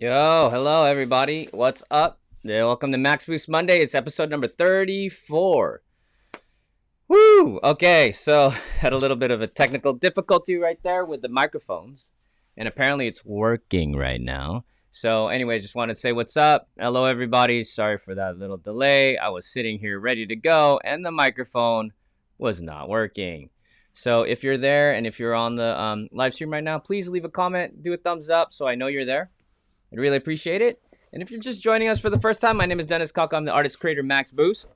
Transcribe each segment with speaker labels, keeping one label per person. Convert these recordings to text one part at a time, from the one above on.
Speaker 1: Yo, hello everybody. What's up? Welcome to Max Boost Monday. It's episode number 34. Woo! Okay, so had a little bit of a technical difficulty right there with the microphones, and apparently it's working right now. So anyways, just wanted to say what's up. Hello everybody. Sorry for that little delay. I was sitting here ready to go and the microphone was not working. So if you're there and if you're on the live stream right now, please leave a comment, do a thumbs up so I know you're there. I'd really appreciate it. And if you're just joining us for the first time, my name is Dennis Caco. I'm the artist creator Max Boost.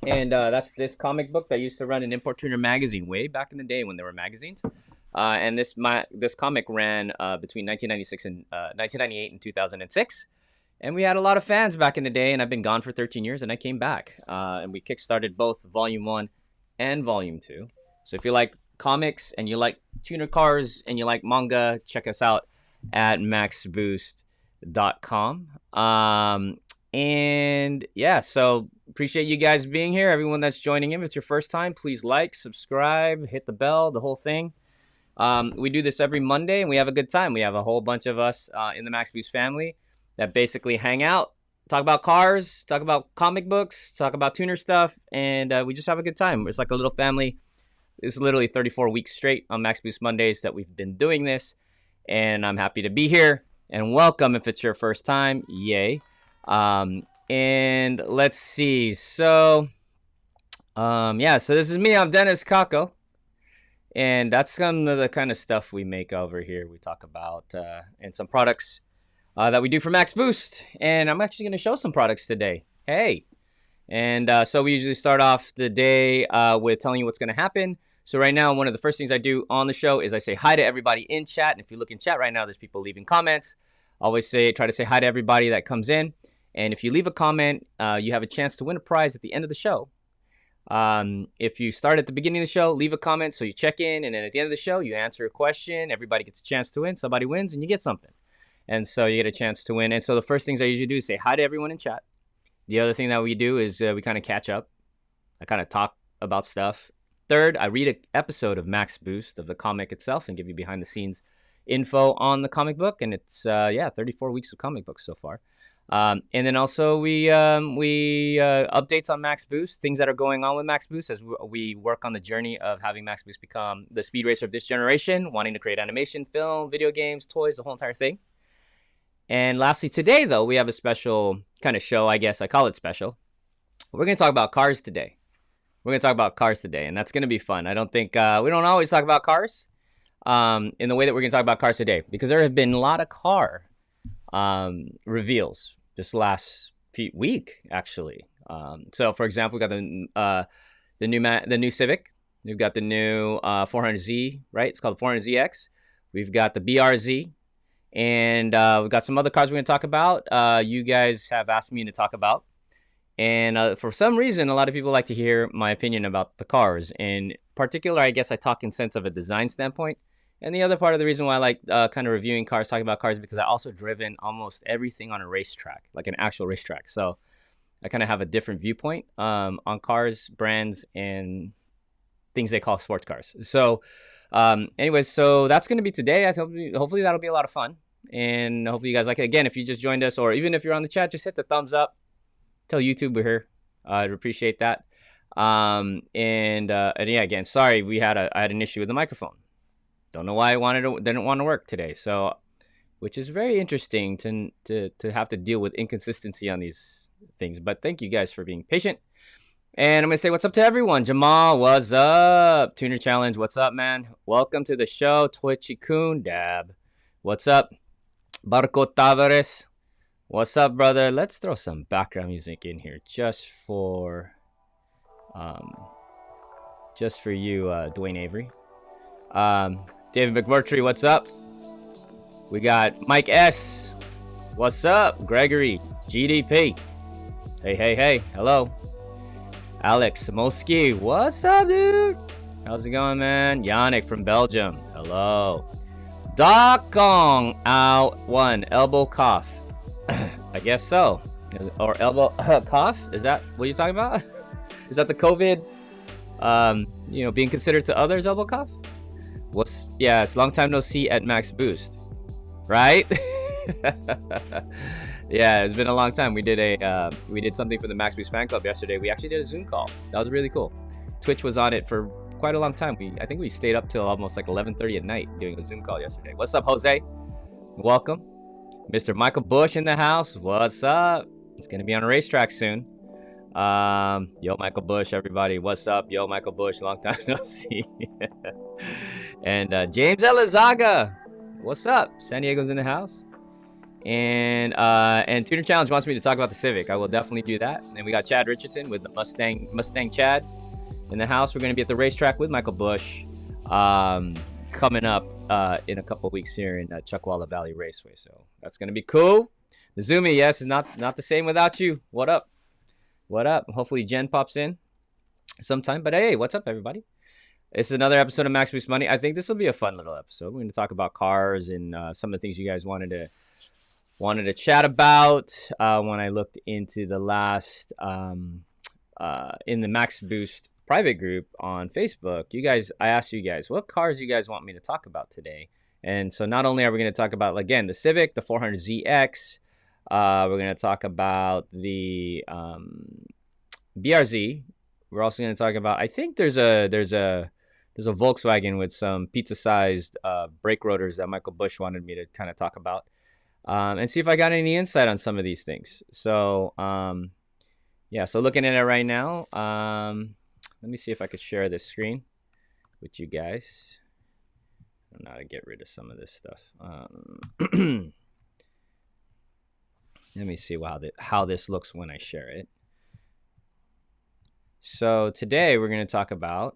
Speaker 1: And that's this comic book that used to run in Import Tuner magazine way back in the day when there were magazines. And this comic ran between 1998 and 2006. And we had a lot of fans back in the day, and I've been gone for 13 years, and I came back. And we kickstarted both Volume 1 and Volume 2. So if you like comics and you like tuner cars and you like manga, check us out at maxboost.com. And yeah, so appreciate you guys being here. Everyone that's joining in, if it's your first time, please like, subscribe, hit the bell, the whole thing. We do this every Monday and we have a good time. We have a whole bunch of us in the Max Boost family that basically hang out, talk about cars, talk about comic books, talk about tuner stuff, and we just have a good time. It's like a little family. It's literally 34 weeks straight on Max Boost Mondays that we've been doing this. And I'm happy to be here, and welcome if it's your first time. Yay. And let's see. So, so this is me. I'm Dennis Caco, and that's some of the kind of stuff we make over here. We talk about and some products that we do for Max Boost, and I'm actually going to show some products today. Hey. And so we usually start off the day with telling you what's going to happen. So right now, one of the first things I do on the show is I say hi to everybody in chat. And if you look in chat right now, there's people leaving comments. I always try to say hi to everybody that comes in. And if you leave a comment, you have a chance to win a prize at the end of the show. If you start at the beginning of the show, leave a comment. So you check in, and then at the end of the show, you answer a question. Everybody gets a chance to win. Somebody wins, and you get something. And so you get a chance to win. And so the first things I usually do is say hi to everyone in chat. The other thing that we do is we kind of catch up. I kind of talk about stuff. Third, I read an episode of Max Boost of the comic itself and give you behind the scenes info on the comic book. And it's 34 weeks of comic books so far. And then also we updates on Max Boost, things that are going on with Max Boost as we work on the journey of having Max Boost become the speed racer of this generation, wanting to create animation, film, video games, toys, the whole entire thing. And lastly, today, though, we have a special kind of show, I guess. I call it special. We're going to talk about cars today. And that's going to be fun. I don't think we don't always talk about cars in the way that we're going to talk about cars today, because there have been a lot of car reveals this last week, actually. So, for example, we got the new Civic. We've got the new 400Z, right? It's called the 400ZX. We've got the BRZ. And we've got some other cars we're going to talk about. You guys have asked me to talk about. And for some reason, a lot of people like to hear my opinion about the cars. In particular, I guess I talk in sense of a design standpoint. And the other part of the reason why I like kind of reviewing cars, talking about cars, is because I also driven almost everything on a racetrack, like an actual racetrack. So I kind of have a different viewpoint on cars, brands, and things they call sports cars. So anyways, so that's going to be today. Hopefully that'll be a lot of fun. And hopefully you guys like it. Again, if you just joined us, or even if you're on the chat, just hit the thumbs up. Tell YouTube we're here. I'd appreciate that. And yeah, again, sorry, I had an issue with the microphone. Don't know why didn't want to work today. So, which is very interesting to have to deal with inconsistency on these things. But thank you guys for being patient. And I'm going to say what's up to everyone. Jamal, what's up? Tuner Challenge, what's up, man? Welcome to the show. Twitchy-kun, Dab, what's up? Barco Tavares, what's up, brother? Let's throw some background music in here just for you, Dwayne Avery. David McMurtry, what's up? We got Mike S. What's up? Gregory, GDP. Hey, hello. Alex Moski, what's up, dude? How's it going, man? Yannick from Belgium, hello. Doc Kong out one elbow cough. I guess so. Or elbow cough? Is that what you're talking about? Is that the COVID? Being considered to others elbow cough? It's long time no see at Max Boost, right? Yeah, it's been a long time. We did something for the Max Boost fan club yesterday. We actually did a Zoom call. That was really cool. Twitch was on it for quite a long time. I think we stayed up till almost like 11:30 at night doing a Zoom call yesterday. What's up, Jose? Welcome. Mr. Michael Bush in the house. What's up? It's gonna be on a racetrack soon. Yo, Michael Bush, everybody. What's up? Yo, Michael Bush. Long time no see. And James Elizaga. What's up? San Diego's in the house. And Tuner Challenge wants me to talk about the Civic. I will definitely do that. And we got Chad Richardson with the Mustang Chad in the house. We're going to be at the racetrack with Michael Bush coming up in a couple weeks here in Chuckwalla Valley Raceway. So that's going to be cool. The Zoomy, yes, is not the same without you. What up? What up? Hopefully Jen pops in sometime. But hey, what's up, everybody? It's another episode of Max Boost Money. I think this will be a fun little episode. We're going to talk about cars and some of the things you guys wanted to chat about. When I looked into the last in the Max Boost private group on Facebook, I asked you guys what cars you guys want me to talk about today. And so not only are we going to talk about, again, the Civic, the 400ZX, we're going to talk about the BRZ. We're also going to talk about, I think there's a Volkswagen with some pizza-sized brake rotors that Michael Bush wanted me to kind of talk about, and see if I got any insight on some of these things. So, yeah, so looking at it right now, let me see if I could share this screen with you guys. I don't know how to get rid of some of this stuff. Let me see how this looks when I share it. So today we're going to talk about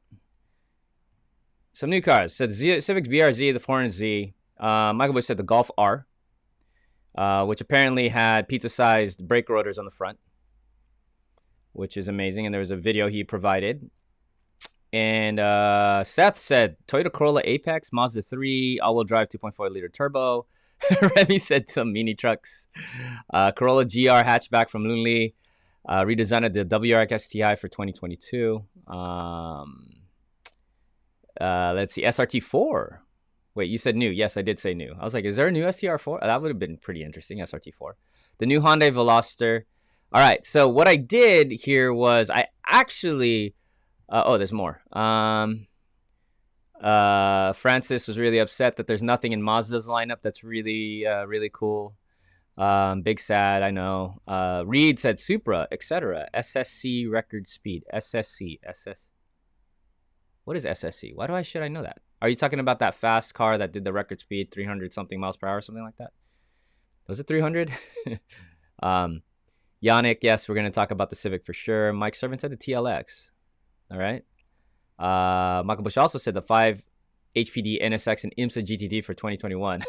Speaker 1: some new cars. So the Civic BRZ, the 400Z. Michael Bush said the Golf R, which apparently had pizza-sized brake rotors on the front, which is amazing. And there was a video he provided. And Seth said Toyota Corolla Apex, Mazda 3, all-wheel drive 2.4-liter turbo. Remy said some mini trucks. Corolla GR hatchback from Lunli. Redesigned the WRX STI for 2022. Let's see, SRT4. Wait, you said new. Yes, I did say new. I was like, is there a new STR4? That would have been pretty interesting, SRT4. The new Hyundai Veloster. All right, so what I did here was I actually... oh, there's more. Francis was really upset that there's nothing in Mazda's lineup that's really, really cool. Big sad, I know. Reed said Supra, etc. SSC record speed. SSC. What is SSC? Should I know that? Are you talking about that fast car that did the record speed, 300 something miles per hour, something like that? Was it 300? Yannick, yes, we're going to talk about the Civic for sure. Mike Servin said the TLX. All right. Michael Bush also said the 5 HPD NSX and IMSA GTD for 2021.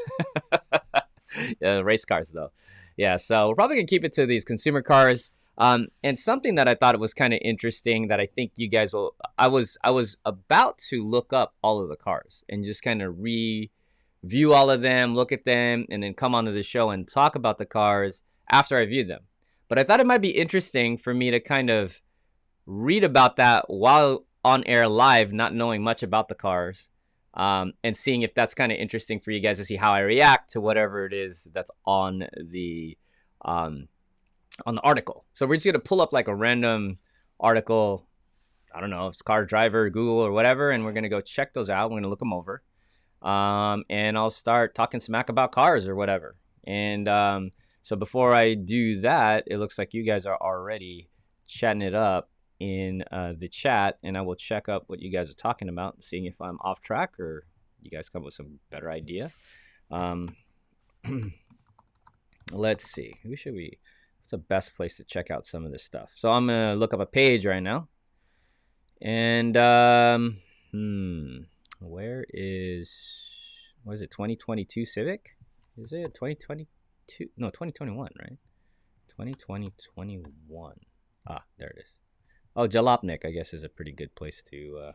Speaker 1: Race cars, though. Yeah, so we're probably going to keep it to these consumer cars. And something that I thought was kind of interesting that I think you guys will... I was about to look up all of the cars and just kind of review all of them, look at them, and then come onto the show and talk about the cars after I viewed them. But I thought it might be interesting for me to kind of read about that while on air live, not knowing much about the cars, and seeing if that's kind of interesting for you guys to see how I react to whatever it is that's on the article. So we're just gonna pull up like a random article. I don't know if it's Car Driver, Google, or whatever, and we're gonna go check those out. We're gonna look them over, and I'll start talking smack about cars or whatever. And so before I do that, it looks like you guys are already chatting it up in the chat, and I will check up what you guys are talking about, seeing if I'm off track or you guys come up with some better idea. Let's see. What's the best place to check out some of this stuff? So I'm gonna look up a page right now, and what is it? 2022 Civic? Is it 2022? No, 2021, right? 2021. Ah, there it is. Oh, Jalopnik, I guess, is a pretty good place to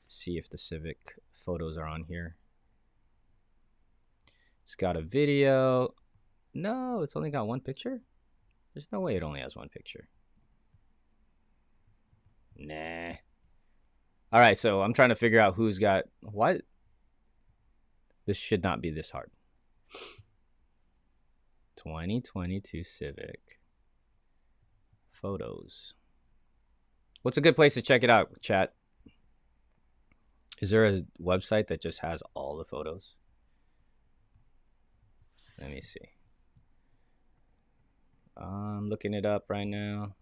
Speaker 1: see if the Civic photos are on here. It's got a video. No, it's only got one picture? There's no way it only has one picture. Nah. All right, so I'm trying to figure out who's got what. This should not be this hard. 2022 Civic. Photos. What's a good place to check it out, chat? Is there a website that just has all the photos? Let me see. I'm looking it up right now.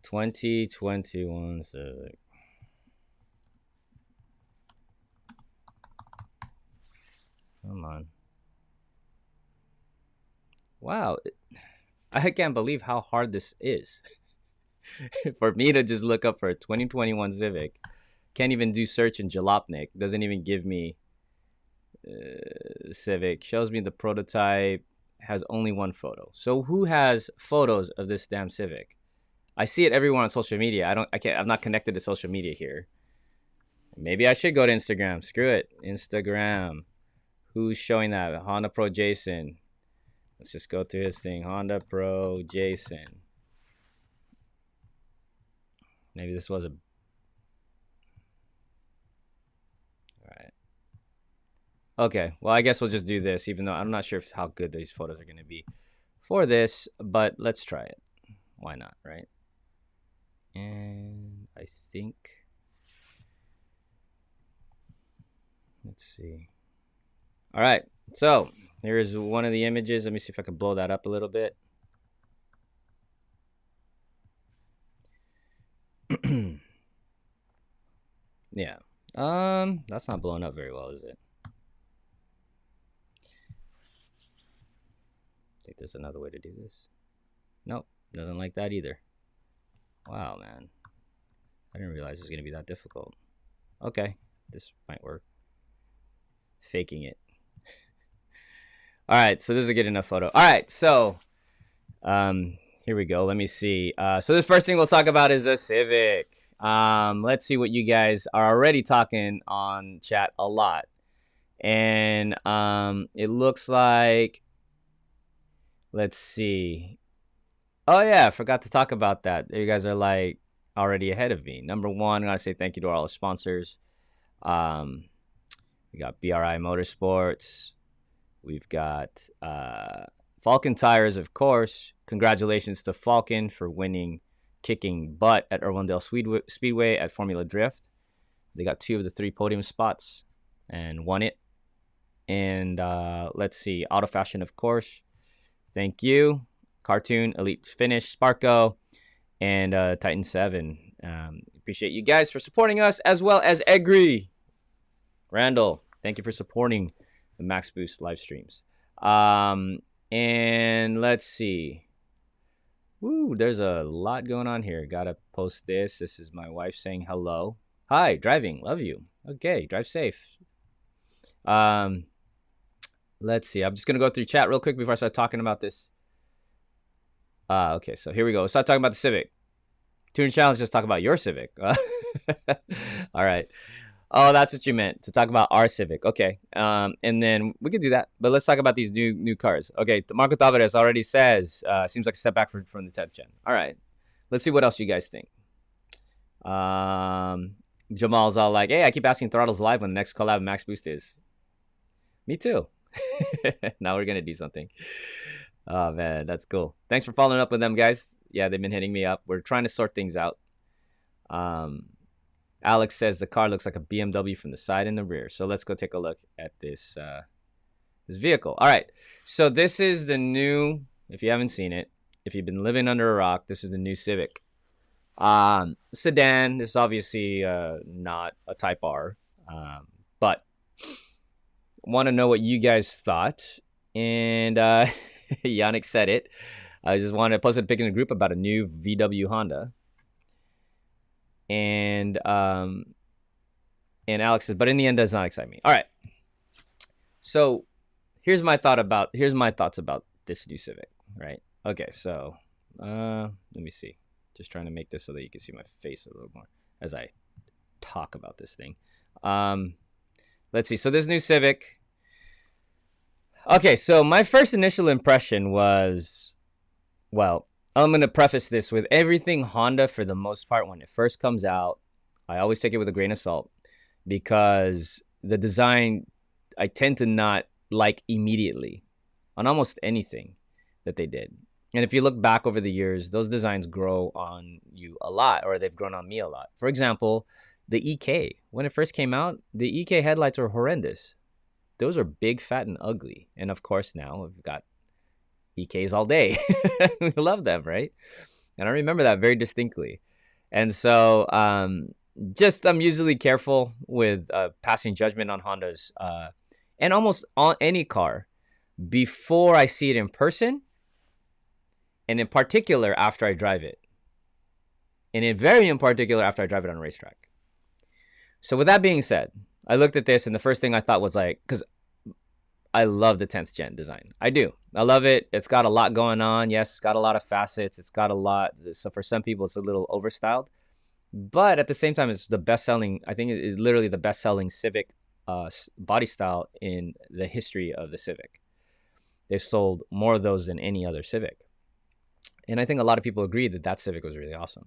Speaker 1: 2021 Civic. Come on. Wow. I can't believe how hard this is. For me to just look up for a 2021 Civic. Can't even do search in Jalopnik. Doesn't even give me Civic. Shows me the prototype. Has only one photo. So who has photos of this damn Civic? I see it everywhere on social media. I'm not connected to social media here. Maybe I should go to Instagram. Screw it. Instagram. Who's showing that? Honda Pro Jason. Let's just go to his thing. Honda Pro Jason. Maybe this was a... Alright. Okay. Well, I guess we'll just do this, even though I'm not sure how good these photos are going to be for this. But let's try it. Why not, right? And I think... Let's see. All right, so here's one of the images. Let me see if I can blow that up a little bit. Yeah. That's not blowing up very well, is it? I think there's another way to do this. Nope, doesn't like that either. Wow, man. I didn't realize it was going to be that difficult. Okay, this might work. Faking it. All right, so this is a good enough photo. All right, so here we go. Let me see. So the first thing we'll talk about is the Civic. Let's see what you guys are already talking on chat a lot. And it looks like, let's see. Oh, yeah, I forgot to talk about that. You guys are like already ahead of me. Number one, I gotta say thank you to all the sponsors. We got BRI Motorsports. We've got Falcon Tires, of course. Congratulations to Falcon for winning, kicking butt at Irwindale Speedway at Formula Drift. They got 2 of the 3 podium spots and won it. And let's see, Auto Fashion, of course. Thank you. Cartoon, Elite Finish, Sparko, and Titan 7. Appreciate you guys for supporting us, as well as Egri. Randall, thank you for supporting the Max Boost live streams. And let's see. Woo, there's a lot going on here. Gotta post this. This is my wife saying hello. Hi, driving. Love you. Okay, drive safe. Let's see. I'm just gonna go through chat real quick before I start talking about this. Okay, so here we go. Start talking about the Civic. Tune challenge. Just talk about your Civic. All right. Oh, that's what you meant, to talk about our Civic. Okay. And then we could do that. But let's talk about these new cars. Okay, Marco Tavares already says, seems like a step back from the 10th gen. All right. Let's see what else you guys think. Jamal's all like, hey, I keep asking Throttles Live when the next collab Max Boost is. Me too. Now we're going to do something. Oh, man, that's cool. Thanks for following up with them, guys. Yeah, they've been hitting me up. We're trying to sort things out. Alex says the car looks like a BMW from the side and the rear. So let's go take a look at this this vehicle. All right. So this is the new, if you haven't seen it, if you've been living under a rock, this is the new Civic. Sedan. This is obviously not a Type R. But want to know what you guys thought. And Yannick said it. I just wanted to post a pic in the group about a new VW Honda. And Alex says, but in the end, does not excite me. All right. So here's my thoughts about this new Civic, right? Okay, so let me see. Just trying to make this so that you can see my face a little more as I talk about this thing. Let's see. So this new Civic. Okay, so my first initial impression was, well, I'm going to preface this with everything Honda, for the most part, when it first comes out, I always take it with a grain of salt, because the design I tend to not like immediately. on almost anything that they did. And if you look back over the years, those designs grow on you a lot, or they've grown on me a lot. For example, the EK. When it first came out, the EK headlights were horrendous. Those are big, fat, and ugly. And of course, now we've got EKs all day. We love them, right? And I remember that very distinctly. And so I'm usually careful with passing judgment on Hondas and almost on any car before I see it in person, and in particular after I drive it. And in very in particular after I drive it on a racetrack. So with that being said, I looked at this and the first thing I thought was like, because I love the 10th gen design. I do. I love it. It's got a lot going on. Yes, it's got a lot of facets. It's got a lot. So for some people, it's a little overstyled. But at the same time, it's the best-selling. I think it's literally the best-selling Civic body style in the history of the Civic. They've sold more of those than any other Civic. And I think a lot of people agree that that Civic was really awesome.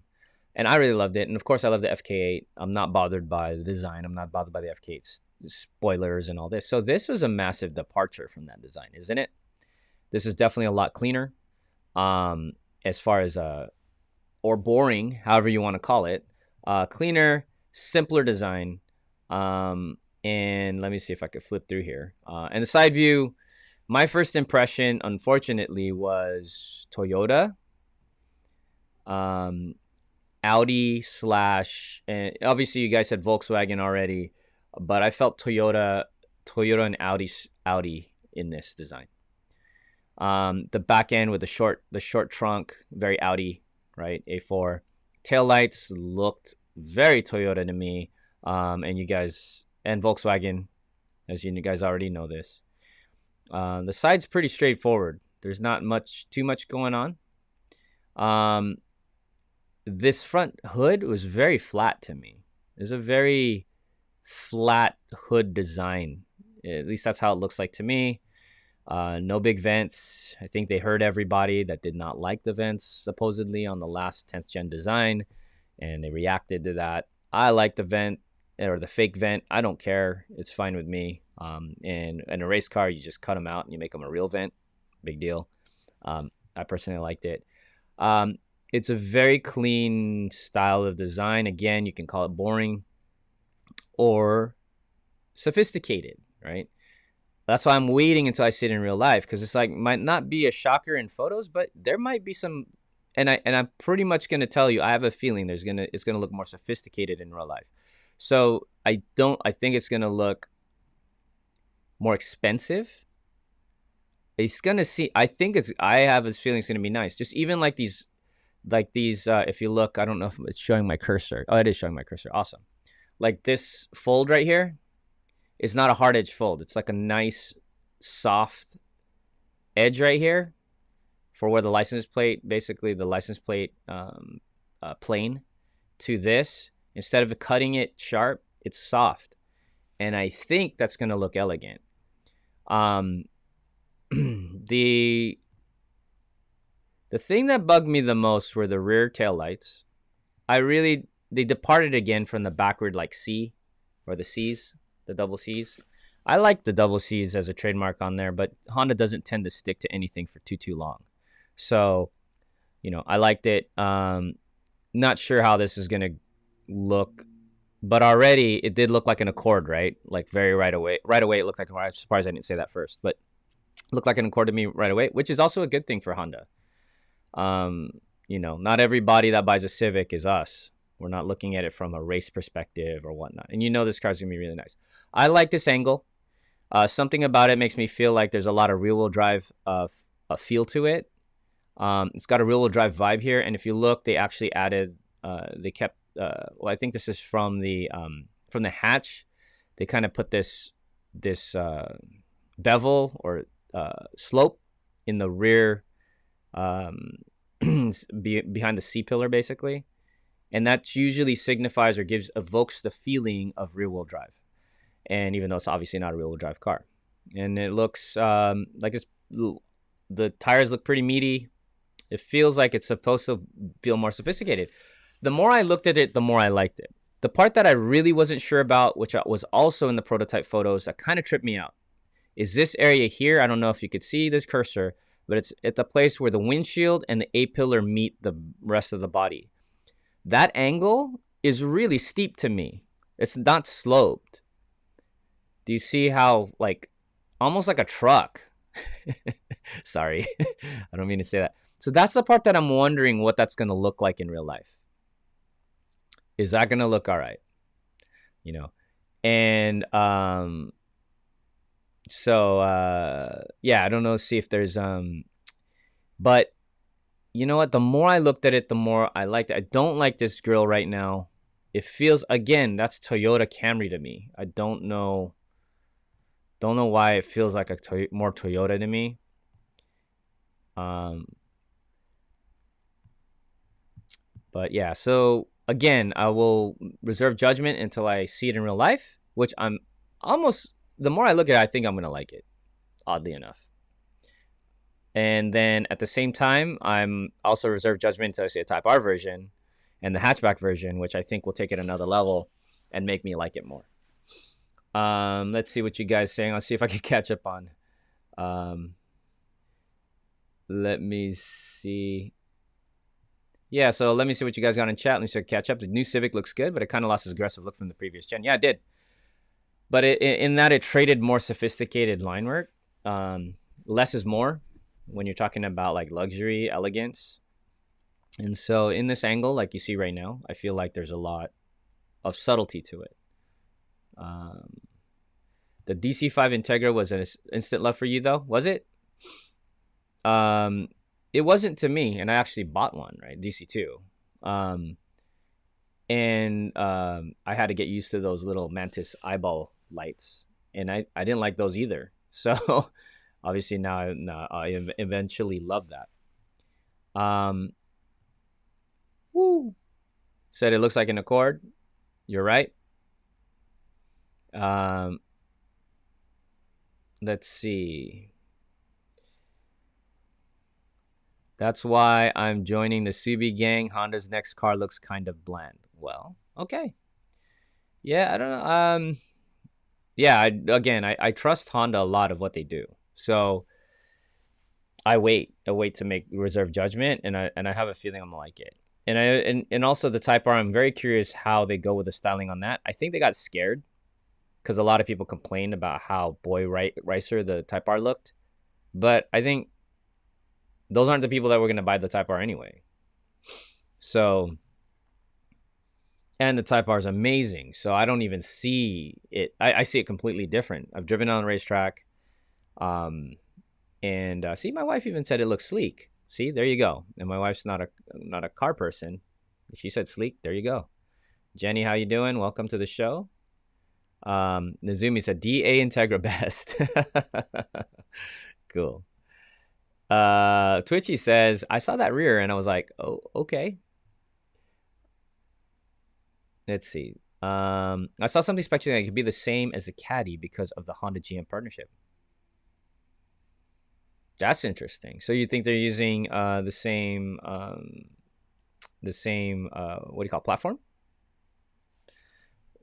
Speaker 1: And I really loved it. And of course, I love the FK8. I'm not bothered by the design. I'm not bothered by the FK8 spoilers and all this. So this was a massive departure from that design, isn't it? This is definitely a lot cleaner as far as, or boring, however you want to call it. Cleaner, simpler design. And let me see if I could flip through here. And the side view, my first impression, unfortunately, was Toyota. Audi / and obviously you guys said Volkswagen already, but I felt Toyota and Audi in this design. The back end with the short trunk, very Audi, right? A4. Taillights looked very Toyota to me, and you guys and Volkswagen, as you guys already know this. The side's pretty straightforward. There's not too much going on. This front hood was very flat to me. It's a very flat hood design. At least that's how it looks like to me. No big vents. I think they heard everybody that did not like the vents, supposedly, on the last 10th gen design, and they reacted to that. I like the vent, or the fake vent. I don't care. It's fine with me. And in a race car, you just cut them out and you make them a real vent. Big deal. I personally liked it. It's a very clean style of design. Again, you can call it boring or sophisticated, right? That's why I'm waiting until I see it in real life, because it's like, might not be a shocker in photos, but there might be some, and I'm pretty much going to tell you, I have a feeling it's going to look more sophisticated in real life. So I think it's going to look more expensive. It's going to I have this feeling it's going to be nice. Just even like these, if you look, I don't know if it's showing my cursor. Oh, it is showing my cursor. Awesome. Like this fold right here is not a hard edge fold. It's like a nice soft edge right here for where the license plate, basically the license plate plane to this. Instead of cutting it sharp, it's soft. And I think that's going to look elegant. The thing that bugged me the most were the rear taillights. They departed again from the backward like C, or the C's, the double C's. I like the double C's as a trademark on there, but Honda doesn't tend to stick to anything for too long. So, I liked it. Not sure how this is going to look, but already it did look like an Accord, right? Like very right away. Right away, it looked like, I'm surprised I didn't say that first, but it looked like an Accord to me right away, which is also a good thing for Honda. Not everybody that buys a Civic is us. We're not looking at it from a race perspective or whatnot. And this car's going to be really nice. I like this angle. Something about it makes me feel like there's a lot of rear-wheel drive feel to it. It's got a rear-wheel drive vibe here. And if you look, they actually added, they kept, I think this is from the hatch. They kind of put this bevel or slope in the rear, behind the C-pillar, basically. And that usually signifies or evokes the feeling of rear-wheel drive. And even though it's obviously not a rear-wheel drive car. And it looks like the tires look pretty meaty. It feels like it's supposed to feel more sophisticated. The more I looked at it, the more I liked it. The part that I really wasn't sure about, which was also in the prototype photos, that kind of tripped me out, is this area here. I don't know if you could see this cursor, but it's at the place where the windshield and the A-pillar meet the rest of the body. That angle is really steep to me. It's not sloped. Do you see how, like, almost like a truck? Sorry, I don't mean to say that. So that's the part that I'm wondering what that's going to look like in real life. Is that going to look all right? You know, and so yeah, I don't know. See if there's but you know what? The more I looked at it, the more I liked it. I don't like this grill right now. It feels, again, that's Toyota Camry to me. I don't know why it feels like more Toyota to me. But yeah, so again, I will reserve judgment until I see it in real life, which I'm almost, the more I look at it, I think I'm going to like it, oddly enough. And then at the same time, I'm also reserve judgment until I see a Type R version and the hatchback version, which I think will take it another level and make me like it more. Let's see what you guys saying. I'll see if I can catch up on. Let me see. Yeah, so let me see what you guys got in chat. Let me see if I can catch up. The new Civic looks good, but it kind of lost its aggressive look from the previous gen. Yeah, it did. But in that it traded more sophisticated line work. Less is more when you're talking about like luxury, elegance. And so in this angle, like you see right now, I feel like there's a lot of subtlety to it. The DC5 Integra was an instant love for you, though, was it? It wasn't to me, and I actually bought one, right? DC2. And I had to get used to those little Mantis eyeball lights, and I didn't like those either. So obviously now I eventually love that. Woo! Said it looks like an Accord. You're right. Let's see. That's why I'm joining the Subi gang. Honda's next car looks kind of bland. Well, okay. Yeah, I don't know. Yeah, I trust Honda a lot of what they do. So I wait to make reserve judgment, and I have a feeling I'm gonna like it. And also the Type R, I'm very curious how they go with the styling on that. I think they got scared because a lot of people complained about how Ricer the Type R looked, but I think those aren't the people that were going to buy the Type R anyway. So, and the Type R is amazing. So I don't even see it. I see it completely different. I've driven on a racetrack. And see, my wife even said it looks sleek. See, there you go. And my wife's not a car person. She said sleek. There you go. Jenny, how you doing? Welcome to the show. Nazumi said DA Integra best. Cool. Twitchy says, I saw that rear and I was like, oh, okay. Let's see. I saw something speculating that it could be the same as the Caddy because of the Honda GM partnership. That's interesting. So you think they're using the same what do you call it, platform?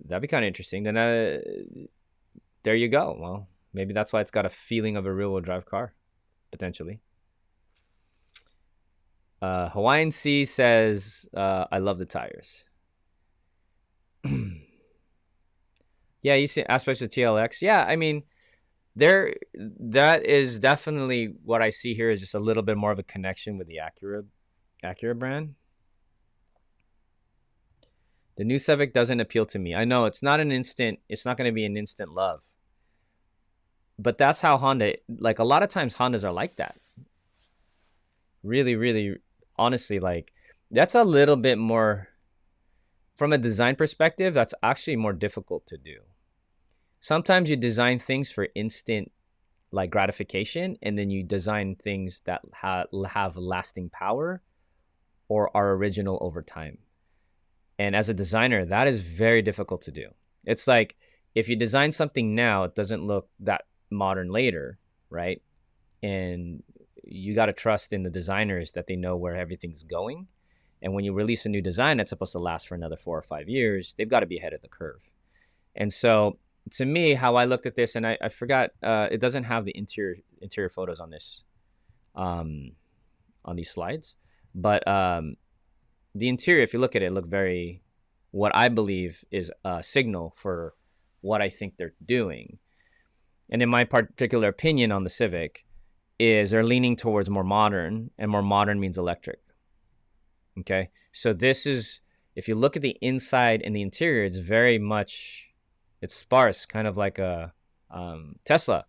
Speaker 1: That'd be kind of interesting. Then there you go. Well, maybe that's why it's got a feeling of a rear-wheel drive car, potentially. Hawaiian C says, I love the tires. Yeah, you see aspects of TLX. Yeah, I mean, that is definitely what I see here is just a little bit more of a connection with the Acura brand. The new Civic doesn't appeal to me. I know it's not going to be an instant love. But that's how Honda, like a lot of times Hondas are like that. Really, really, honestly, like that's a little bit more, from a design perspective, that's actually more difficult to do. Sometimes you design things for instant like gratification, and then you design things that have lasting power or are original over time. And as a designer, that is very difficult to do. It's like if you design something now, it doesn't look that modern later, right? And you got to trust in the designers that they know where everything's going. And when you release a new design that's supposed to last for another 4 or 5 years, they've got to be ahead of the curve. And so to me, how I looked at this, and I forgot, it doesn't have the interior photos on this, on these slides, but the interior, if you look at it, look very, what I believe is a signal for what I think they're doing. And in my particular opinion on the Civic, is they're leaning towards more modern, and more modern means electric. Okay, so this is, if you look at the inside and the interior, it's very much, it's sparse, kind of like a Tesla.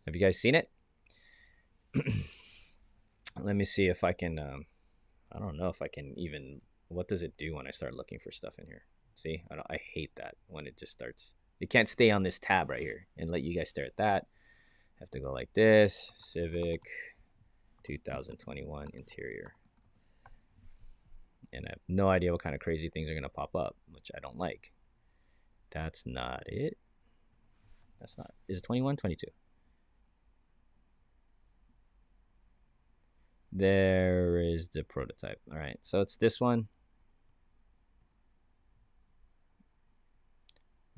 Speaker 1: Have you guys seen it? Let me see if I can, I don't know if I can even, what does it do when I start looking for stuff in here? See, I hate that when it just starts. It can't stay on this tab right here and let you guys stare at that. I have to go like this, Civic 2021 interior. And I have no idea what kind of crazy things are going to pop up, which I don't like. That's not it. That's not, is it 21, 22? There is the prototype. All right, so it's this one.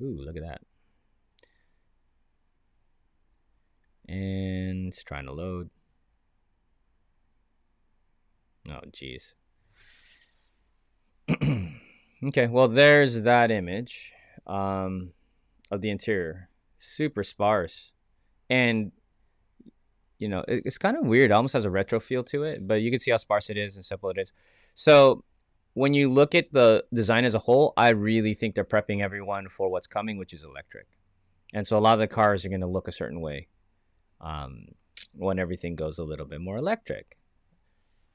Speaker 1: Ooh, look at that. And it's trying to load. Oh, geez. Okay, well, there's that image of the interior. Super sparse. And, you know, it's kind of weird. It almost has a retro feel to it, but you can see how sparse it is and simple it is. So when you look at the design as a whole, I really think they're prepping everyone for what's coming, which is electric. And so a lot of the cars are going to look a certain way when everything goes a little bit more electric.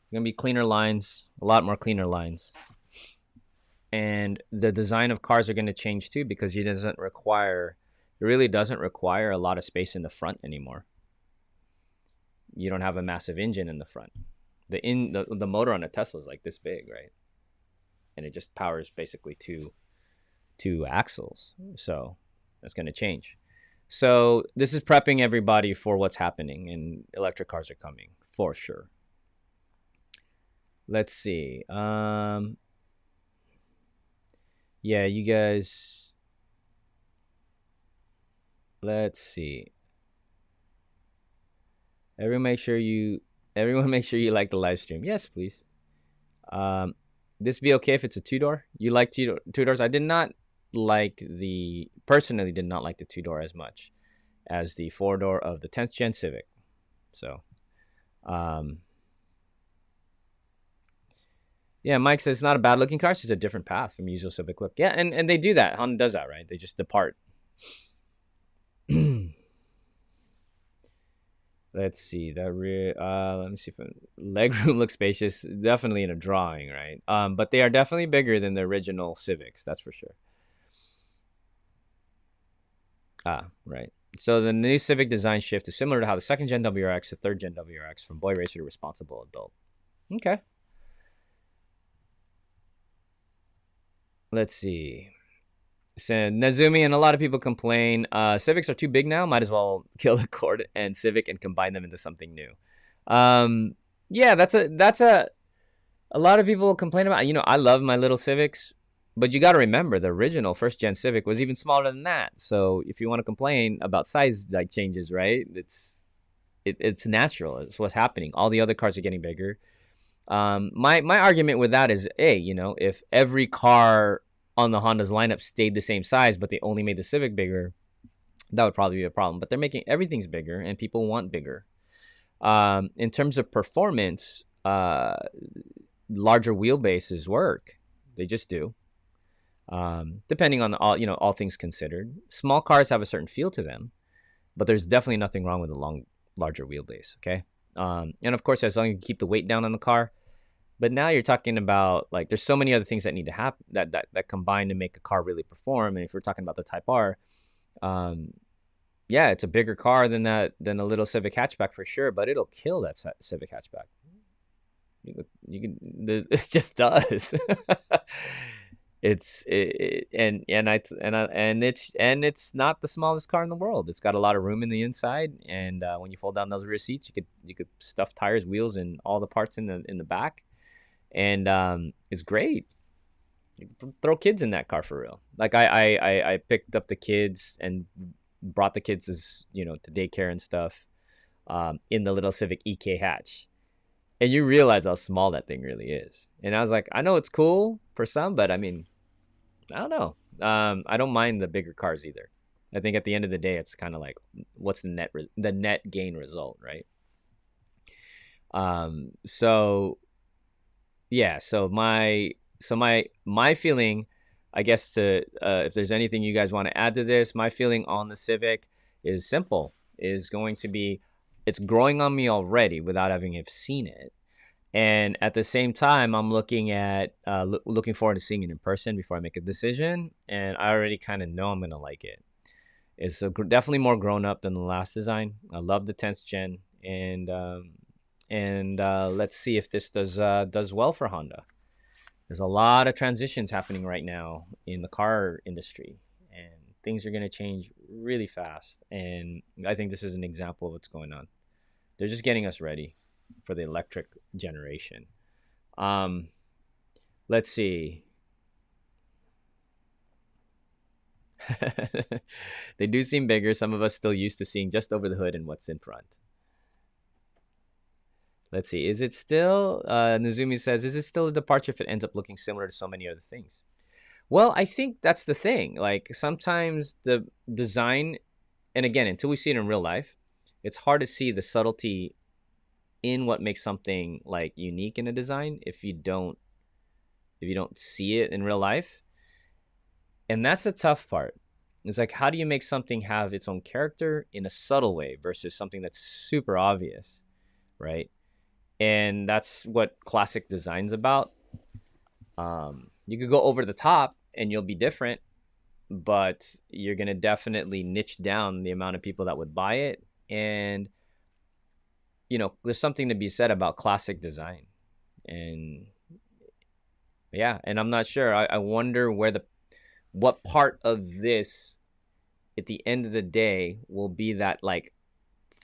Speaker 1: It's going to be cleaner lines, a lot more cleaner lines. And the design of cars are going to change too, because it really doesn't require a lot of space in the front anymore. You don't have a massive engine in the front. The motor on a Tesla is like this big, right? And it just powers basically two axles. So that's going to change. So this is prepping everybody for what's happening, and electric cars are coming for sure. Let's see. Yeah, you guys. Let's see. Everyone make sure you like the live stream. Yes, please. This be okay if it's a two-door? You like two-doors? I personally did not like the two-door as much as the four-door of the 10th gen Civic. So, yeah, Mike says it's not a bad looking car, it's just a different path from usual Civic look. Yeah, and they do that. Honda does that, right? They just depart. Let's see that rear. Let me see if legroom looks spacious. Definitely in a drawing, right? But they are definitely bigger than the original Civics. That's for sure. Right. So the new Civic design shift is similar to how the second gen WRX to third gen WRX from boy racer to responsible adult. Okay. Let's see. So Nazumi and a lot of people complain Civics are too big now. Might as well kill the Accord and Civic and combine them into something new. Yeah, that's a lot of people complain about. You know, I love my little Civics, but you got to remember the original first gen Civic was even smaller than that. So if you want to complain about size like changes, right? It's natural. It's what's happening. All the other cars are getting bigger. My argument with that is, you know, if every car on the Honda's lineup stayed the same size, but they only made the Civic bigger, that would probably be a problem. But they're making everything's bigger, and people want bigger. In terms of performance, larger wheelbases work. They just do. Depending on all things considered. Small cars have a certain feel to them, but there's definitely nothing wrong with a larger wheelbase. Okay. And of course, as long as you keep the weight down on the car. But now you're talking about, like, there's so many other things that need to happen that combine to make a car really perform. And if we're talking about the Type R, yeah, it's a bigger car than a little Civic hatchback for sure, but it'll kill that Civic hatchback. It just does. It's not the smallest car in the world. It's got a lot of room in the inside, and when you fold down those rear seats, you could stuff tires, wheels, and all the parts in the back. And it's great. Throw kids in that car for real. Like I picked up the kids and brought the kids as to daycare and stuff, in the little Civic EK hatch, and you realize how small that thing really is. And I was like, I know it's cool for some, but I mean, I don't know. I don't mind the bigger cars either. I think at the end of the day, it's kind of like, what's the net gain result, right? So yeah, so my feeling, I guess, to if there's anything you guys want to add to this, my feeling on the Civic is simple. Is going to be, it's growing on me already without having have seen it, and at the same time, I'm looking forward to seeing it in person before I make a decision, and I already kind of know I'm gonna like it. It's definitely more grown up than the last design. I love the 10th gen, and let's see if this does well for Honda. There's a lot of transitions happening right now in the car industry, and things are going to change really fast. And I think this is an example of what's going on. They're just getting us ready for the electric generation. Let's see. They do seem bigger. Some of us still used to seeing just over the hood and what's in front. Let's see. Is it still, Nozumi says, is it still a departure if it ends up looking similar to so many other things? Well, I think that's the thing. Like, sometimes the design, and again, until we see it in real life, it's hard to see the subtlety in what makes something like unique in a design if you don't see it in real life. And that's the tough part. It's like, how do you make something have its own character in a subtle way versus something that's super obvious, right? And that's what classic design's about. You could go over the top and you'll be different, but you're going to definitely niche down the amount of people that would buy it. And there's something to be said about classic design. And yeah, and I'm not sure. I wonder what part of this at the end of the day will be that like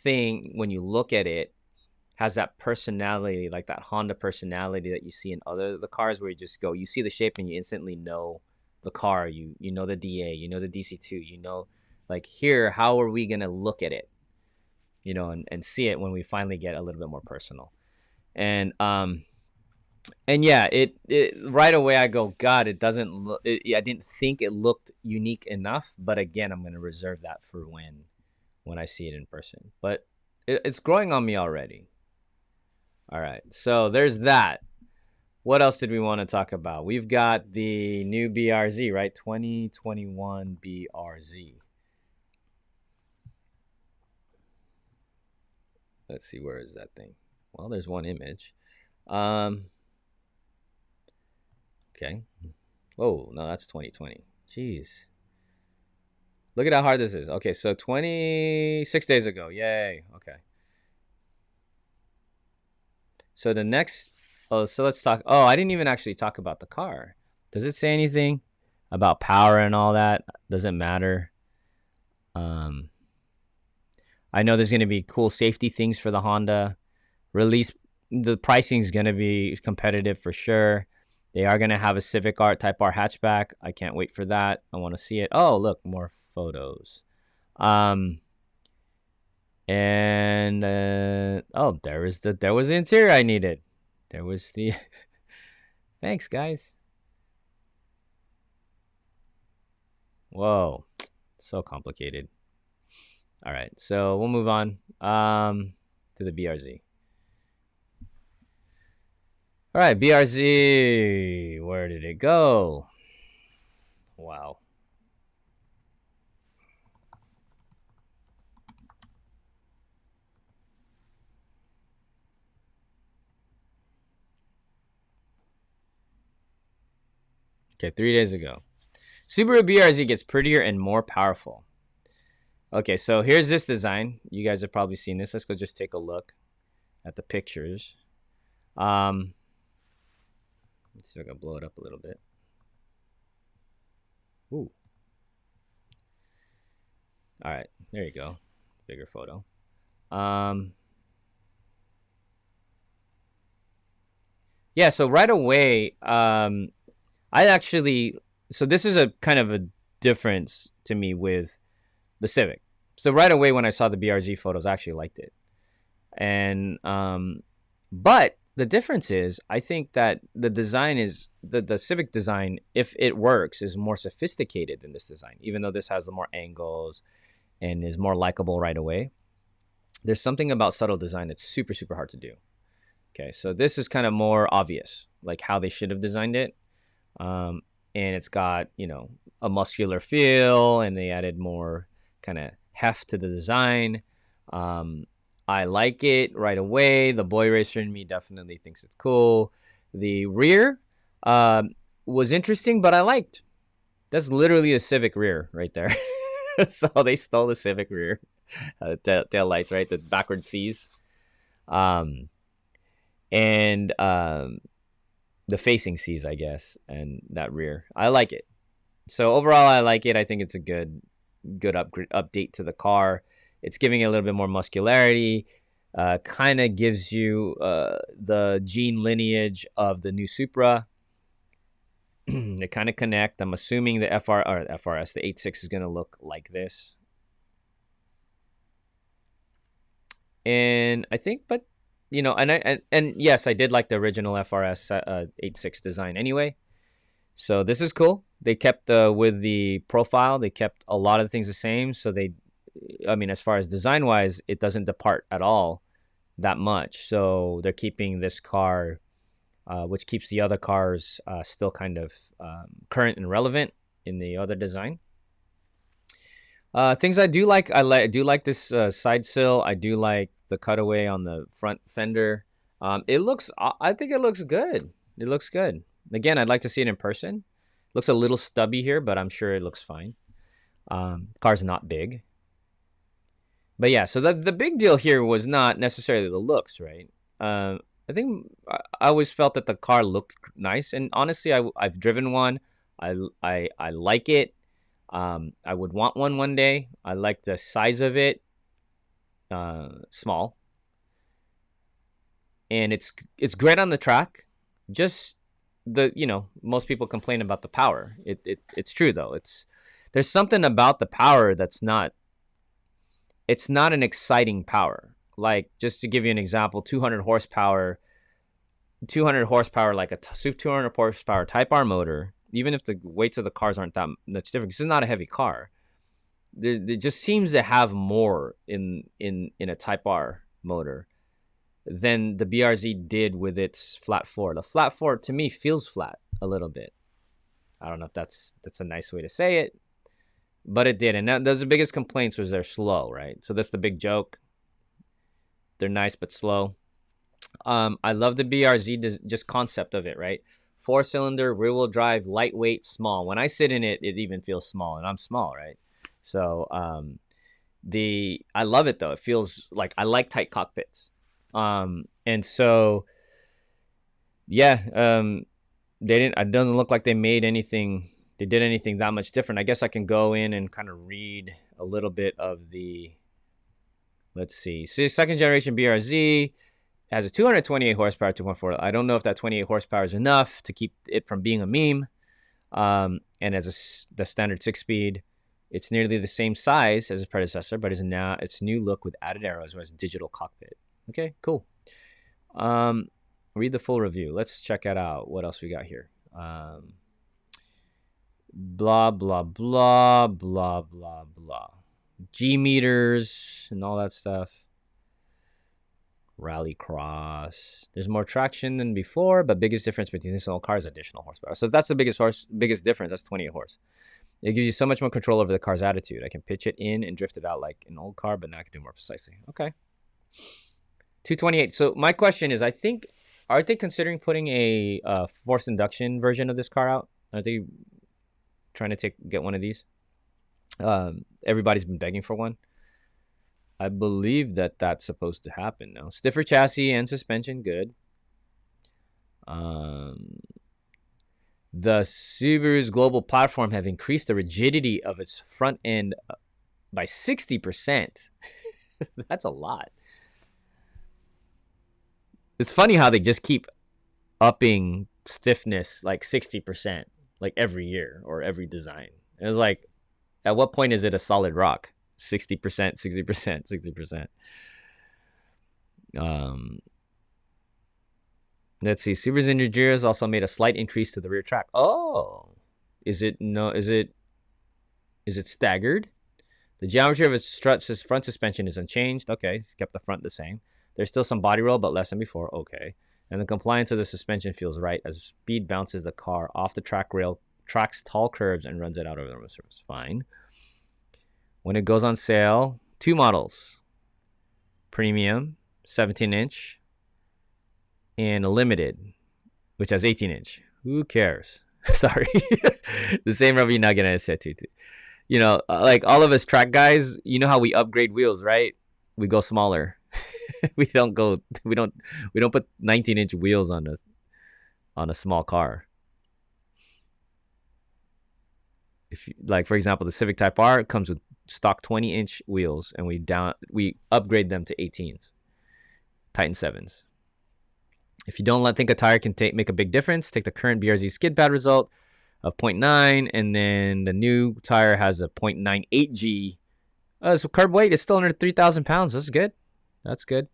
Speaker 1: thing when you look at it has that personality, like that Honda personality that you see in the cars, where you just you see the shape and you instantly know the car. You know the DA, you know the DC2, like here, how are we gonna look at it, and see it when we finally get a little bit more personal. And yeah, it right away I go, God, it doesn't look. I didn't think it looked unique enough, but again, I'm gonna reserve that for when I see it in person. But it's growing on me already. All right, so there's that. What else did we want to talk about? We've got the new BRZ, right? 2021 BRZ. Let's see, where is that thing? Well, there's one image. Okay. Oh, no, that's 2020. Jeez. Look at how hard this is. Okay, so 26 days ago. Yay. Okay. So the next, so let's talk. Oh, I didn't even actually talk about the car. Does it say anything about power and all that? Doesn't matter. I know there's going to be cool safety things for the Honda release. The pricing is going to be competitive for sure. They are going to have a Civic Type R hatchback. I can't wait for that. I want to see it. Oh, look, more photos. And there was the interior I needed. There was the thanks, guys. Whoa, so complicated. All right, so we'll move on to the BRZ. All right, BRZ, where did it go? Wow. Okay, 3 days ago. Subaru BRZ gets prettier and more powerful. Okay, so here's this design. You guys have probably seen this. Let's go just take a look at the pictures. Let's see if I can blow it up a little bit. Ooh. All right, there you go. Bigger photo. Yeah, so right away, I actually, so this is a kind of a difference to me with the Civic. So right away when I saw the BRZ photos, I actually liked it. And but the difference is, I think that the design is the Civic design, if it works, is more sophisticated than this design. Even though this has the more angles and is more likable right away, there's something about subtle design that's super super hard to do. Okay, so this is kind of more obvious, like how they should have designed it. Um, and it's got, a muscular feel, and they added more kind of heft to the design. I like it right away. The boy racer in me definitely thinks it's cool. The rear was interesting, but I liked. That's literally a Civic rear right there. So they stole the Civic rear tail lights, right? The backward C's. Um, and the facing C's, I guess, and that rear. I like it. So overall, I like it. I think it's a good update to the car. It's giving it a little bit more muscularity. Kind of gives you the gene lineage of the new Supra. They kind of connect. I'm assuming the FRS, the 8.6 is going to look like this. And I think, but and yes, I did like the original FRS 8.6 design anyway. So this is cool. They kept with the profile, they kept a lot of things the same. So as far as design wise, it doesn't depart at all that much. So they're keeping this car, which keeps the other cars still kind of current and relevant in the other design. Things I do like, I do like this side sill. I do like the cutaway on the front fender. I think it looks good. It looks good. Again, I'd like to see it in person. Looks a little stubby here, but I'm sure it looks fine. Car's not big. But yeah, so the big deal here was not necessarily the looks, right? I think I always felt that the car looked nice, and honestly, I've driven one. I like it. I would want one day. I like the size of it. Small. And it's great on the track. Just most people complain about the power. It's true though. There's something about the power that's not. It's not an exciting power. Like, just to give you an example, 200 horsepower like a 200 horsepower Type R motor. Even if the weights of the cars aren't that much different, this is not a heavy car. It just seems to have more in a Type R motor than the BRZ did with its flat four. The flat four to me feels flat a little bit. I don't know if that's a nice way to say it, but it did. And those the biggest complaints was they're slow, right? So that's the big joke. They're nice but slow. I love the BRZ just concept of it, right? 4-cylinder, rear-wheel drive, lightweight, small. When I sit in it, it even feels small, and I'm small, right? So I love it though. It feels like I like tight cockpits. And so yeah, it doesn't look like they did anything that much different. I guess I can go in and kind of read a little bit of the, let's see. So second generation BRZ has a 228 horsepower 2.4. I don't know if that 28 horsepower is enough to keep it from being a meme. And as the standard 6-speed, it's nearly the same size as its predecessor, but is now its new look with added arrows as digital cockpit. Okay, cool. Read the full review. Let's check it out. What else we got here? Blah, blah, blah, blah, blah, blah. G meters and all that stuff. Rallycross. There's more traction than before, but biggest difference between this and old car is additional horsepower. So if that's the biggest difference, that's 28 horse. It gives you so much more control over the car's attitude. I can pitch it in and drift it out like an old car, but now I can do more precisely. Okay. 228. So my question is, aren't they considering putting a forced induction version of this car out? Are they trying to get one of these? Everybody's been begging for one. I believe that's supposed to happen now. Stiffer chassis and suspension, good. The Subaru's global platform have increased the rigidity of its front end by 60%. That's a lot. It's funny how they just keep upping stiffness like 60%. like every year or every design. And it's like, at what point is it a solid rock? 60%, 60%, 60%. Let's see. Subaru's engineers also made a slight increase to the rear track. Oh, is it staggered? The geometry of its front suspension is unchanged. Okay, kept the front the same. There's still some body roll, but less than before. Okay. And the compliance of the suspension feels right as speed bounces the car off the track rail, tracks tall curves, and runs it out over the surface. Fine. When it goes on sale, 2 models. Premium, 17-inch, and a limited, which has 18-inch. Who cares? Sorry. The same rubber nugget I said too. You know, like all of us track guys, you know how we upgrade wheels, right? We go smaller. we don't put 19-inch wheels on a small car. If you, like, for example, the Civic Type R comes with stock 20-inch wheels, and we upgrade them to 18s, Titan 7s. If you don't think a tire can make a big difference, take the current BRZ skid pad result of 0.9, and then the new tire has a 0.98 G. So curb weight is still under 3,000 pounds. That's good. That's good.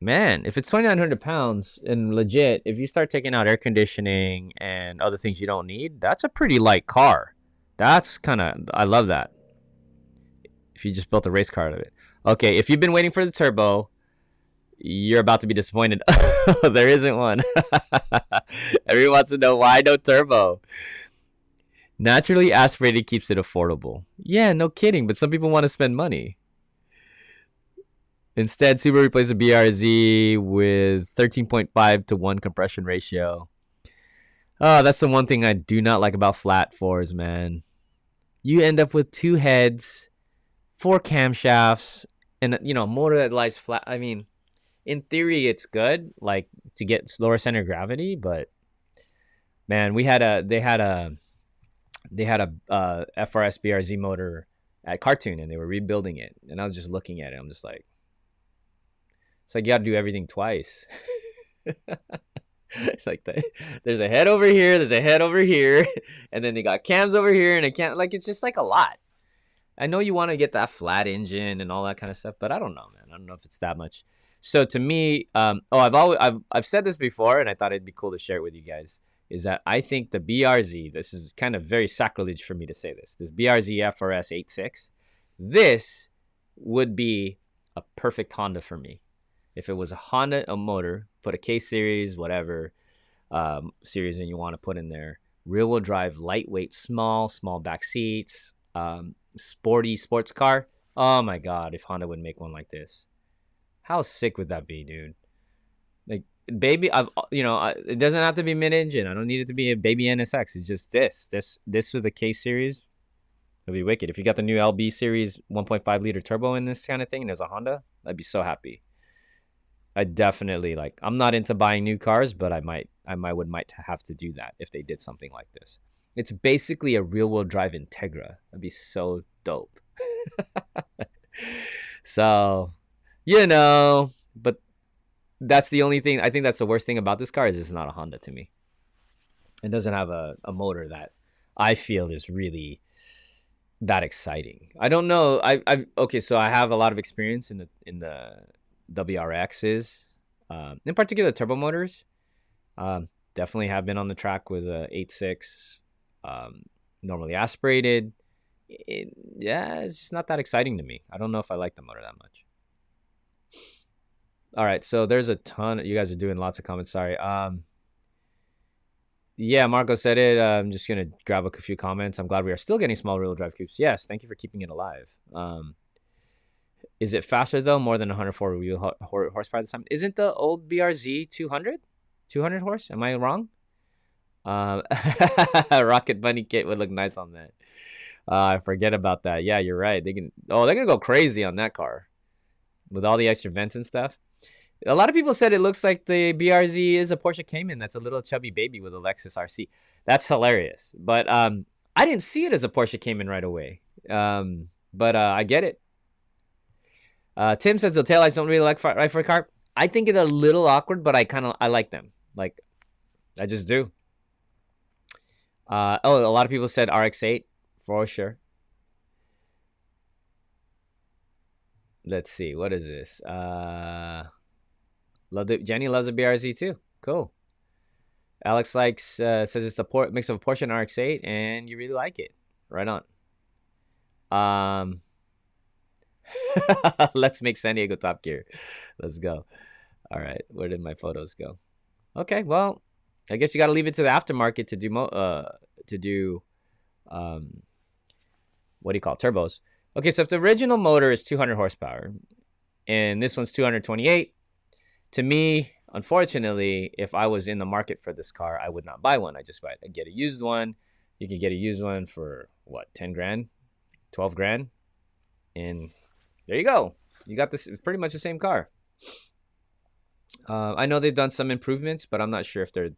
Speaker 1: Man, if it's 2,900 pounds and legit, if you start taking out air conditioning and other things you don't need, that's a pretty light car. That's I love that. If you just built a race car out of it. Okay, if you've been waiting for the turbo, you're about to be disappointed. There isn't one. Everyone wants to know why no turbo. Naturally aspirated keeps it affordable. Yeah, no kidding, but some people want to spend money. Instead, Subaru replaced the BRZ with 13.5 to 1 compression ratio. Oh, that's the one thing I do not like about flat fours, man. You end up with 2 heads, 4 camshafts, and a motor that lies flat. I mean, in theory, it's good, like to get lower center of gravity. But man, they had a FRS BRZ motor at Cartoon, and they were rebuilding it. And I was just looking at it. I'm just like, it's like you got to do everything twice. It's like there's a head over here, there's a head over here, and then they got cams over here, and it's just like a lot. I know you want to get that flat engine and all that kind of stuff, but I don't know, man. I don't know if it's that much. So to me, I've said this before, and I thought it'd be cool to share it with you guys, is that I think the BRZ, this is kind of very sacrilege for me to say this BRZ FRS 86, this would be a perfect Honda for me. If it was a Honda, a motor, put a K series, whatever series, and you want to put in there, rear-wheel drive, lightweight, small back seats, sporty sports car. Oh my God, if Honda would make one like this, how sick would that be, dude? Like, baby, it doesn't have to be mid-engine. I don't need it to be a baby NSX. It's just this with a K series. It'd be wicked. If you got the new LB series 1.5 liter turbo in this kind of thing, and there's a Honda, I'd be so happy. I definitely I'm not into buying new cars, but I might have to do that if they did something like this. It's basically a rear-wheel drive Integra. That'd be so dope. So, but that's the only thing. I think that's the worst thing about this car is it's not a Honda to me. It doesn't have a motor that I feel is really that exciting. I don't know. So I have a lot of experience in the WRXs, in particular turbo motors. Definitely have been on the track with a 8.6, normally aspirated. It's just not that exciting to me. I don't know if I like the motor that much. All right, so there's a ton. You guys are doing lots of comments. Sorry. Yeah, Marco said it. I'm just gonna grab a few comments. I'm glad we are still getting small rear-wheel drive coupes. Yes, thank you for keeping it alive. Is it faster though? More than 104 wheel horsepower this time? Isn't the old BRZ 200 horse? Am I wrong? Rocket Bunny kit would look nice on that. I forget about that. Yeah, you're right. They're gonna go crazy on that car with all the extra vents and stuff. A lot of people said it looks like the BRZ is a Porsche Cayman that's a little chubby baby with a Lexus RC. That's hilarious. But I didn't see it as a Porsche Cayman right away. But I get it. Tim says the taillights don't really right for a car. I think it's a little awkward, but I like them. Like, I just do. Oh, a lot of people said RX-8 for sure. Let's see, what is this? Jenny loves a BRZ too. Cool. Alex likes says it's a mix of a Porsche and RX-8, and you really like it. Right on. Let's make San Diego Top Gear. Let's go. All right, where did my photos go? Okay, well, I guess you got to leave it to the aftermarket to do what do you call it? Turbos. Okay, so if the original motor is 200 horsepower and this one's 228, to me, unfortunately, if I was in the market for this car, I would not buy one. I just I'd get a used one. You can get a used one for what, 10 grand, 12 grand, and there you go. You got this pretty much the same car. I know they've done some improvements, but I'm not sure if they're,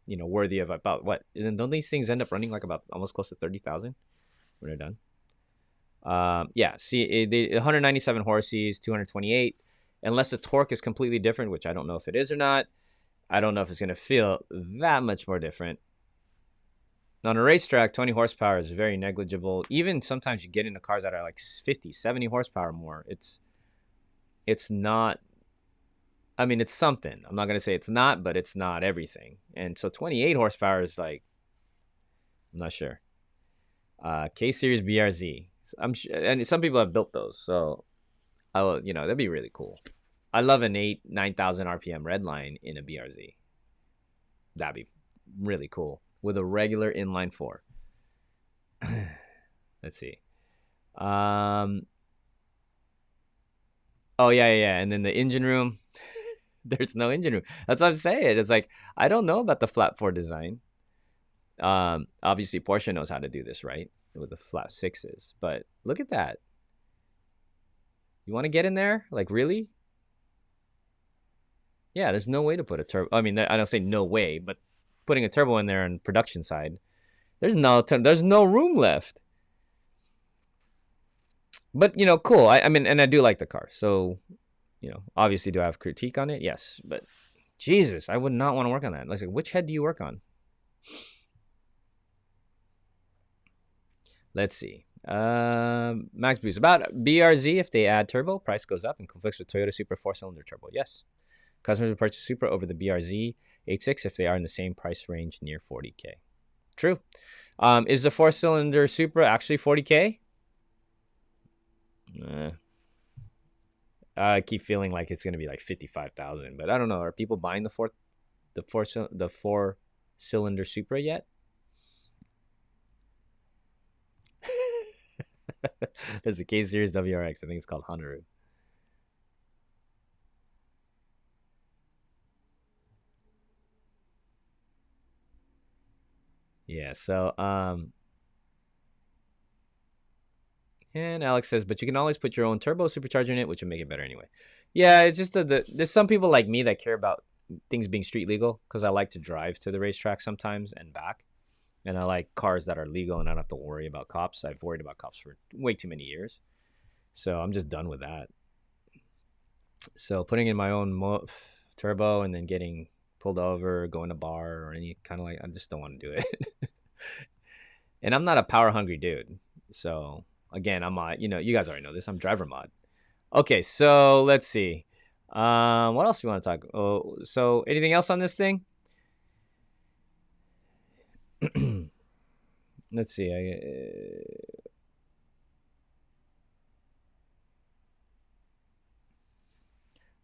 Speaker 1: worthy of about what. And then don't these things end up running like about almost close to 30,000 when they're done? Yeah. See, the 197 horses, 228. Unless the torque is completely different, which I don't know if it is or not. I don't know if it's gonna feel that much more different. On a racetrack, 20 horsepower is very negligible. Even sometimes you get into cars that are like 50, 70 horsepower more. It's not. I mean, it's something. I'm not going to say it's not, but it's not everything. And so 28 horsepower is like, I'm not sure. K-Series BRZ. I'm sure, and some people have built those. So, that'd be really cool. I love an 9,000 RPM redline in a BRZ. That'd be really cool. With a regular inline 4. Let's see. Oh, yeah. And then the engine room. There's no engine room. That's what I'm saying. It's like, I don't know about the flat 4 design. Obviously, Porsche knows how to do this, right? With the flat 6s. But look at that. You want to get in there? Like, really? Yeah, there's no way to put a turbo. I mean, I don't say no way, but putting a turbo in there on production side, there's no room left. But, cool. I mean, and I do like the car. So, obviously, do I have critique on it? Yes. But, Jesus, I would not want to work on that. Like, which head do you work on? Let's see. Max Boost. About BRZ, if they add turbo, price goes up and conflicts with Toyota Supra 4-cylinder turbo. Yes. Customers will purchase Supra over the BRZ 86 if they are in the same price range near 40K. True. Is the 4-cylinder Supra actually 40K? I keep feeling like it's gonna be like 55,000, but I don't know. Are people buying the four-cylinder Supra yet? There's a K-Series WRX. I think it's called Honolulu. Yeah. So and Alex says, but you can always put your own turbo supercharger in it, which will make it better anyway. Yeah, it's just there's some people like me that care about things being street legal because I like to drive to the racetrack sometimes and back. And I like cars that are legal and I don't have to worry about cops. I've worried about cops for way too many years. So I'm just done with that. So putting in my own turbo and then getting pulled over, going to bar or any kind of like, I just don't want to do it. And I'm not a power hungry dude. So again, I'm you guys already know this. I'm driver mod. Okay, so let's see. What else do you want to talk? Oh, so anything else on this thing? Let's see.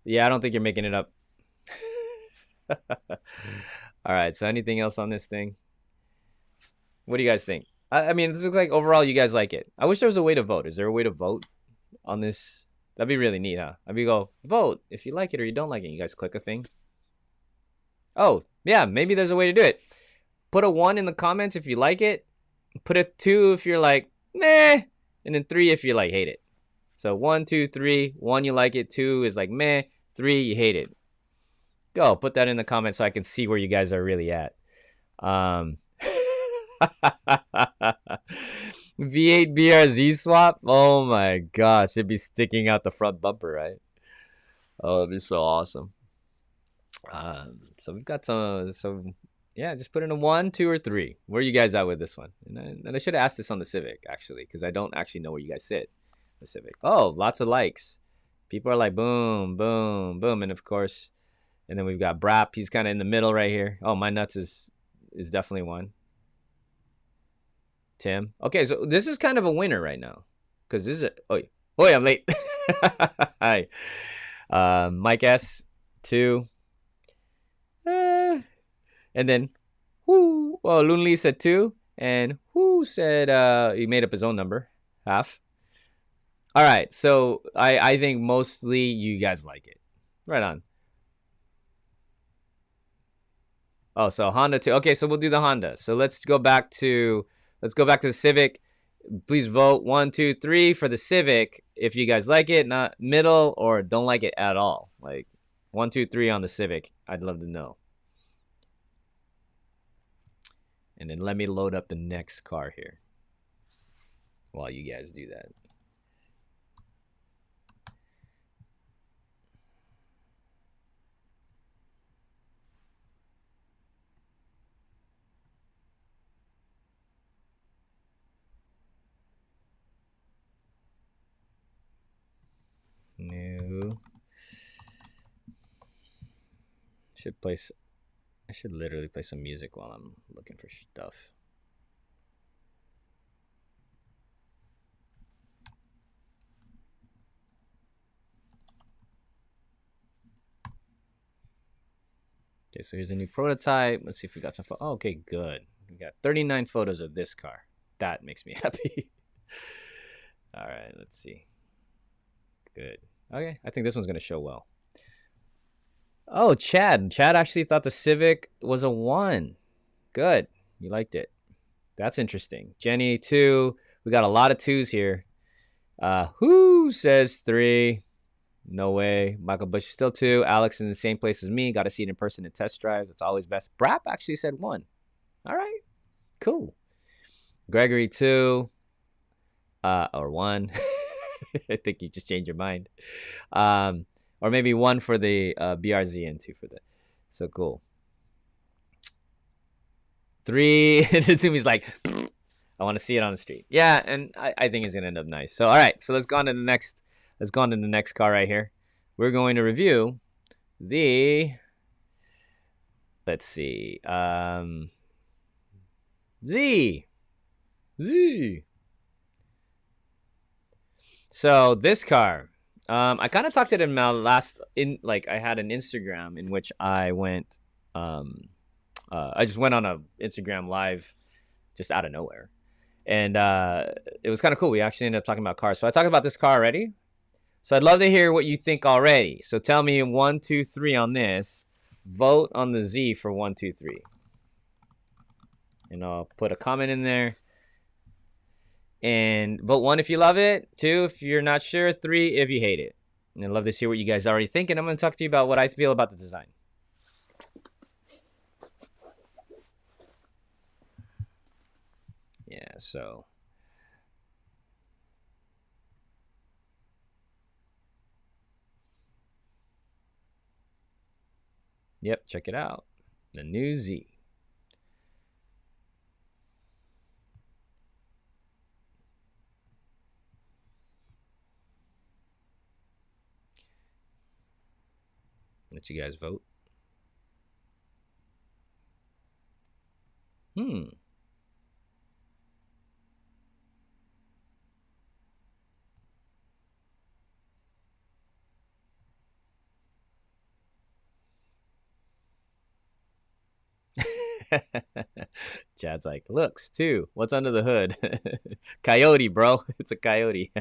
Speaker 1: Yeah, I don't think you're making it up. All right. So anything else on this thing? What do you guys think? I mean, this looks like overall you guys like it. I wish there was a way to vote. Is there a way to vote on this? That'd be really neat, huh? I'd be go vote if you like it or you don't like it. You guys click a thing. Oh, yeah. Maybe there's a way to do it. Put a 1 in the comments if you like it. Put a 2 if you're like, meh. And then 3 if you like hate it. So 1, 2, 3. 1, you like it. 2 is like meh. 3, you hate it. Go. Put that in the comments so I can see where you guys are really at. V8 BRZ swap? Oh my gosh. It'd be sticking out the front bumper, right? Oh, it'd be so awesome. So we've got some Yeah, just put in a 1, 2, or 3. Where are you guys at with this one? And I should have asked this on the Civic, actually, because I don't actually know where you guys sit. The Civic. Oh, lots of likes. People are like, boom, boom, boom. And of course, and then we've got Brap. He's kind of in the middle right here. Oh, my nuts is definitely 1. Tim. Okay, so this is kind of a winner right now. Because this is oh, yeah, I'm late. Hi. Mike S. 2. And then, whoo, well, Lunli said 2, and who said he made up his own number, half. All right, so I think mostly you guys like it. Right on. Oh, so Honda 2. Okay, so we'll do the Honda. So let's go back to the Civic. Please vote 1, 2, 3 for the Civic if you guys like it, not middle, or don't like it at all. Like 1, 2, 3 on the Civic. I'd love to know. And then let me load up the next car here while you guys do that. New. I should literally play some music while I'm looking for stuff. Okay, so here's a new prototype. Let's see if we got some. Oh, okay, good. We got 39 photos of this car. That makes me happy. All right, let's see. Good. Okay, I think this one's gonna show well. Oh, Chad. Chad actually thought the Civic was a 1. Good. You liked it. That's interesting. Jenny, 2. We got a lot of 2s here. Who says 3? No way. Michael Bush is still 2. Alex in the same place as me. Got to see it in person and test drive. It's always best. Brap actually said 1. All right. Cool. Gregory, 2. Or 1. I think you just changed your mind. Or maybe 1 for the BRZ and 2 for the. So cool. 3. And Sumi's like, I want to see it on the street. Yeah, and I think it's gonna end up nice. So all right, so let's go on to the next. Let's go on to the next car right here. We're going to review the. Let's see. Z. So this car. I kind of talked it in my last I had an Instagram in which I went I just went on a Instagram live just out of nowhere. And it was kind of cool. We actually ended up talking about cars. So I talked about this car already. So I'd love to hear what you think already. So tell me 1, 2, 3 on this. Vote on the Z for 1, 2, 3. And I'll put a comment in there. And vote 1 if you love it, 2 if you're not sure, 3 if you hate it. And I'd love to see what you guys already think. And I'm going to talk to you about what I feel about the design. Yeah, so. Yep, check it out. The new Z. Let you guys vote. Chad's like, looks too. What's under the hood? Coyote, bro. It's a coyote.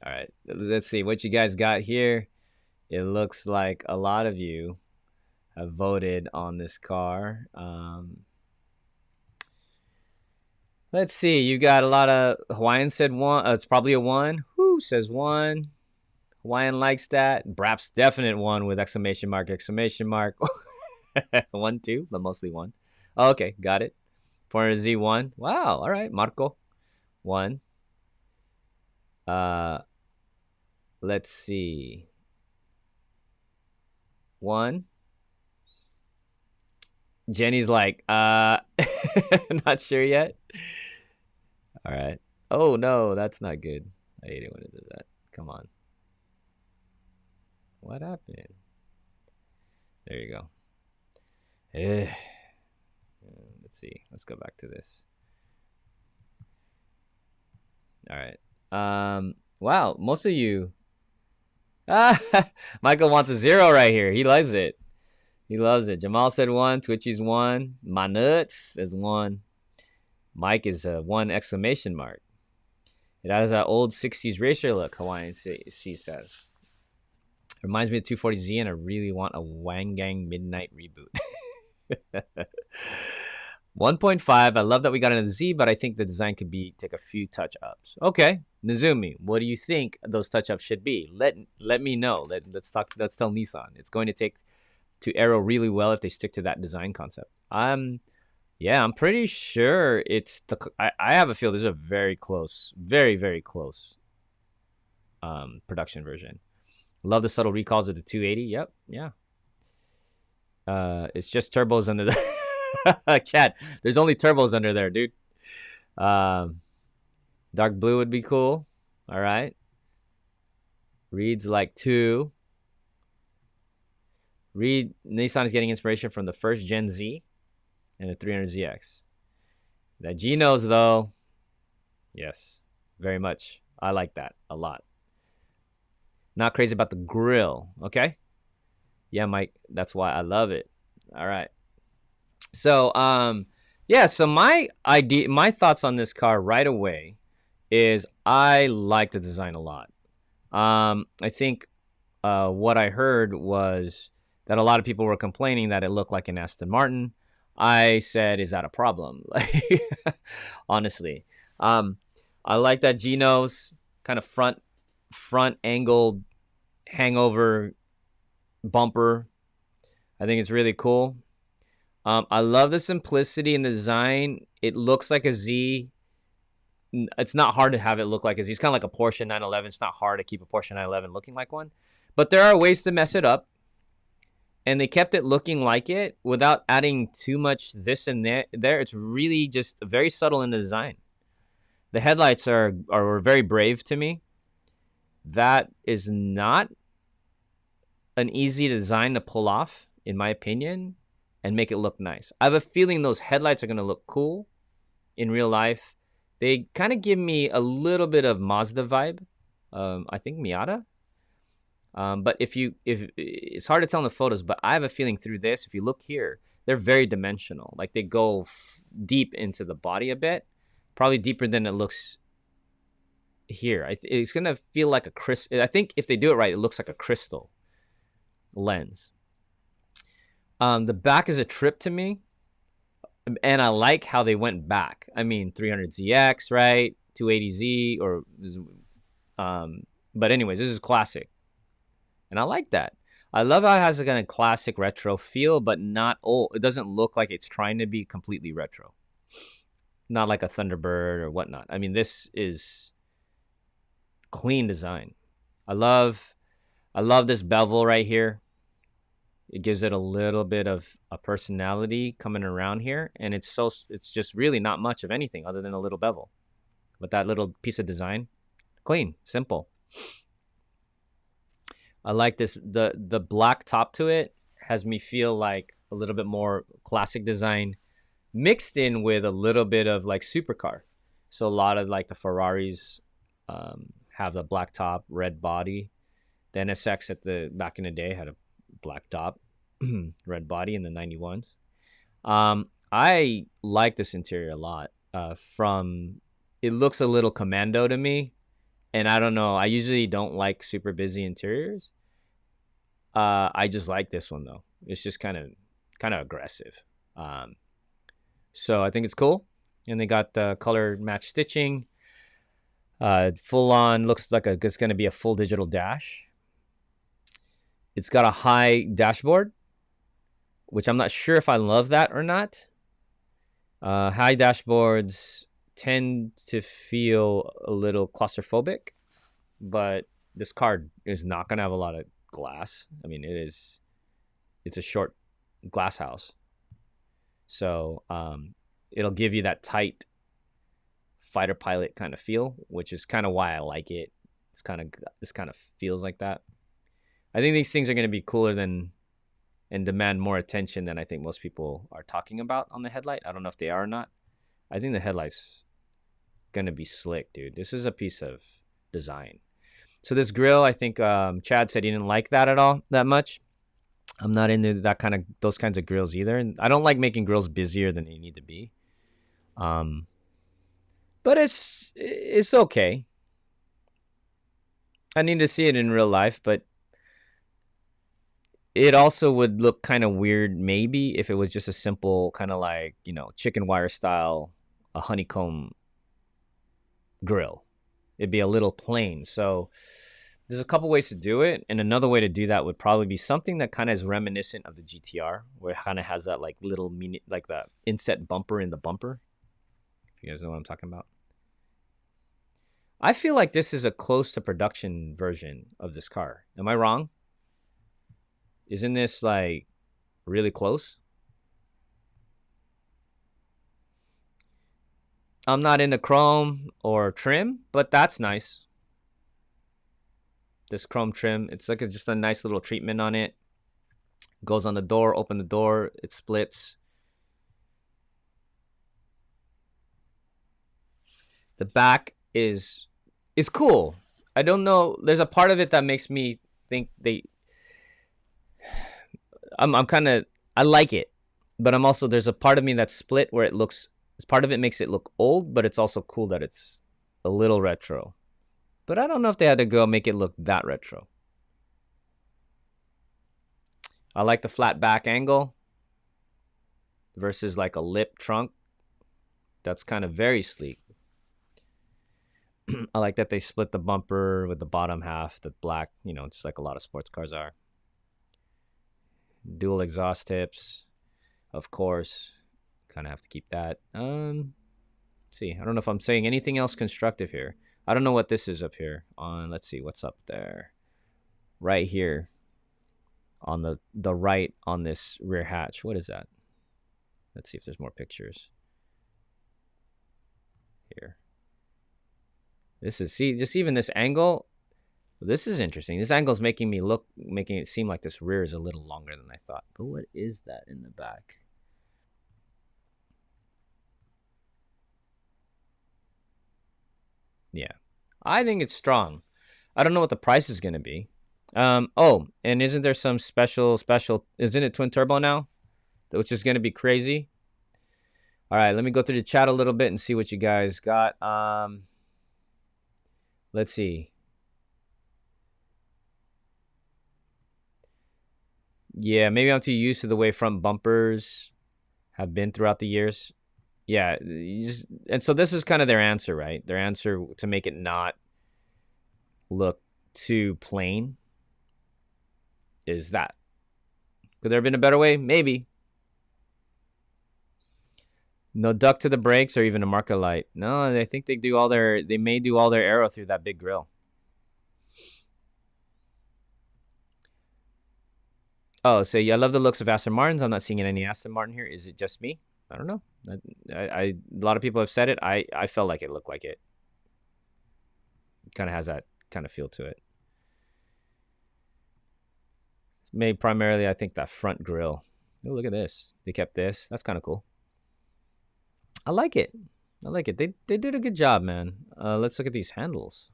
Speaker 1: All right, let's see what you guys got here. It looks like a lot of you have voted on this car. Let's see. You got a lot of Hawaiian said 1. It's probably a 1. Who says 1? Hawaiian likes that. Brap's definite 1 with exclamation mark, exclamation mark. 1, 2, but mostly 1. Oh, okay, got it. 400Z 1. Wow. All right, Marco 1. Let's see. 1. Jenny's like, not sure yet. All right. Oh, no, that's not good. I hate it when it does that. Come on. What happened? There you go. Let's see. Let's go back to this. All right. Wow, most of you. Michael wants a 0 right here. He loves it. He loves it. Jamal said 1. Twitchy's 1. My nuts is 1. Mike is a 1 exclamation mark. It has that old 60s racer look, Hawaiian C says. Reminds me of 240Z, and I really want a Wangang Midnight reboot. 1.5. I love that we got into the Z, but I think the design could take a few touch-ups. Okay, Nizumi, what do you think those touch-ups should be? Let me know. Let's talk. Let's tell Nissan. It's going to take to aero really well if they stick to that design concept. Yeah, I'm pretty sure it's the. I have a feel this is a very close, very very close. Production version. Love the subtle recalls of the 280. Yep, yeah. It's just turbos under the chat. There's only turbos under there, dude. Dark blue would be cool. All right. Reads like 2. Nissan is getting inspiration from the first Gen Z and the 300ZX. That Geno's though, yes, very much. I like that a lot. Not crazy about the grill. Okay. Yeah, Mike. That's why I love it. All right. So, yeah. So my thoughts on this car right away is I like the design a lot. I think what I heard was that a lot of people were complaining that it looked like an Aston Martin. I said, is that a problem? Honestly, I like that Geno's kind of front angled hangover bumper. I think it's really cool. I love the simplicity in the design. It looks like a Z. It's not hard to have it look like a Z. It's kind of like a Porsche 911. It's not hard to keep a Porsche 911 looking like one. But there are ways to mess it up. And they kept it looking like it without adding too much this and there. It's really just very subtle in the design. The headlights are very brave to me. That is not an easy design to pull off, in my opinion, and make it look nice. I have a feeling those headlights are going to look cool in real life. They kind of give me a little bit of Mazda vibe. I think Miata. But if it's hard to tell in the photos, but I have a feeling through this, if you look here, they're very dimensional. Like they go deep into the body a bit, probably deeper than it looks here. It's going to feel like a crystal. I think if they do it right, it looks like a crystal lens. The back is a trip to me, and I like how they went back. I mean, 300ZX, right? 280Z, but anyways, this is classic, and I like that. I love how it has a kind of classic retro feel, but not old. It doesn't look like it's trying to be completely retro. Not like a Thunderbird or whatnot. I mean, this is clean design. I love this bevel right here. It gives it a little bit of a personality coming around here, and it's just really not much of anything other than a little bevel. But that little piece of design, clean, simple. I like this. The black top to it has me feel like a little bit more classic design mixed in with a little bit of like supercar. So a lot of like the Ferraris have the black top, red body. The NSX back in the day had a black top, red body in the 91s. I like this interior a lot. It looks a little commando to me, and I don't know. I usually don't like super busy interiors. I just like this one though. It's just kind of aggressive. So I think it's cool, and they got the color match stitching. Full on looks like it's going to be a full digital dash. It's got a high dashboard, which I'm not sure if I love that or not. High dashboards tend to feel a little claustrophobic. but this car is not gonna have a lot of glass. I mean, it's a short glass house, so it'll give you that tight fighter pilot kind of feel, which is kind of why I like it. This kind of feels like that. I think these things are gonna be cooler than and demand more attention than I think most people are talking about on the headlight. I don't know if they are or not. I think the headlight's gonna be slick, dude. This is a piece of design. So this grill, I think Chad said he didn't like that at all that much. I'm not into those kinds of grills either, and I don't like making grills busier than they need to be. Um, but it's okay. I need to see it in real life, but it also would look kind of weird maybe if it was just a simple kind of like, chicken wire style, a honeycomb grill. It'd be a little plain. So there's a couple ways to do it, and another way to do that would probably be something that kind of is reminiscent of the GTR, where it kind of has that like little mini, like the inset bumper in the bumper. If you guys know what I'm talking about. I feel like this is a close to production version of this car. Am I wrong? Isn't this like really close? I'm not into chrome or trim, but that's nice. This chrome trim, it's just a nice little treatment on it. Goes on the door, open the door, it splits. The back is cool. I don't know. There's a part of it that makes me think I'm kind of, I like it, but there's a part of me that's split where part of it makes it look old, but it's also cool that it's a little retro. But I don't know if they had to go make it look that retro. I like the flat back angle versus like a lip trunk. That's kind of very sleek. I like that they split the bumper with the bottom half, the black, just like a lot of sports cars are. Dual exhaust tips, of course. Kind of have to keep that. Let's see. I don't know if I'm saying anything else constructive here. I don't know what this is up here on. Let's see what's up there. Right here on the right on this rear hatch. What is that? Let's see if there's more pictures. Here. Just even this angle. This is interesting. This angle is making it seem like this rear is a little longer than I thought. But what is that in the back? Yeah, I think it's strong. I don't know what the price is going to be. Oh, and isn't there some special? Isn't it twin turbo now? Which is going to be crazy. All right, let me go through the chat a little bit and see what you guys got. Let's see. Yeah, maybe I'm too used to the way front bumpers have been throughout the years. Yeah, and so this is kind of their answer, right? Their answer to make it not look too plain is that. Could there have been a better way? Maybe. No duct to the brakes or even a marker light. No, I think they may do all their aero through that big grill. Oh, so yeah, I love the looks of Aston Martins. I'm not seeing any Aston Martin here. Is it just me? I don't know. A lot of people have said it. I felt like it looked like it. Kind of has that kind of feel to it. It's made primarily, I think, that front grille. Oh, look at this. They kept this. That's kind of cool. I like it. They did a good job, man. Let's look at these handles.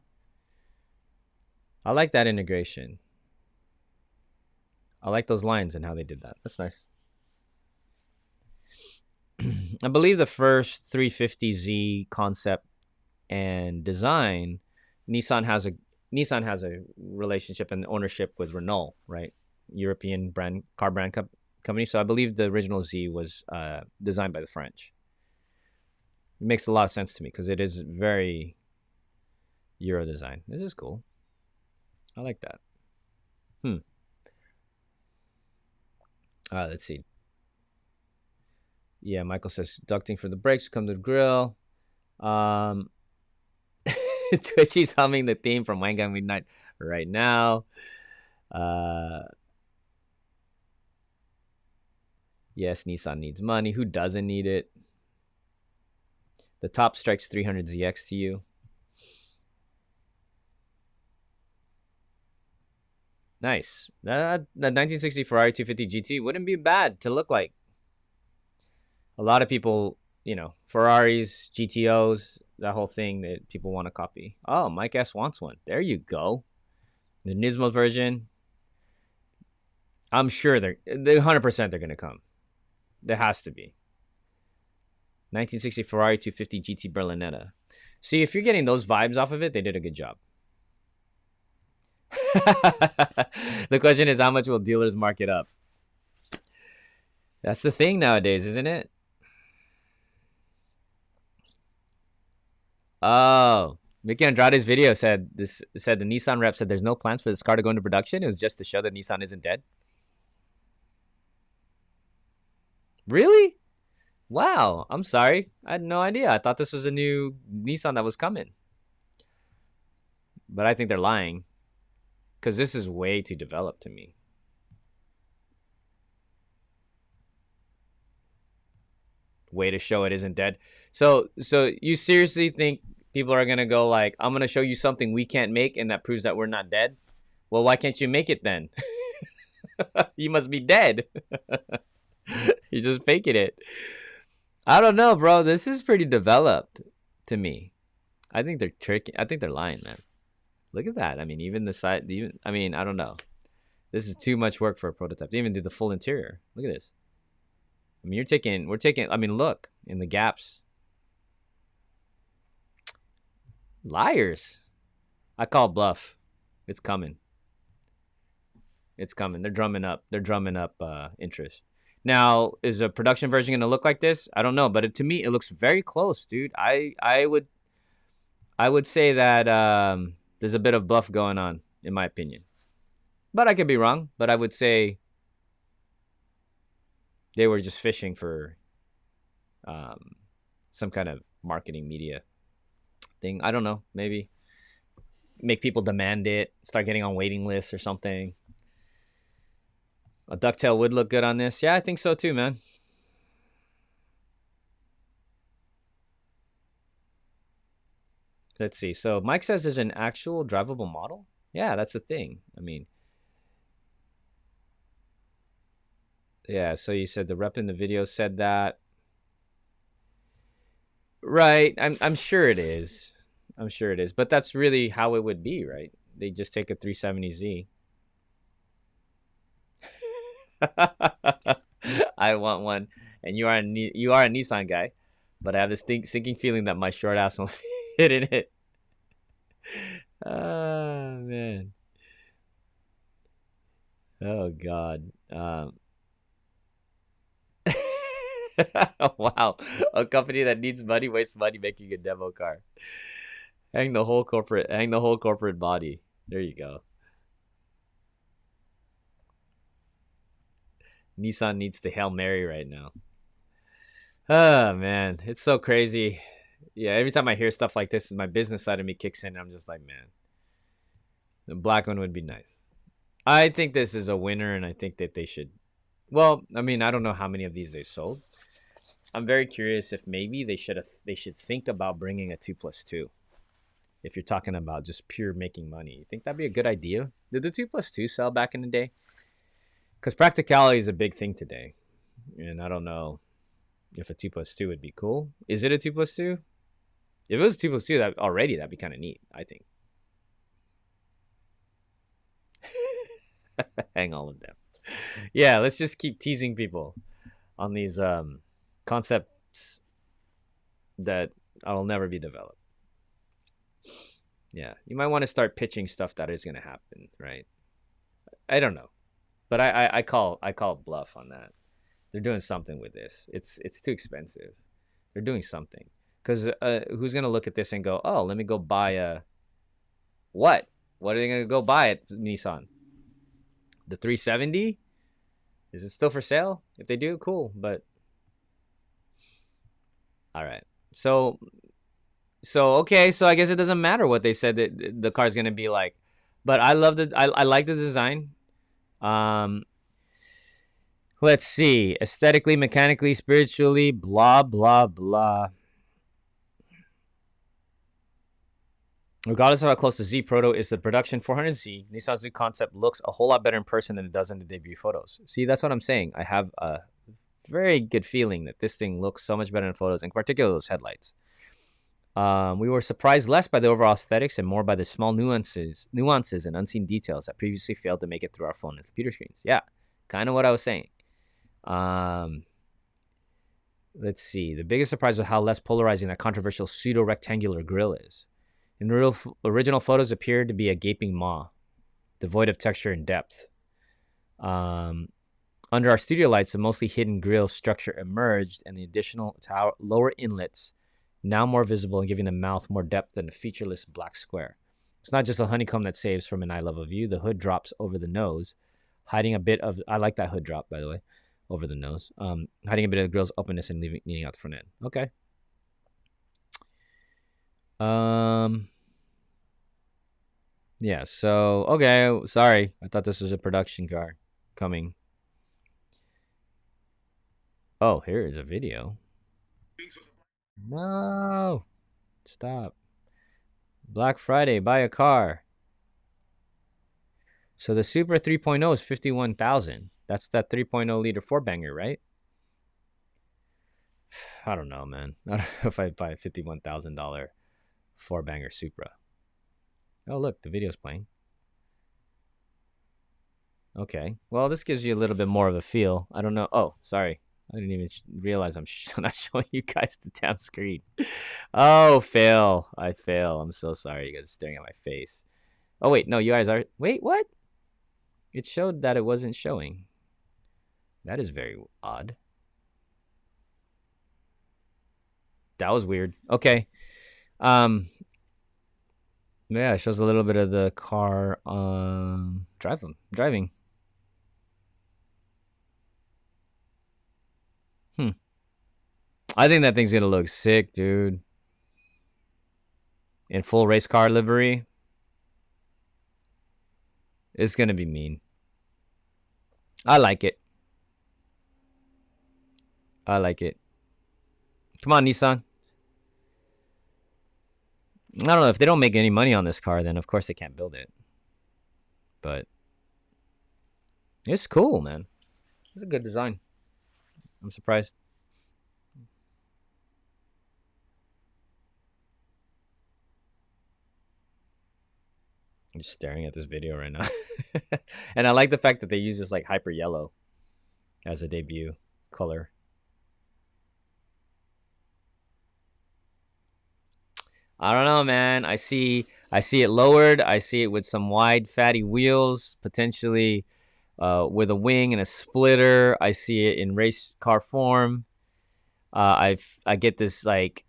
Speaker 1: I like that integration. I like those lines and how they did that. That's nice. I believe the first 350Z concept and design, Nissan has a relationship and ownership with Renault, right? European car brand company. So I believe the original Z was designed by the French. It makes a lot of sense to me because it is very Euro design. This is cool. I like that. Let's see. Yeah, Michael says ducting for the brakes come to the grill. Twitchy's humming the theme from Wangang Midnight right now. Yes, Nissan needs money. Who doesn't need it? The top strikes 300ZX to you. Nice. The 1960 Ferrari 250 GT wouldn't be bad to look like. A lot of people, you know, Ferraris, GTOs, that whole thing that people want to copy. Oh, Mike S wants one. There you go. The Nismo version. I'm sure they're 100% they're going to come. There has to be. 1960 Ferrari 250 GT Berlinetta. See, if you're getting those vibes off of it, they did a good job. The question is, how much will dealers mark it up? That's the thing nowadays, isn't it? Oh, Mickey Andrade's video said the Nissan rep said there's no plans for this car to go into production. It was just to show that Nissan isn't dead. Really? Wow, I'm sorry. I had no idea. I thought this was a new Nissan that was coming. But I think they're lying. Because this is way too developed to me. Way to show it isn't dead. So you seriously think people are going to go like, I'm going to show you something we can't make and that proves that we're not dead? Well, why can't you make it then? You must be dead. You're just faking it. I don't know, bro. This is pretty developed to me. I think they're tricky. I think they're lying, man. Look at that. I mean, even the side, I mean, I don't know. This is too much work for a prototype. They even do the full interior. Look at this. I mean, we're taking, I mean, look in the gaps. Liars. I call bluff. It's coming. It's coming. They're drumming up interest. Now, is a production version going to look like this? I don't know, but to me, it looks very close, dude. I would say that there's a bit of bluff going on, in my opinion. But I could be wrong. But I would say they were just fishing for some kind of marketing media thing. I don't know. Maybe make people demand it, start getting on waiting lists or something. A ducktail would look good on this. Yeah, I think so too, man. Let's see. So Mike says there's an actual drivable model. Yeah, that's the thing. I mean, yeah, so you said the rep in the video said that. Right. I'm sure it is. I'm sure it is. But that's really how it would be, right? They just take a 370Z. I want one, and you are a Nissan guy, but I have this sinking feeling that my short ass won't fit in it. Oh man. Oh god. Wow, a company that needs money wastes money making a demo car. Hang the whole corporate body. There you go. Nissan needs the Hail Mary right now. Oh, man. It's so crazy. Yeah, every time I hear stuff like this, my business side of me kicks in. And I'm just like, man, the black one would be nice. I think this is a winner, and I think that they should... Well, I mean, I don't know how many of these they sold. I'm very curious if maybe they should think about bringing a 2+2. If you're talking about just pure making money. You think that'd be a good idea? Did the 2+2 sell back in the day? Because practicality is a big thing today. And I don't know if a 2+2 would be cool. Is it a 2+2? If it was a 2+2, that'd be kind of neat, I think. Hang all of them. Yeah, let's just keep teasing people on these concepts that will never be developed. Yeah, you might want to start pitching stuff that is going to happen, right? I don't know. But I call bluff on that. They're doing something with this. It's too expensive. They're doing something. Because who's going to look at this and go, oh, let me go buy a... What? What are they going to go buy at Nissan? The 370? Is it still for sale? If they do, cool. But... All right. So, So okay, so I guess it doesn't matter what they said that the car's gonna be like, but I love the I like the design. Um, let's see, aesthetically, mechanically, spiritually, blah blah blah. Regardless of how close to Z Proto is to the production 400Z, Nissan's new concept looks a whole lot better in person than it does in the debut photos. See, that's what I'm saying. I have a very good feeling that this thing looks so much better in photos, in particular those headlights. We were surprised less by the overall aesthetics and more by the small nuances and unseen details that previously failed to make it through our phone and computer screens. Yeah, kind of what I was saying. Let's see. The biggest surprise was how less polarizing that controversial pseudo-rectangular grille is. In the original photos, appeared to be a gaping maw, devoid of texture and depth. Under our studio lights, the mostly hidden grille structure emerged, and the additional lower inlets, now more visible and giving the mouth more depth than a featureless black square. It's not just a honeycomb that saves from an eye level view. The hood drops over the nose, hiding a bit of. I like that hood drop, by the way, over the nose, hiding a bit of the grille's openness and leaning out the front end. Okay. Yeah, so okay, sorry. I thought this was a production car coming. Oh, here is a video. No. Stop. Black Friday, buy a car. So the Supra 3.0 is 51,000. That's that 3.0 liter four banger, right? I don't know, man. I don't know if I'd buy a $51,000 four banger Supra. Oh, look, the video's playing. Okay. Well, this gives you a little bit more of a feel. I don't know. Oh, sorry. I didn't even realize I'm not showing you guys the damn screen. Oh, fail. I fail. I'm so sorry. You guys are staring at my face. Oh, wait. No, you guys are. Wait, what? It showed that it wasn't showing. That is very odd. That was weird. Okay. Yeah, it shows a little bit of the car driving. I think that thing's gonna look sick, dude. In full race car livery. It's gonna be mean. I like it. I like it. Come on, Nissan. I don't know. If they don't make any money on this car, then of course they can't build it. But it's cool, man. It's a good design. I'm surprised. I'm just staring at this video right now. And I like the fact that they use this like hyper yellow as a debut color. I don't know, man. I see it lowered. I see it with some wide, fatty wheels, potentially with a wing and a splitter. I see it in race car form. I get this like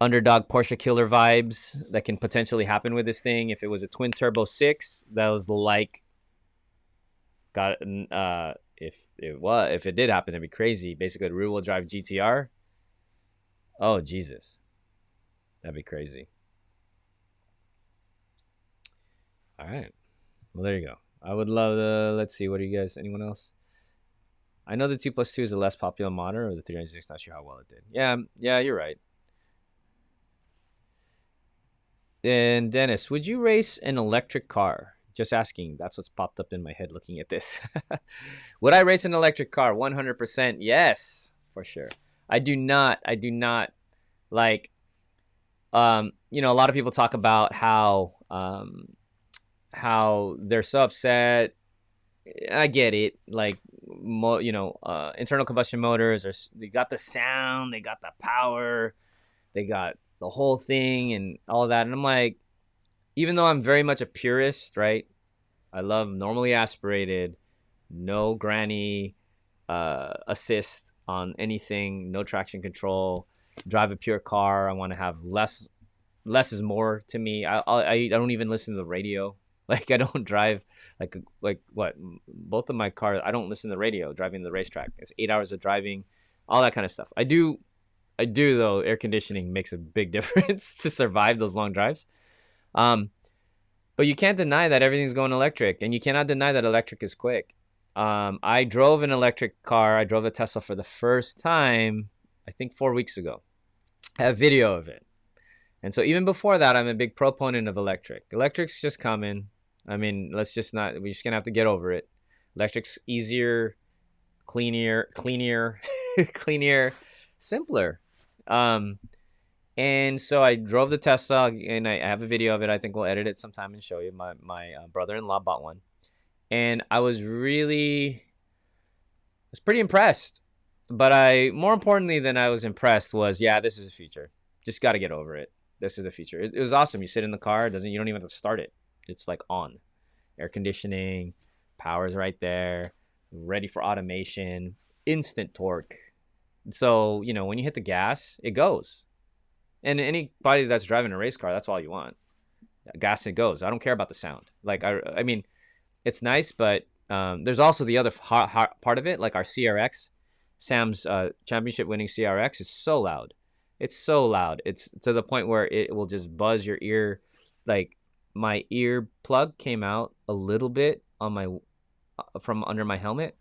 Speaker 1: underdog Porsche killer vibes that can potentially happen with this thing. If it was a twin turbo 6, that was like if it did happen, it'd be crazy. Basically, a rear wheel drive GTR. Oh Jesus. That'd be crazy. All right. Well, there you go. I would love to. Let's see. What do you guys? Anyone else? I know the 2+2 is a less popular model, or the 306. Not sure how well it did. Yeah, you're right. And Dennis, would you race an electric car? Just asking. That's what's popped up in my head looking at this. Would I race an electric car? 100%. Yes, for sure. I do not like. A lot of people talk about how they're so upset. I get it. Like, internal combustion motors they got the sound, they got the power, they got the whole thing and all of that. And I'm like, even though I'm very much a purist, right? I love normally aspirated, no granny assist on anything, no traction control. Drive a pure car. I want to have less is more to me. I don't even listen to the radio. Like, I don't drive like what both of my cars. I don't listen to the radio driving the racetrack. It's 8 hours of driving, all that kind of stuff. I do I do though. Air conditioning makes a big difference to survive those long drives. But you can't deny that everything's going electric, and you cannot deny that electric is quick. I drove an electric car. I drove a Tesla for the first time, I think 4 weeks ago. I have video of it. And so even before that, I'm a big proponent of electric. Electric's just coming. I mean, we're just going to have to get over it. Electric's easier, cleaner, cleaner, simpler. And so I drove the Tesla, and I have a video of it. I think we'll edit it sometime and show you. My brother-in-law bought one. And I was pretty impressed. But more importantly than I was impressed was, yeah, this is a feature. Just got to get over it. This is a feature. It was awesome. You sit in the car, you don't even have to start it. It's like on. Air conditioning, power's right there, ready for automation, instant torque. So, when you hit the gas, it goes. And anybody that's driving a race car, that's all you want. Gas, it goes. I don't care about the sound. Like, I mean, it's nice, but there's also the other part of it, like our CRX. Sam's championship winning CRX is so loud. It's so loud. It's to the point where it will just buzz your ear. Like, my ear plug came out a little bit on from under my helmet,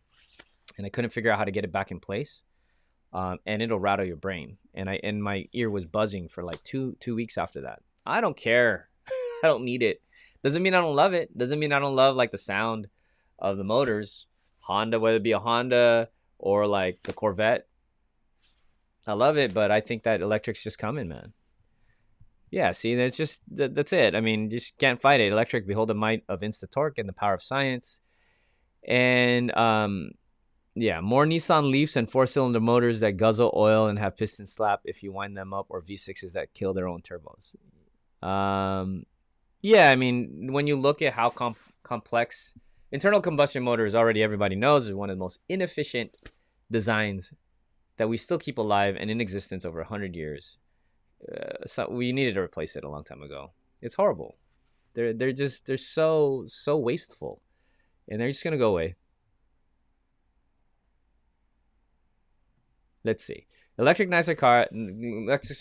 Speaker 1: and I couldn't figure out how to get it back in place. And it'll rattle your brain. And my ear was buzzing for like two weeks after that. I don't care. I don't need it. Doesn't mean I don't love it. Doesn't mean I don't love like the sound of the motors. Honda, whether it be a Honda or like the Corvette. I love it, but I think that electric's just coming, man. Yeah, see, that's it. I mean, just can't fight it. Electric, behold the might of instant torque and the power of science. And yeah, more Nissan Leafs and 4-cylinder motors that guzzle oil and have piston slap if you wind them up, or V6s that kill their own turbos. Yeah, I mean, when you look at how complex internal combustion motors, already everybody knows, is one of the most inefficient designs that we still keep alive and in existence over 100 years. So we needed to replace it a long time ago. It's horrible. They're so wasteful, and they're just gonna go away. Let's see. Electrics are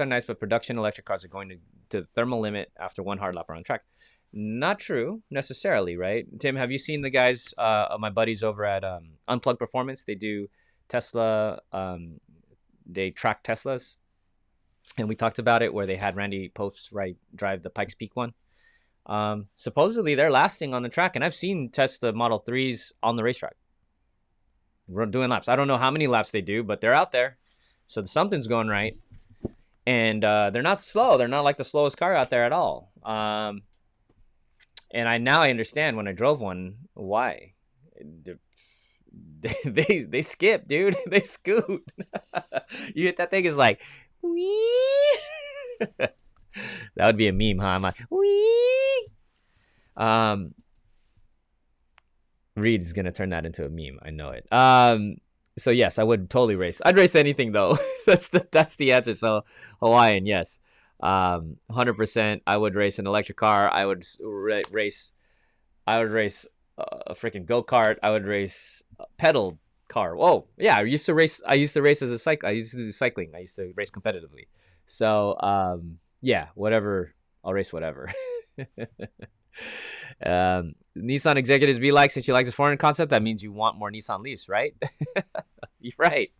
Speaker 1: nice, but production electric cars are going to the thermal limit after one hard lap around the track. Not true necessarily, right? Tim, have you seen the guys, my buddies over at Unplugged Performance? They do Tesla. They track Teslas, and we talked about it where they had Randy Post drive the Pikes Peak one. Supposedly they're lasting on the track, and I've seen Tesla Model 3s on the racetrack. We're doing laps. I don't know how many laps they do, but they're out there. So something's going right. And they're not slow. They're not like the slowest car out there at all. And now I understand when I drove one why. They skip, dude. They scoot. You hit that thing, it's like, wee. That would be a meme, huh? I'm like, wee. Reed is gonna turn that into a meme. I know it. So yes, I would totally race. I'd race anything though. that's the answer. So Hawaiian, yes. 100%. I would race an electric car. I would race a freaking go-kart. I would race a pedal car. Whoa, yeah. I used to race as a cycle. I used to do cycling. I used to race competitively. So yeah, whatever. I'll race whatever. Nissan executives be like, since you like the foreign concept, that means you want more Nissan Leafs, right? You're right.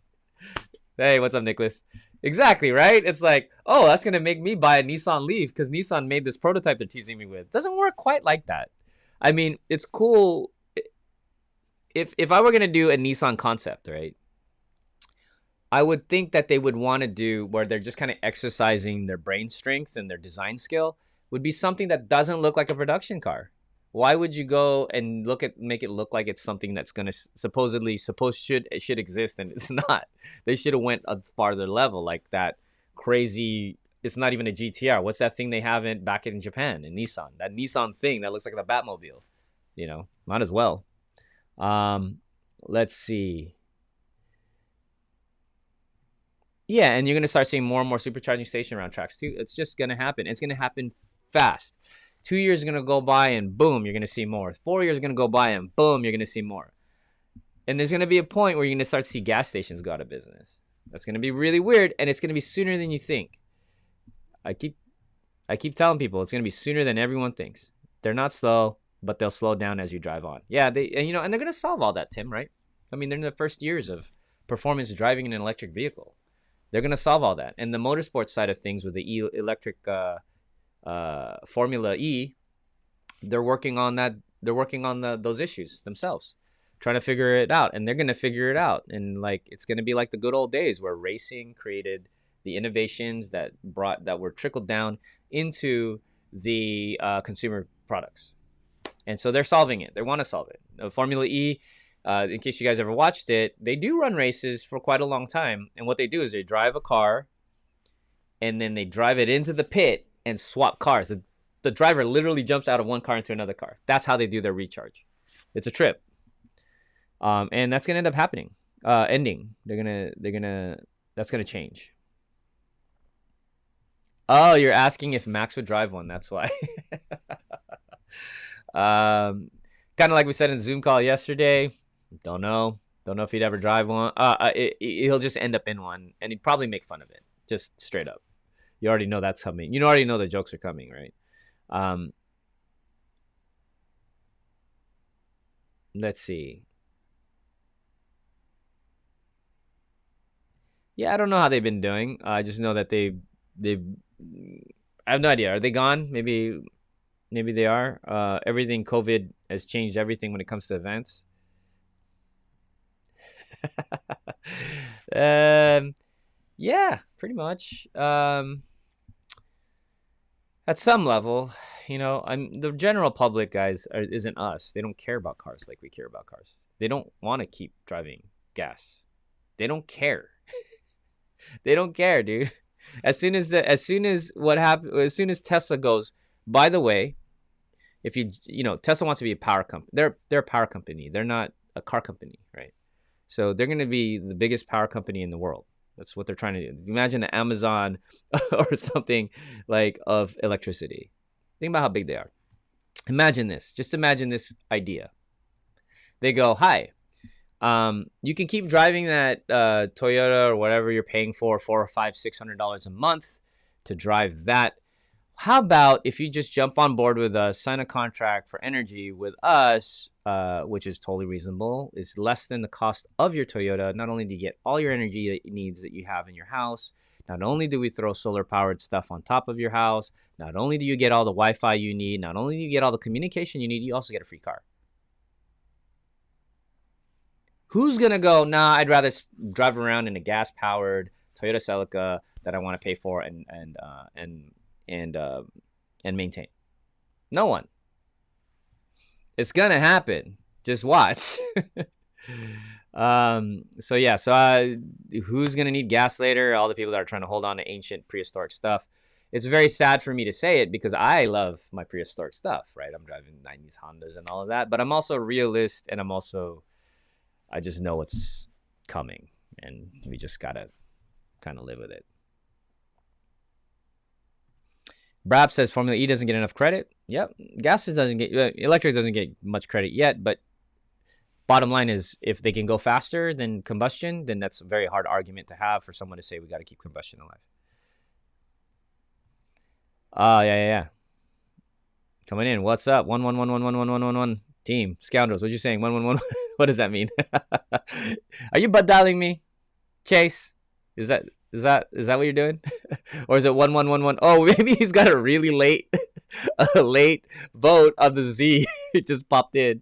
Speaker 1: Hey, what's up, Nicholas? Exactly, right? It's like, oh, that's gonna make me buy a Nissan Leaf because Nissan made this prototype they're teasing me with. Doesn't work quite like that. I mean, it's cool. If I were gonna do a Nissan concept, right, I would think that they would want to do where they're just kind of exercising their brain strength and their design skill, would be something that doesn't look like a production car. Why would you go and make it look like it's something that's gonna should exist and it's not? They should have went a farther level, like that crazy. It's not even a GTR. What's that thing they have back in Japan in Nissan? That Nissan thing that looks like the Batmobile. Might as well. Let's see. Yeah, and you're gonna start seeing more and more supercharging station around tracks too. It's just gonna happen. It's gonna happen fast. 2 years are going to go by and boom, you're going to see more. 4 years are going to go by and boom, you're going to see more. And there's going to be a point where you're going to start to see gas stations go out of business. That's going to be really weird, and it's going to be sooner than you think. I keep telling people it's going to be sooner than everyone thinks. They're not slow, but they'll slow down as you drive on. Yeah, and they're going to solve all that, Tim, right? I mean, they're in the first years of performance driving in an electric vehicle. They're going to solve all that. And the motorsports side of things with the electric Formula E, they're working on that. They're working on those issues themselves, trying to figure it out. And they're going to figure it out. And like, it's going to be like the good old days where racing created the innovations that were trickled down into the consumer products. And so they're solving it. They want to solve it. Formula E, in case you guys ever watched it, they do run races for quite a long time. And what they do is they drive a car and then they drive it into the pit and swap cars. The driver literally jumps out of one car into another car. That's how they do their recharge. It's a trip. And that's going to end up happening, ending. That's going to change. Oh, you're asking if Max would drive one. That's why. Kind of like we said in the Zoom call yesterday. Don't know if he'd ever drive one. He'll just end up in one, and he'd probably make fun of it, just straight up. You already know that's coming. You already know the jokes are coming, right? Let's see. Yeah, I don't know how they've been doing. I just know that they've. I have no idea. Are they gone? Maybe they are. Everything COVID has changed everything when it comes to events. Yeah, pretty much. At some level, the general public, guys, isn't us. They don't care about cars like we care about cars. They don't want to keep driving gas. They don't care. They don't care, dude. As soon as Tesla goes, by the way, if Tesla wants to be a power company. They're a power company. They're not a car company, right? So they're going to be the biggest power company in the world. That's what they're trying to do. Imagine the Amazon or something like of electricity. Think about how big they are. Imagine this. Just imagine this idea. They go, hi, you can keep driving that Toyota or whatever you're paying for $400 or $500, $600 a month to drive that. How about if you just jump on board with us, sign a contract for energy with us, which is totally reasonable. It's less than the cost of your Toyota. Not only do you get all your energy needs that you have in your house, not only do we throw solar-powered stuff on top of your house, not only do you get all the Wi-Fi you need, not only do you get all the communication you need, you also get a free car. Who's going to go, nah, I'd rather drive around in a gas-powered Toyota Celica that I want to pay for and maintain? No one. It's going to happen. Just watch. So who's going to need gas later? All the people that are trying to hold on to ancient prehistoric stuff. It's very sad for me to say it because I love my prehistoric stuff, right? I'm driving 90s Hondas and all of that, but I'm also a realist, and I just know what's coming, and we just got to kind of live with it. Brab says Formula E doesn't get enough credit. Yep. Electric doesn't get much credit yet, but bottom line is if they can go faster than combustion, then that's a very hard argument to have for someone to say we got to keep combustion alive. Yeah. Coming in. What's up? 111111111 team. Scoundrels. What you saying? 111. What does that mean? Are you butt dialing me? Chase? Is that what you're doing? Or is it 1111? Oh, maybe he's got a really late vote on the Z. It just popped in.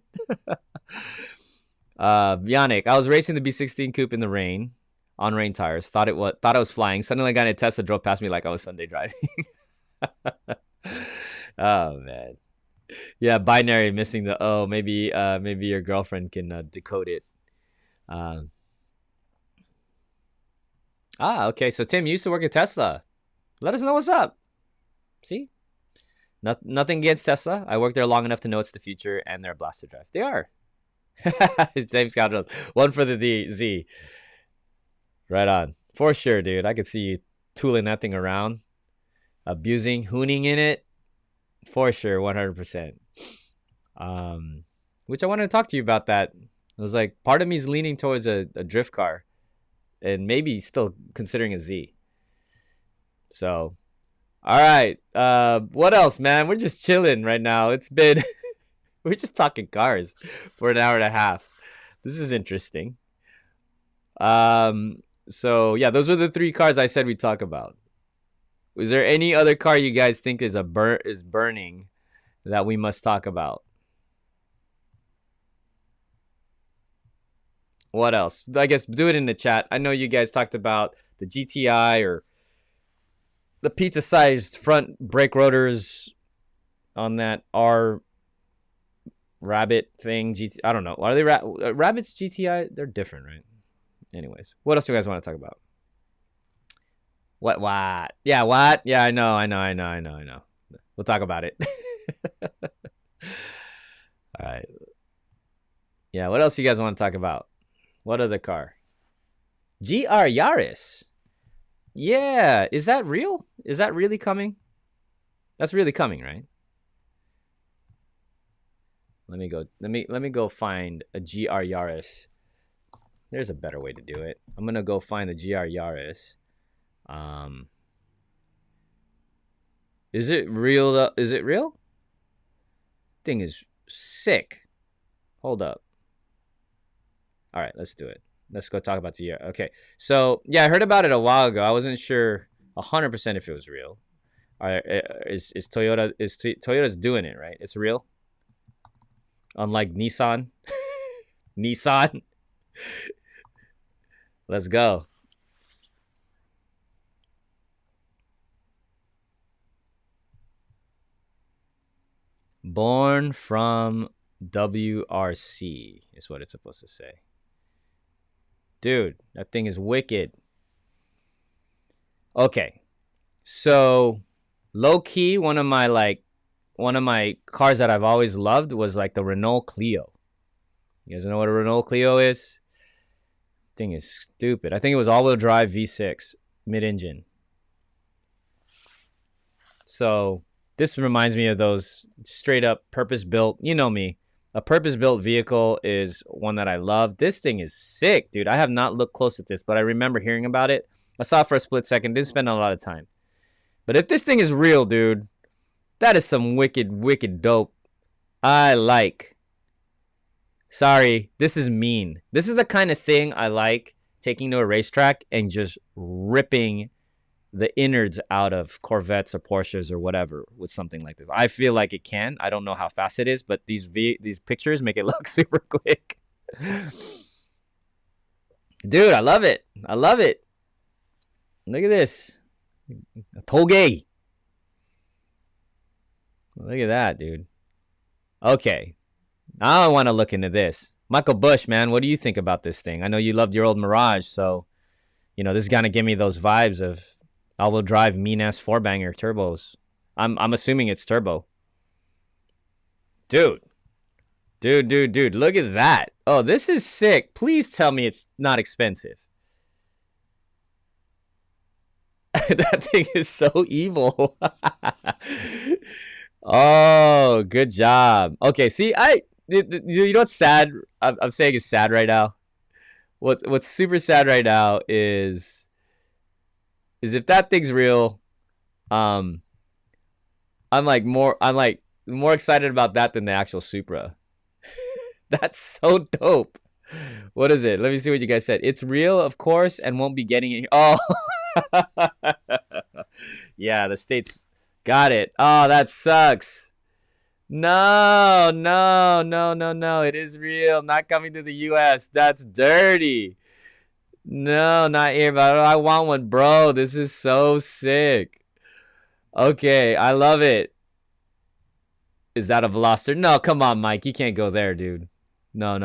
Speaker 1: Yannick, I was racing the B16 coupe in the rain on rain tires. Thought I was flying. Suddenly, a guy in a Tesla drove past me like I was Sunday driving. Oh man, yeah. Binary missing the O. Maybe your girlfriend can decode it. Okay. So Tim, you used to work at Tesla. Let us know what's up. See, nothing against Tesla. I worked there long enough to know it's the future, and they're a blast to drive. They are. James Scoundrels. One for the Z. Right on. For sure, dude. I could see you tooling that thing around. Abusing, hooning in it. For sure, 100%. Which I wanted to talk to you about that. It was like, part of me is leaning towards a drift car. and maybe still considering a Z. So, all right. What else, man? We're just chilling right now. It's been we're just talking cars for an hour and a half. This is interesting. So yeah, those are the 3 cars I said we'd talk about. Is there any other car you guys think is burning that we must talk about? What else? I guess do it in the chat. I know you guys talked about the GTI or the pizza-sized front brake rotors on that R Rabbit thing. I don't know. Are they Rabbits GTI? They're different, right? Anyways, what else do you guys want to talk about? What? Yeah, what? Yeah, I know. We'll talk about it. All right. Yeah, what else you guys want to talk about? What other car? GR Yaris. Yeah, is that real? Is that really coming? That's really coming, right? Let me go find a GR Yaris. There's a better way to do it. I'm gonna go find the GR Yaris. Is it real? Is it real? Thing is sick. Hold up. All right, let's do it. Let's go talk about the year. Okay, so yeah, I heard about it a while ago. I wasn't sure 100% if it was real. All right, is Toyota's doing it, right? It's real. Unlike Nissan. Nissan. Let's go. Born from WRC is what it's supposed to say. Dude, that thing is wicked. Okay. So, low key, one of my cars that I've always loved was like the Renault Clio. You guys know what a Renault Clio is? Thing is stupid. I think it was all-wheel drive V6 mid-engine. So, this reminds me of those straight up purpose-built, you know me. A purpose-built vehicle is one that I love. This thing is sick, dude. I have not looked close at this, but I remember hearing about it. I saw it for a split second. Didn't spend a lot of time. But if this thing is real, dude, that is some wicked, wicked dope. I like. Sorry, this is mean. This is the kind of thing I like, taking to a racetrack and just ripping the innards out of Corvettes or Porsches or whatever with something like this. I feel like it can. I don't know how fast it is, but these pictures make it look super quick. Dude, I love it. I love it. Look at this. A Toge. Look at that, dude. Okay. Now I want to look into this. Michael Bush, man, what do you think about this thing? I know you loved your old Mirage, so, you know, this is going to give me those vibes of all-wheel drive, mean-ass four-banger turbos. I'm assuming it's turbo. Dude, look at that. Oh, this is sick. Please tell me it's not expensive. That thing is so evil. Oh, good job. Okay, see, you know what's sad? I'm saying it's sad right now. What's super sad right now is if that thing's real, I'm more excited about that than the actual Supra. That's so dope. What is it? Let me see what you guys said. It's real, of course, and won't be getting it. Oh, yeah, the States got it. Oh, that sucks. No. It is real. Not coming to the U.S. That's dirty. No, not here, but I want one, bro. This is so sick. Okay, I love it. Is that a Veloster? No, come on, Mike. You can't go there, dude. No.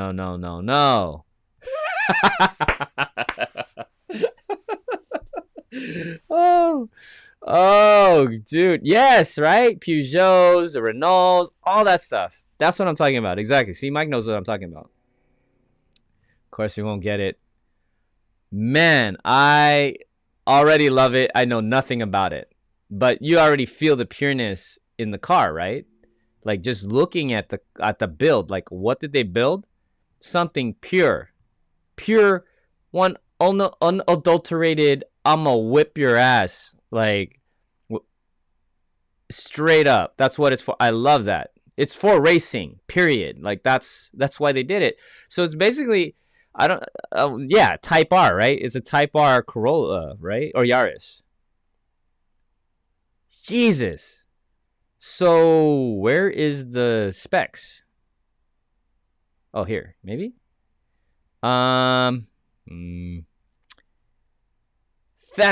Speaker 1: Oh, dude. Yes, right? Peugeots, the Renaults, all that stuff. That's what I'm talking about. Exactly. See, Mike knows what I'm talking about. Of course, we won't get it. Man, I already love it. I know nothing about it. But you already feel the pureness in the car, right? Like just looking at the build, like what did they build? Something pure. Pure 100% unadulterated, I'ma whip your ass. Like, straight up. That's what it's for. I love that. It's for racing, period. Like, that's why they did it. So it's basically, I don't, yeah, Type R, right? It's a Type R Corolla, right? Or Yaris. Jesus. So where is the specs? Oh, here, maybe. That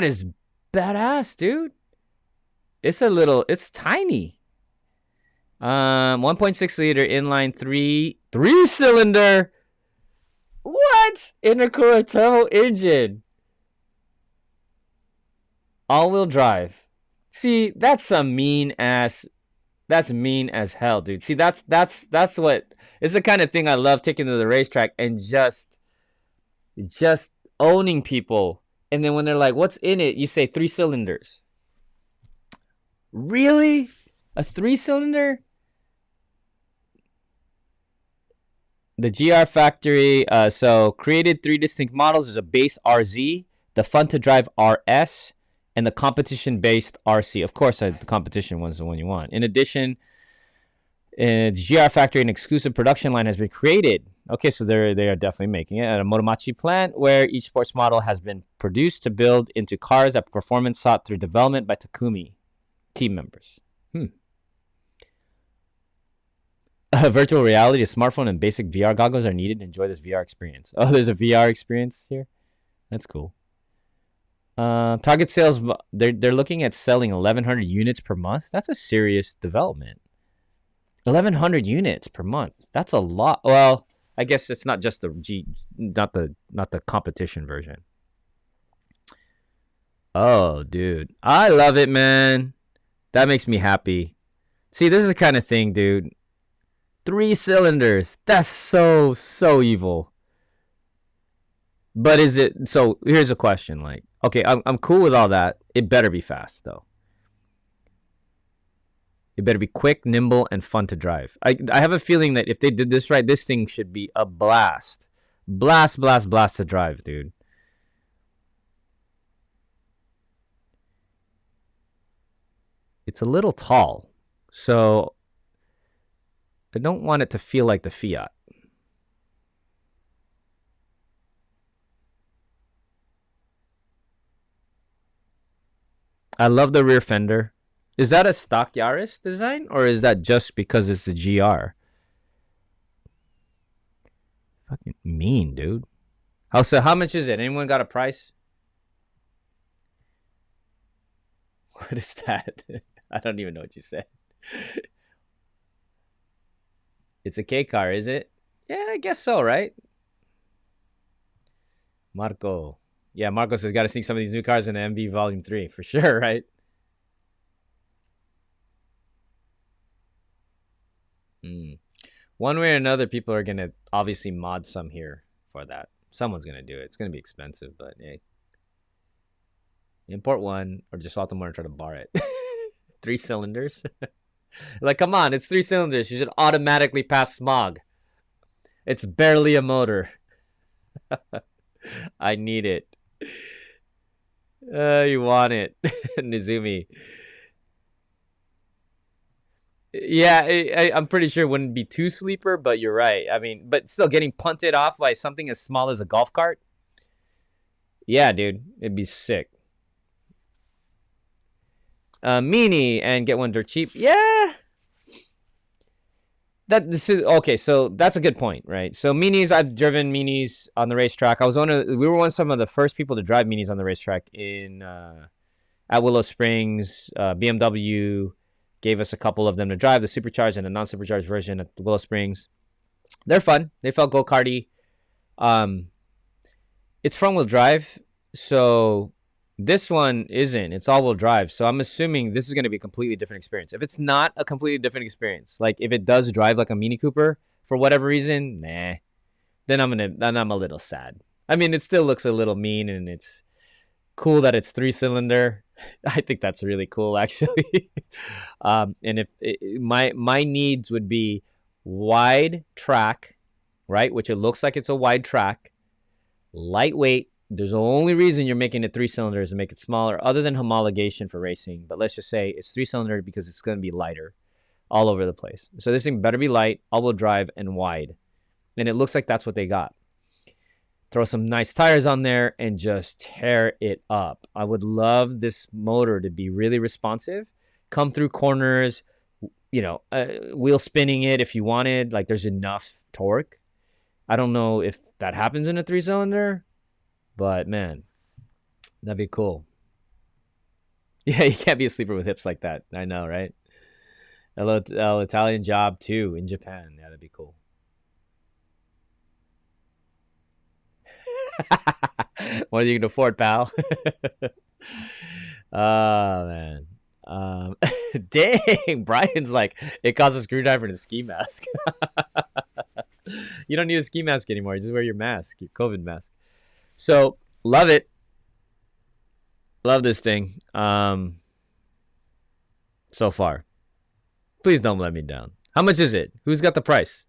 Speaker 1: is badass, dude. It's tiny. 1.6 liter inline three cylinder. What? Intercooler turbo engine. All-wheel drive. See, that's some mean ass. That's mean as hell, dude. See, that's what. It's the kind of thing I love, taking to the racetrack and just owning people. And then when they're like, "What's in it?" You say 3 cylinders. Really? A 3-cylinder? The GR factory, so created 3 distinct models. There's a base RZ, the fun to drive RS, and the competition-based RC. Of course, the competition one's the one you want. In addition, the GR factory, an exclusive production line has been created. Okay, so they are definitely making it at a Motomachi plant where each sports model has been produced to build into cars that performance sought through development by Takumi team members. Virtual reality, a smartphone, and basic VR goggles are needed to enjoy this VR experience. Oh, there's a VR experience here? That's cool. Target sales, they're looking at selling 1,100 units per month. That's a serious development. 1,100 units per month. That's a lot. Well, I guess it's not just not the competition version. Oh, dude. I love it, man. That makes me happy. See, this is the kind of thing, dude. 3 cylinders. That's so evil. But is it? So here's a question. Like, okay, I'm cool with all that. It better be fast, though. It better be quick, nimble, and fun to drive. I have a feeling that if they did this right, this thing should be a blast. Blast to drive, dude. It's a little tall, so I don't want it to feel like the Fiat. I love the rear fender. Is that a stock Yaris design, or is that just because it's a GR? Fucking mean, dude. So how much is it? Anyone got a price? What is that? I don't even know what you said. It's a K car, is it? Yeah, I guess so, right? Marco. Yeah, Marco says got to sneak some of these new cars in the MV Volume 3 for sure, right? One way or another, people are going to obviously mod some here for that. Someone's going to do it. It's going to be expensive, but hey. Import one or just Altamore and try to bar it. 3 cylinders? Like, come on, it's 3 cylinders. You should automatically pass smog. It's barely a motor. I need it. You want it. Nizumi. Yeah, I'm pretty sure it wouldn't be too sleeper, but you're right. I mean, but still getting punted off by something as small as a golf cart. Yeah, dude, it'd be sick. Mini and get one dirt cheap. Yeah. Okay, so that's a good point, right? So minis, I've driven minis on the racetrack. We were some of the first people to drive minis on the racetrack at Willow Springs. BMW gave us a couple of them to drive, the supercharged and the non-supercharged version at Willow Springs. They're fun. They felt go-karty. It's front-wheel drive, so this one isn't. It's all-wheel drive, so I'm assuming this is going to be a completely different experience. If it's not a completely different experience, like if it does drive like a Mini Cooper for whatever reason, then I'm a little sad. I mean, it still looks a little mean, and it's cool that it's 3-cylinder. I think that's really cool, actually. And if my needs would be wide track, right, which it looks like it's a wide track, lightweight, There's the only reason you're making it 3-cylinder is to make it smaller, other than homologation for racing. But let's just say it's 3-cylinder because it's going to be lighter all over the place. So this thing better be light, all-wheel drive, and wide. And it looks like that's what they got. Throw some nice tires on there and just tear it up. I would love this motor to be really responsive. Come through corners, you know, wheel spinning it if you wanted. Like, there's enough torque. I don't know if that happens in a 3-cylinder, but man, that'd be cool. Yeah, you can't be a sleeper with hips like that. I know, right? Italian job too in Japan. Yeah, that'd be cool. What are you gonna afford, pal? Oh man. Dang, Brian's like, it costs a screwdriver and a ski mask. You don't need a ski mask anymore. You just wear your mask, your COVID mask. So love it. Love this thing. So far. Please don't let me down. How much is it? Who's got the price?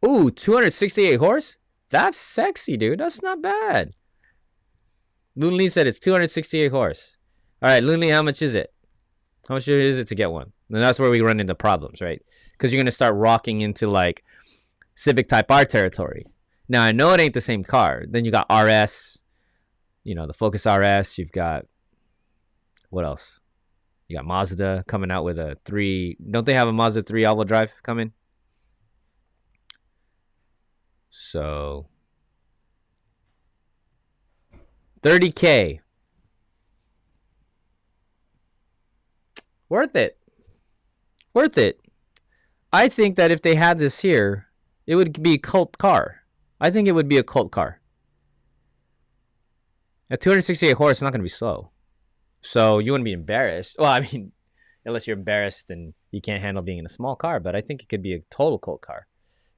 Speaker 1: Ooh, 268 horse? That's sexy, dude. That's not bad. Lunli said it's 268 horse. All right, Lunli, how much is it? How much is it to get one? And that's where we run into problems, right? Because you're going to start rocking into like Civic Type R territory. Now, I know it ain't the same car. Then you got RS, you know, the Focus RS. You've got, what else? You got Mazda coming out with a 3. Don't they have a Mazda 3 all-wheel drive coming? So, $30K. Worth it. Worth it. I think that if they had this here, it would be a cult car. I think it would be a cult car. At 268 horse, it's not going to be slow. So you wouldn't be embarrassed. Well, I mean, unless you're embarrassed and you can't handle being in a small car. But I think it could be a total cult car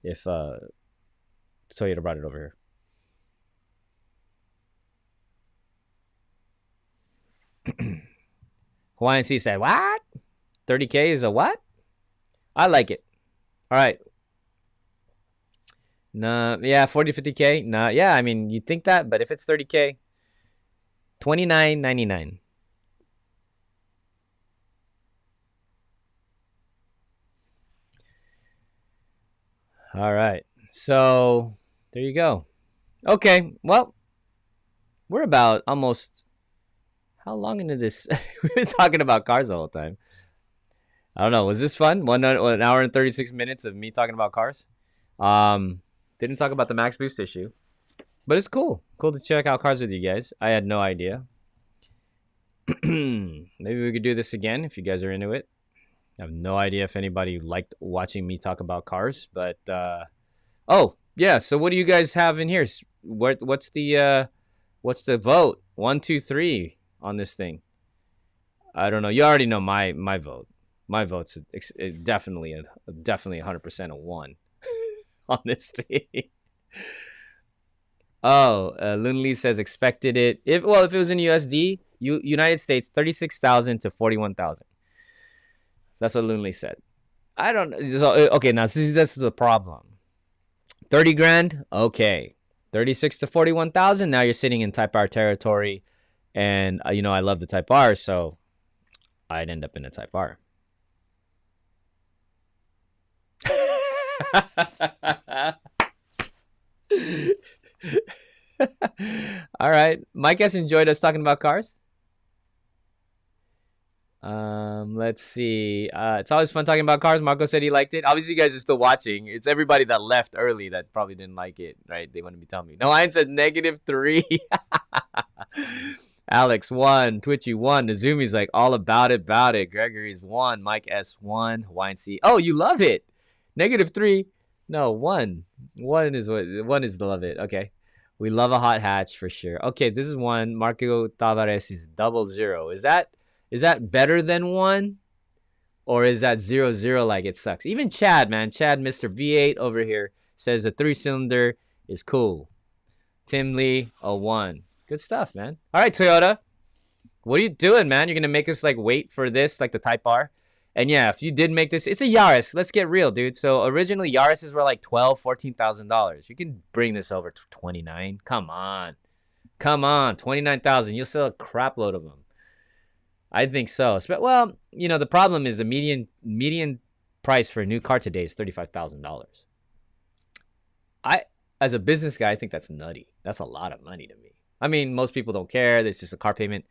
Speaker 1: if Toyota brought it over here. Hawaiian C said, what? 30K is a what? I like it. All right. Nah, yeah, 40 to 50K. Nah, yeah, I mean, you think that, but if it's 30K, $29.99. All right. So, there you go. Okay, well, we're about almost, how long into this? We've been talking about cars the whole time. I don't know. Was this fun? An hour and 36 minutes of me talking about cars. Didn't talk about the max boost issue, but it's cool. Cool to check out cars with you guys. I had no idea. Maybe we could do this again if you guys are into it. I have no idea if anybody liked watching me talk about cars, but oh yeah. So what do you guys have in here? What's the vote? 1, 2, 3 on this thing. I don't know. You already know my vote. My vote's definitely 100% a 1 on this thing. Oh, Lin Lee says expected it. If it was in USD, United States, 36,000 to 41,000. That's what Lin Lee said. I don't. So, okay, now this is the problem. 30 grand, okay. 36 to 41,000. Now you're sitting in Type R territory, and you know I love the Type R, so I'd end up in a Type R. All right, Mike has enjoyed us talking about cars. Let's see. It's always fun talking about cars. Marco said he liked it. Obviously, you guys are still watching. It's everybody that left early that probably didn't like it, right? They wouldn't be telling me. No, I said -3. Alex 1, Twitchy 1, Nazumi's like all about it. Gregory's 1, Mike S 1, Hawaiian C. Oh, you love it. -3. No, 1. 1 is the love it. Okay. We love a hot hatch for sure. Okay, this is 1. Marco Tavares is 00. Is that better than 1? Or is that 0-0 like it sucks? Even Chad, man. Chad, Mr. V8 over here says the 3-cylinder is cool. Tim Lee, a 1. Good stuff, man. All right, Toyota. What are you doing, man? You're going to make us like wait for this, like the Type R? And yeah, if you did make this, it's a Yaris. Let's get real, dude. So originally Yaris's were like $12,000, $14,000. You can bring this over to $29,000. Come on. Come on, 29,000. You'll sell a crap load of them. I think so. Well, you know, the problem is the median price for a new car today is $35,000. As a business guy, I think that's nutty. That's a lot of money to me. I mean, most people don't care. It's just a car payment.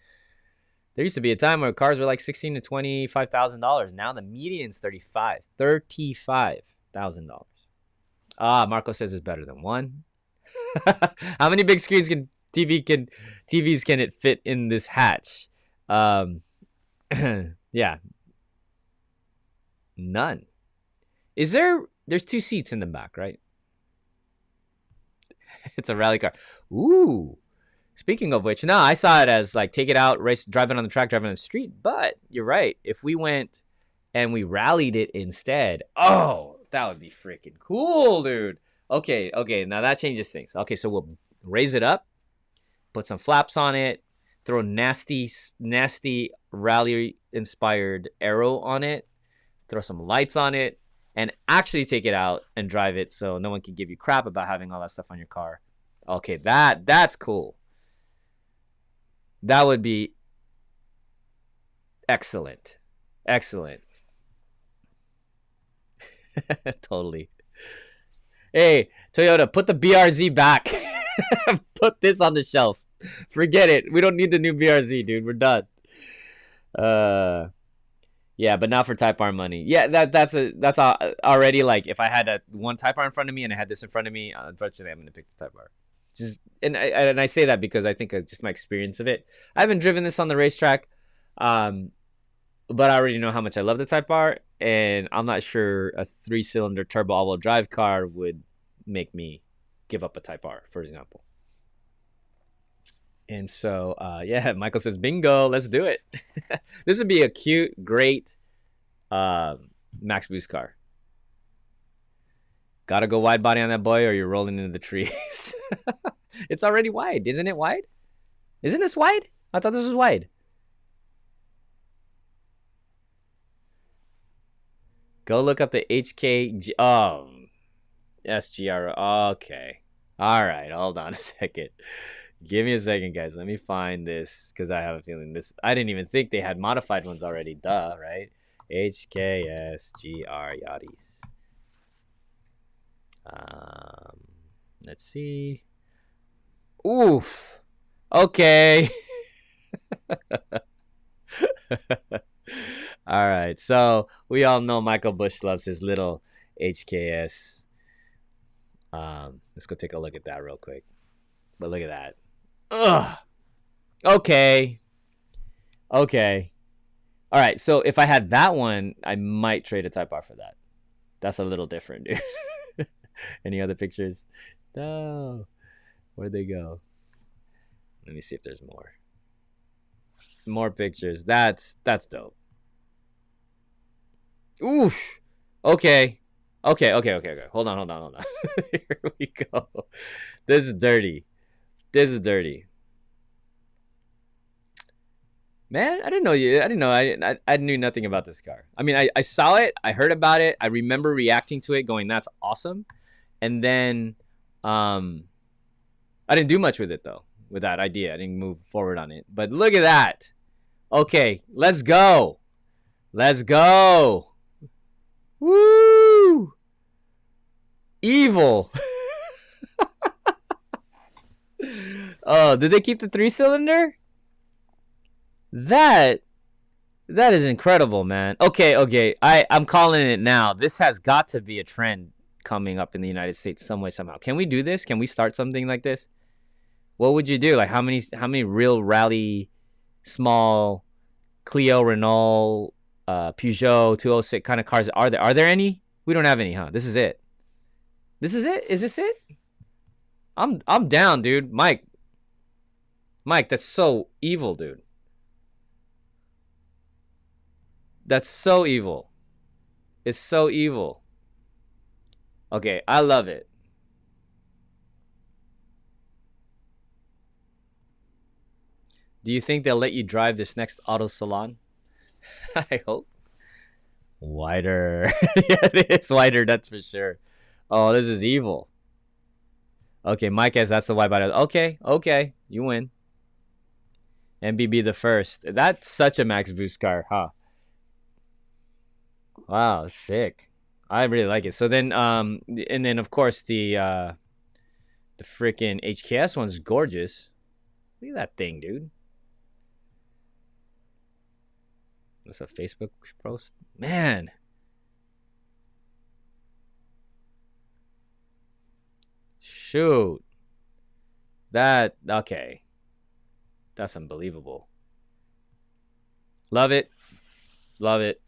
Speaker 1: There used to be a time where cars were like $16,000 to $25,000. Now the median's $35,000. Marco says it's better than one. How many big screens TVs can it fit in this hatch? Yeah, none. There's 2 seats in the back, right? It's a rally car. Ooh. Speaking of which, no, I saw it as like take it out, race, drive it on the track, drive it on the street. But you're right. If we went and we rallied it instead, oh, that would be freaking cool, dude. Okay. Now that changes things. Okay, so we'll raise it up, put some flaps on it, throw nasty rally-inspired aero on it, throw some lights on it, and actually take it out and drive it so no one can give you crap about having all that stuff on your car. Okay, that's cool. That would be excellent. Totally. Hey, Toyota, put the BRZ back. Put this on the shelf. Forget it. We don't need the new BRZ, dude. We're done. Yeah, but not for Type R money. Yeah, that's already like if I had one Type R in front of me and I had this in front of me, unfortunately, I'm gonna pick the Type R. And I say that because I think just my experience of it. I haven't driven this on the racetrack, but I already know how much I love the Type R, and I'm not sure a 3-cylinder turbo all-wheel drive car would make me give up a Type R, for example. And so, yeah, Michael says, bingo, let's do it. This would be a cute, great max boost car. Gotta go wide body on that boy or you're rolling into the trees. It's already wide. Isn't it wide? Isn't this wide? I thought this was wide. Go look up the HKG. Oh, SGR. Okay. All right. Hold on a second. Give me a second, guys. Let me find this because I have a feeling this. I didn't even think they had modified ones already. Duh, right? HKSGR Yaris. Let's see. Oof. Okay. All right. So we all know Michael Bush loves his little HKS. Let's go take a look at that real quick. But look at that. Ugh. Okay. All right. So if I had that one, I might trade a Type R for that. That's a little different, dude. Any other pictures? No. Where'd they go? Let me see if there's more. More pictures. That's dope. Oof. Okay. Hold on. Here we go. This is dirty. Man, I didn't know you. I knew nothing about this car. I mean, I saw it. I heard about it. I remember reacting to it going, that's awesome. And then I didn't do much with it, though, with that idea. I didn't move forward on it. But look at that. Okay, let's go. Woo! Evil. Oh, did they keep the 3-cylinder? That is incredible, man. Okay. I'm calling it now. This has got to be a trend coming up in the United States some way, somehow. Can we do this? Can we start something like this? What would you do? Like how many real rally, small, Clio, Renault, Peugeot 206 kind of cars are there? Are there any? We don't have any, huh? This is it. Is this it? I'm down, dude. Mike, that's so evil, dude. That's so evil. It's so evil. Okay, I love it. Do you think they'll let you drive this next auto salon? I hope. Wider. Yeah, it is wider, that's for sure. Oh, this is evil. Okay, Mike has that's the wide body. Okay, you win. MBB the first. That's such a max boost car, huh? Wow, sick. I really like it. So then, and then of course the freaking HKS one's gorgeous. Look at that thing, dude. That's a Facebook post, man. Shoot, that okay. That's unbelievable. Love it, love it.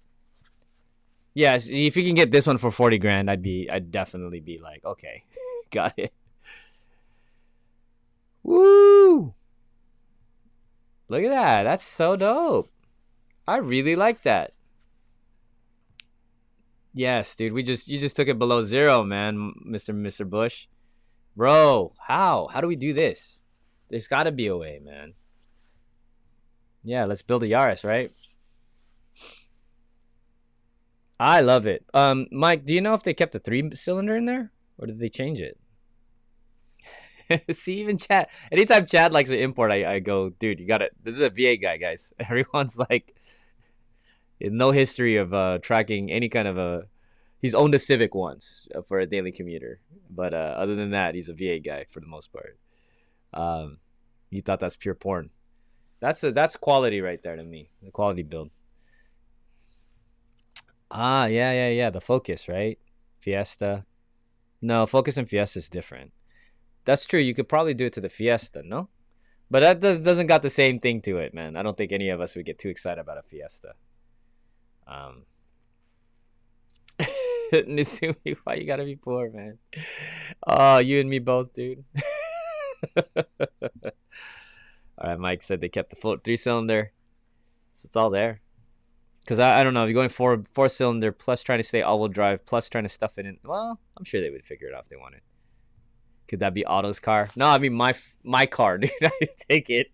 Speaker 1: Yes, if you can get this one for 40 grand, I'd definitely be like, okay, got it. Woo! Look at that. That's so dope. I really like that. Yes, dude. You just took it below zero, man, Mr. Bush. Bro, how? How do we do this? There's got to be a way, man. Yeah, let's build a Yaris, right? I love it. Mike, do you know if they kept a 3-cylinder in there or did they change it? See, even Chad. Anytime Chad likes an import, I go, dude, you got it. This is a V8 guy, guys. Everyone's like, no history of tracking any kind of a. He's owned a Civic once for a daily commuter, but other than that, he's a V8 guy for the most part. You thought that's pure porn. That's quality right there to me. The quality build. Ah, yeah. The Focus, right? Fiesta. No, Focus and Fiesta is different. That's true. You could probably do it to the Fiesta, no? But that doesn't got the same thing to it, man. I don't think any of us would get too excited about a Fiesta. Nisumi, why you gotta be poor, man? Oh, you and me both, dude. All right, Mike said they kept the full 3-cylinder, so it's all there. Because I don't know, if you're going 4-cylinder plus trying to stay all-wheel drive plus trying to stuff it in. Well, I'm sure they would figure it out if they wanted. Could that be Otto's car? No, I mean my car, dude. I take it.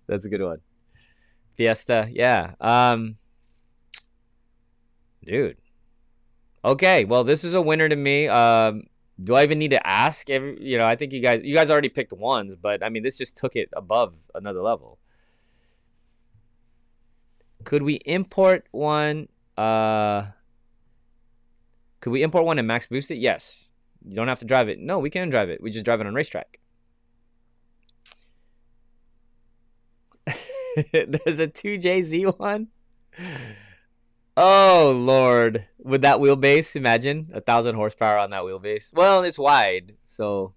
Speaker 1: That's a good one. Fiesta, yeah. Dude. Okay, well, this is a winner to me. Do I even need to ask? I think you guys already picked ones, but I mean, this just took it above another level. Could we import one? Could we import one and max boost it? Yes. You don't have to drive it. No, we can drive it. We just drive it on racetrack. There's a 2JZ one. Oh, Lord. With that wheelbase, imagine 1,000 horsepower on that wheelbase. Well, it's wide, so.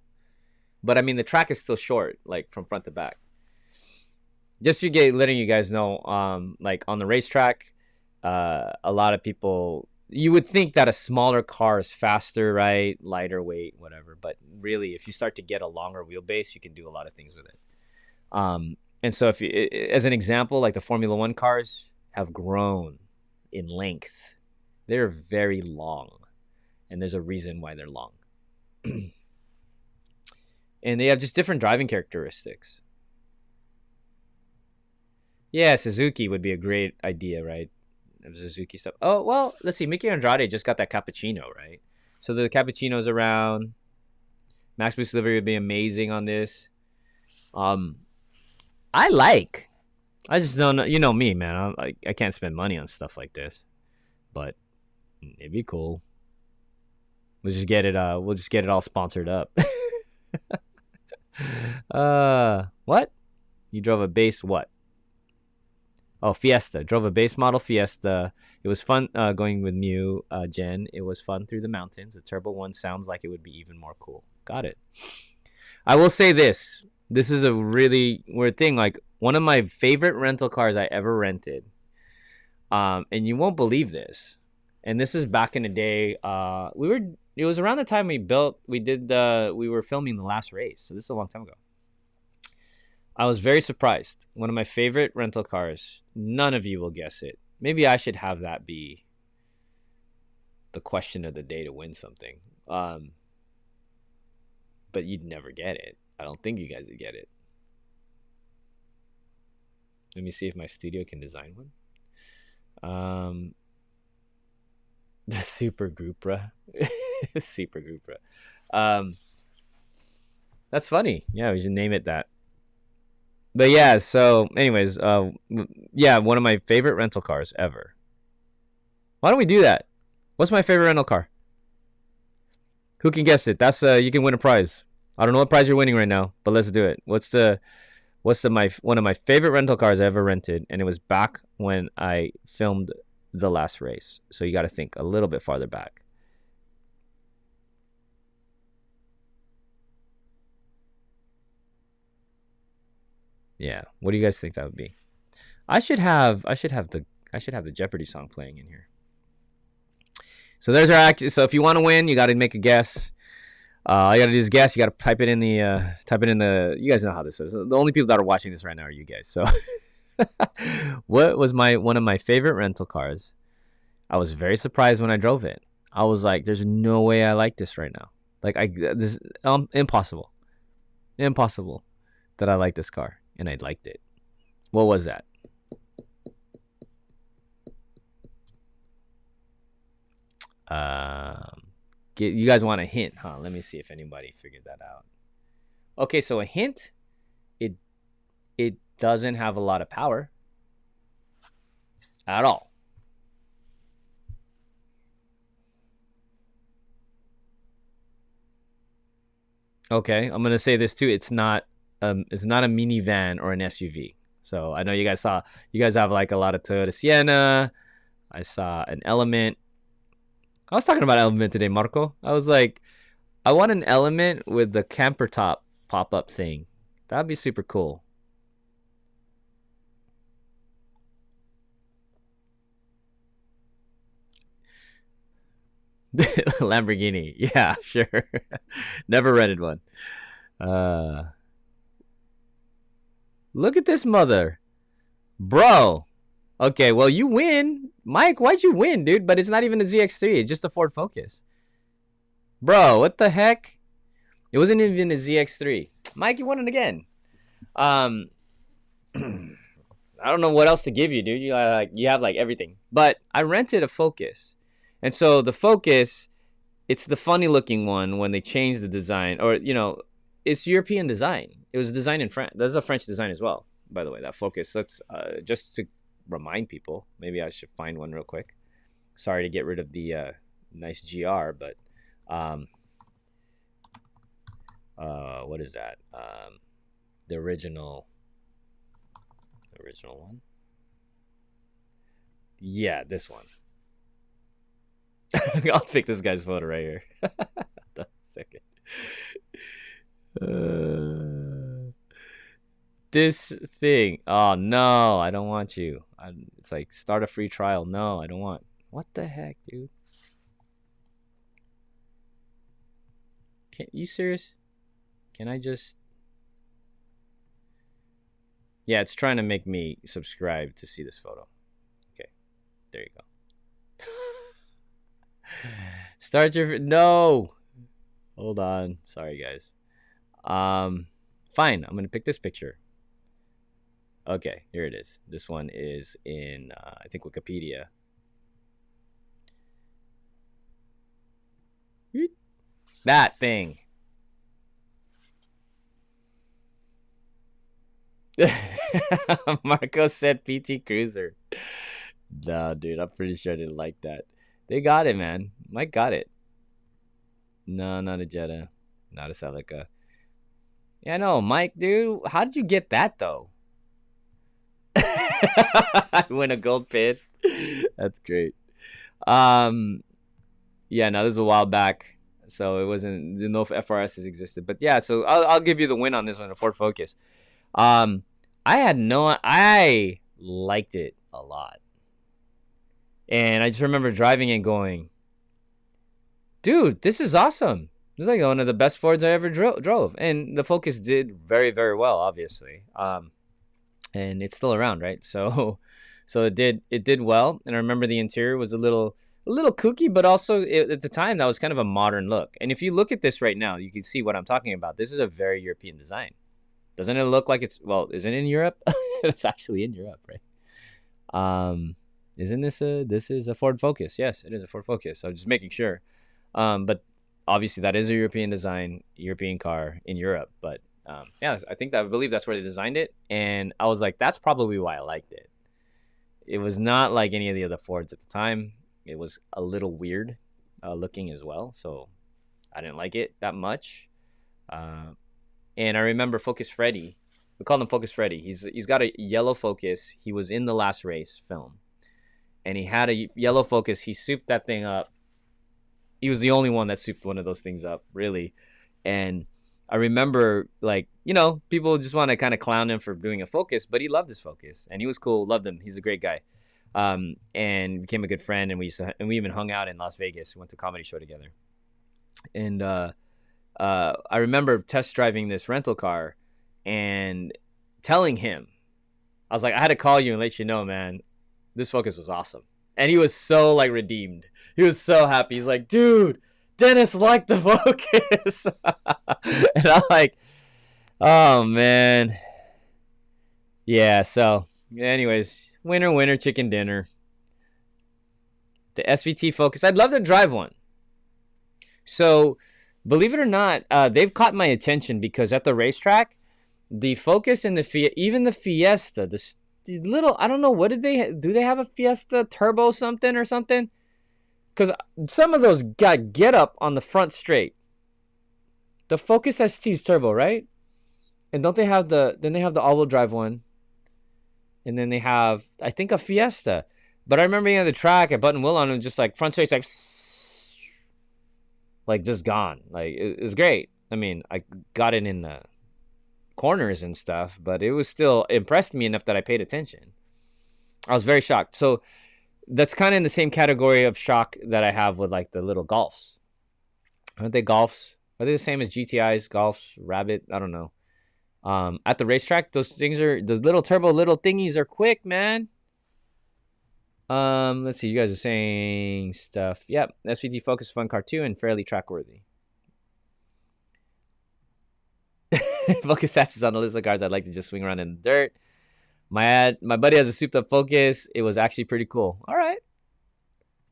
Speaker 1: But I mean, the track is still short, like from front to back. Just letting you guys know, like on the racetrack, a lot of people. You would think that a smaller car is faster, right? Lighter weight, whatever. But really, if you start to get a longer wheelbase, you can do a lot of things with it. And so, as an example, like the Formula One cars have grown in length. They're very long, and there's a reason why they're long. And they have just different driving characteristics. Yeah, Suzuki would be a great idea, right? Suzuki stuff. Oh, well, let's see. Mickey Andrade just got that cappuccino, right? So the cappuccino's around. Max Boost delivery would be amazing on this. I just don't know. You know me, man. I can't spend money on stuff like this, but it'd be cool. We'll just get it. We'll just get it all sponsored up. What? You drove a base what? Oh, Fiesta. Drove a base model Fiesta. It was fun going with Mew, Jen. It was fun through the mountains. The turbo one sounds like it would be even more cool. Got it. I will say this. This is a really weird thing. Like, one of my favorite rental cars I ever rented. And you won't believe this. And this is back in the day. It was around the time we were filming the last race. So this is a long time ago. I was very surprised. One of my favorite rental cars. None of you will guess it. Maybe I should have that be the question of the day to win something. But you'd never get it. I don't think you guys would get it. Let me see if my studio can design one. The Super Groupra. Super Groupra. That's funny. Yeah, we should name it that. But yeah, so anyways, yeah, one of my favorite rental cars ever. Why don't we do that? What's my favorite rental car? Who can guess it? That's you can win a prize. I don't know what prize you're winning right now, but let's do it. What's the my one of my favorite rental cars I ever rented, and it was back when I filmed the last race. So you got to think a little bit farther back. Yeah, what do you guys think that would be? I should have the Jeopardy song playing in here. So there's our act. So if you want to win, you got to make a guess. All you got to do is guess. You got to type it in the. You guys know how this is. The only people that are watching this right now are you guys. So, what was one of my favorite rental cars? I was very surprised when I drove it. I was like, "There's no way I like this right now. Like this impossible, impossible that I like this car." And I liked it. What was that? You guys want a hint, huh? Let me see if anybody figured that out. Okay, so a hint. It doesn't have a lot of power at all. Okay, I'm gonna say this too. It's not a minivan or an SUV. So I know you guys have like a lot of Toyota Sienna. I saw an Element. I was talking about Element today, Marco. I was like, I want an Element with the camper top pop up thing. That'd be super cool. Lamborghini. Yeah, sure. Never rented one. Uh, Look at this mother. Bro. Okay, well, you win. Mike, why'd you win, dude? But it's not even a ZX3. It's just a Ford Focus. Bro, what the heck? It wasn't even a ZX3. Mike, you won it again. Um, I don't know what else to give you, dude. You have like everything. But I rented a Focus. And so the Focus, it's the funny looking one when they changed the design. Or, it's European design. It was designed in France. That's a French design as well, by the way, that Focus. Let's just to remind people. Maybe I should find one real quick. Sorry to get rid of the nice GR, but what is that? The original one. Yeah, this one. I'll pick this guy's photo right here. The second. This thing. Oh no, I don't want you. It's like start a free trial. No, I don't want. What the heck, dude? You serious? Can I just? Yeah, it's trying to make me subscribe to see this photo. Okay, there you go. Start your no. Hold on. Sorry, guys. Fine. I'm gonna pick this picture. Okay, here it is. This one is in I think Wikipedia. That thing. Marco said PT Cruiser. No, dude, I'm pretty sure I didn't like that. They got it, man. Mike got it. No, not a Jetta. Not a Celica. Yeah, no, Mike, dude. How did you get that, though? I win a gold pin. That's great. Yeah, no, this is a while back. So it wasn't, no FRSs existed. But yeah, so I'll give you the win on this one, a Ford Focus. I liked it a lot. And I just remember driving and going, dude, this is awesome. This is like one of the best Fords I ever drove. And the Focus did very, very well, obviously. And it's still around, right? So it did well. And I remember the interior was a little kooky, but also at the time that was kind of a modern look. And if you look at this right now, you can see what I'm talking about. This is a very European design. Doesn't it look like it's, well, isn't it in Europe? It's actually in Europe, right? Isn't this is a Ford Focus? Yes, it is a Ford Focus. So just making sure. But obviously that is a European design, European car in Europe. But yeah, I believe that's where they designed it. And I was like, that's probably why I liked it. It was not like any of the other Fords at the time. It was a little weird looking as well. So I didn't like it that much. And I remember Focus Freddy. We called him Focus Freddy. He's got a yellow Focus. He was in the Last Race film. And he had a yellow Focus. He souped that thing up. He was the only one that souped one of those things up, really. And I remember, like, you know, people just want to kind of clown him for doing a Focus, but he loved his Focus. And he was cool, loved him. He's a great guy. And became a good friend. And we even hung out in Las Vegas. We went to a comedy show together. And I remember test driving this rental car and telling him, I was like, I had to call you and let you know, man, this Focus was awesome. And he was so, like, redeemed. He was so happy. He's like, dude, Dennis liked the Focus. And I'm like, oh, man. Yeah, so anyways, winner, chicken dinner. The SVT Focus. I'd love to drive one. So believe it or not, they've caught my attention because at the racetrack, the Focus and even the Fiesta, the little, I don't know, what did do they have a Fiesta Turbo something or something? Because some of those got get up on the front straight. The Focus ST's turbo, right? And don't they have then they have the all-wheel drive one. And then they have, I think, a Fiesta. But I remember being on the track at Button Will on them, just like front straight, like just gone. Like, it was great. I mean, I got it in the corners and stuff, but it was still impressed me enough that I paid attention. I was very shocked. So that's kind of in the same category of shock that I have with like the little Golfs. Aren't they Golfs? Are they the same as GTIs, Golfs, Rabbit? I don't know. At the racetrack, those little turbo little thingies are quick, man. Let's see. You guys are saying stuff. Yep. SVT Focus Fun Car 2 and fairly trackworthy. Focus hatches on the list of cars I'd like to just swing around in the dirt. My buddy has a souped up Focus. It was actually pretty cool. All right.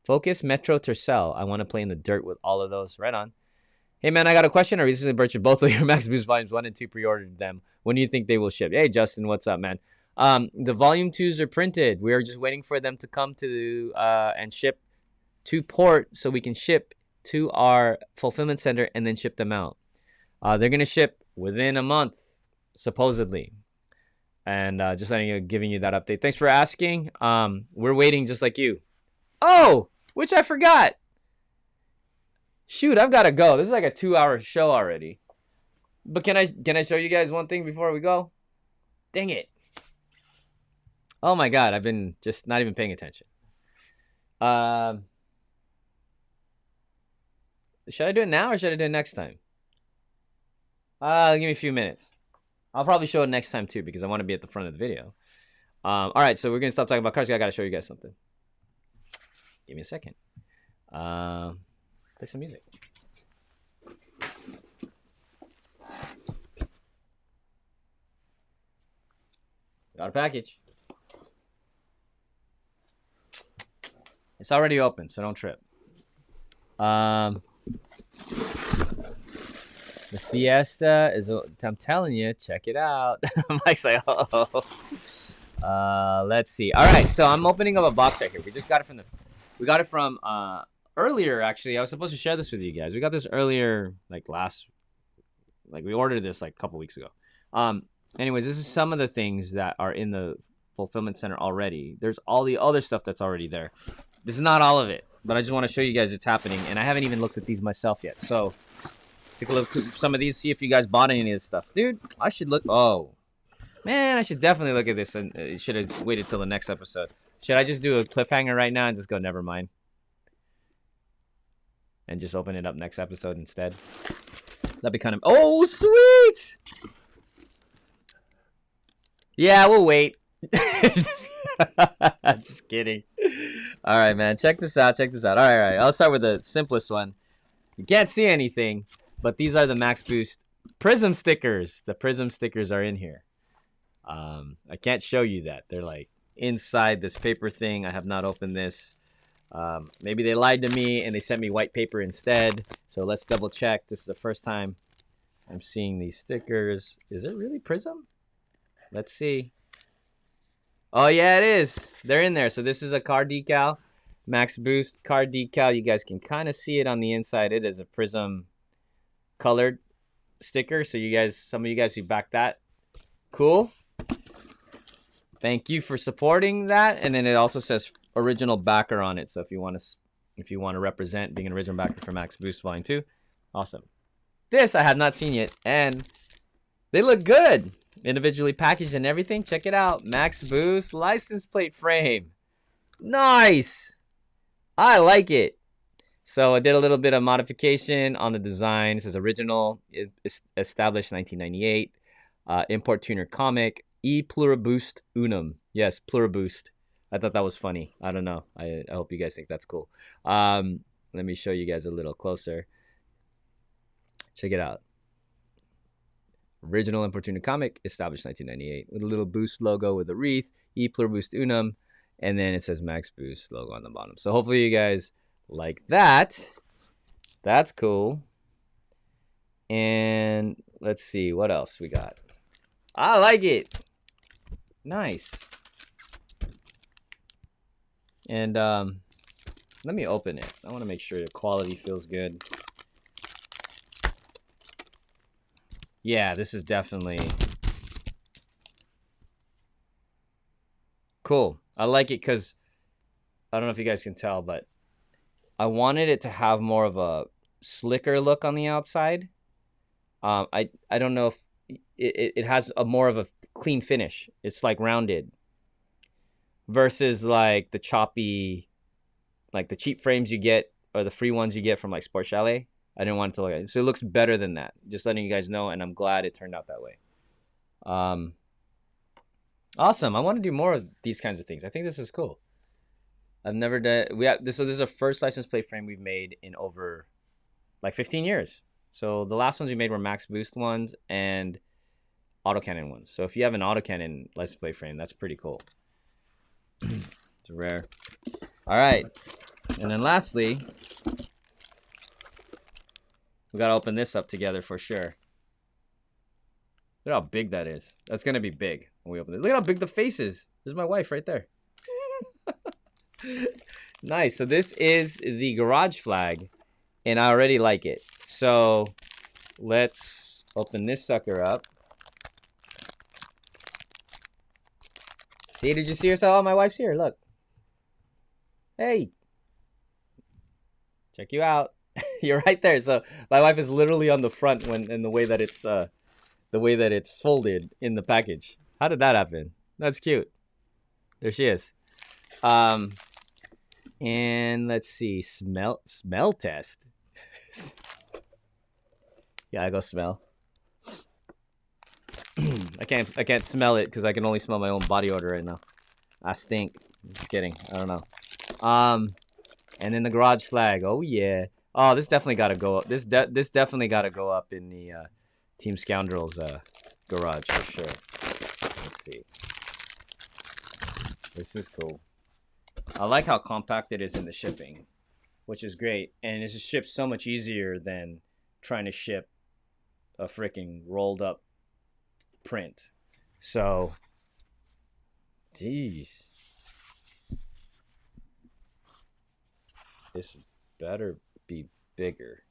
Speaker 1: Focus, Metro, Tercel. I want to play in the dirt with all of those. Right on. Hey, man, I got a question. I recently purchased both of your Max Boost Volumes 1 and 2, pre-ordered them. When do you think they will ship? Hey, Justin, what's up, man? The Volume 2s are printed. We are just waiting for them to come to and ship to port so we can ship to our fulfillment center and then ship them out. They're going to ship within a month, supposedly. And just giving you that update. Thanks for asking. We're waiting just like you. Oh, which I forgot. Shoot, I've got to go. This is like a 2-hour show already. But can I show you guys one thing before we go? Dang it. Oh my God, I've been just not even paying attention. Should I do it now or should I do it next time? Give me a few minutes. I'll probably show it next time too because I want to be at the front of the video. All right, so we're going to stop talking about cars. I got to show you guys something. Give me a second. Play some music. Got a package. It's already open, so don't trip. The Fiesta is, I'm telling you, check it out. Mike's like, oh. Let's see. All right, so I'm opening up a box right here. We just got it from earlier, actually. I was supposed to share this with you guys. We got this earlier, like we ordered this like a couple weeks ago. Anyways, this is some of the things that are in the fulfillment center already. There's all the other stuff that's already there. This is not all of it, but I just want to show you guys it's happening, and I haven't even looked at these myself yet. So take a look at some of these, see if you guys bought any of this stuff. Dude, I should look. Oh, man, I should definitely look at this, and should have waited till the next episode. Should I just do a cliffhanger right now and just go, never mind? And just open it up next episode instead? That'd be kind of... Oh, sweet! Yeah, we'll wait. Just kidding. All right, man. Check this out. All right. I'll start with the simplest one. You can't see anything, but these are the Max Boost Prism stickers. The Prism stickers are in here. I can't show you that. They're like inside this paper thing. I have not opened this. Maybe they lied to me and they sent me white paper instead. So let's double check. This is the first time I'm seeing these stickers. Is it really Prism? Let's see. Oh, yeah, it is. They're in there. So this is a car decal. Max Boost car decal. You guys can kind of see it on the inside. It is a Prism colored sticker. So you guys, some of you guys who backed that, cool. Thank you for supporting that. And then it also says original backer on it. So if you want to represent being an original backer for Max Boost Volume 2, awesome. This I have not seen yet, and they look good. Individually packaged and everything. Check it out. Max Boost license plate frame. Nice. I like it. So I did a little bit of modification on the design. It says original. It's established 1998. Import tuner comic. E pluribus unum. Yes, pluribus. I thought that was funny. I don't know. I hope you guys think that's cool. Let me show you guys a little closer. Check it out. Original import tuner comic, established 1998, with a little Boost logo with a wreath, E pluribus unum, and then it says Max Boost logo on the bottom. So hopefully you guys like that. That's cool. And let's see what else we got. I like it. Nice. And let me open it. I want to make sure the quality feels good. Yeah, this is definitely cool. I like it because I don't know if you guys can tell, but I wanted it to have more of a slicker look on the outside. I don't know if it has a more of a clean finish. It's like rounded versus like the choppy, like the cheap frames you get or the free ones you get from like Sport Chalet. I didn't want it to look like it. So it looks better than that. Just letting you guys know, and I'm glad it turned out that way. Awesome. I want to do more of these kinds of things. I think this is cool. I've never done. So this is our first license plate frame we've made in over like 15 years. So the last ones we made were Max Boost ones and autocannon ones. So if you have an autocannon license plate frame, that's pretty cool. It's rare. All right, and then lastly, we gotta open this up together for sure. Look how big that is. That's gonna be big when we open it. Look how big the face is. There's my wife right there. Nice. So this is the garage flag, and I already like it. So let's open this sucker up. See, did you see yourself? Oh, my wife's here. Look. Hey. Check you out. You're right there. So my wife is literally on the front in the way that it's folded in the package. How did that happen? That's cute. There she is. And let's see, smell test. Yeah, I go smell. I can't smell it because I can only smell my own body odor right now. I stink. Just kidding. I don't know. And then the garage flag. Oh yeah. Oh, this definitely got to go up. This definitely got to go up in the Team Scoundrels garage for sure. Let's see. This is cool. I like how compact it is in the shipping, which is great. And it's shipped so much easier than trying to ship a freaking rolled up print. So, geez. This better be bigger.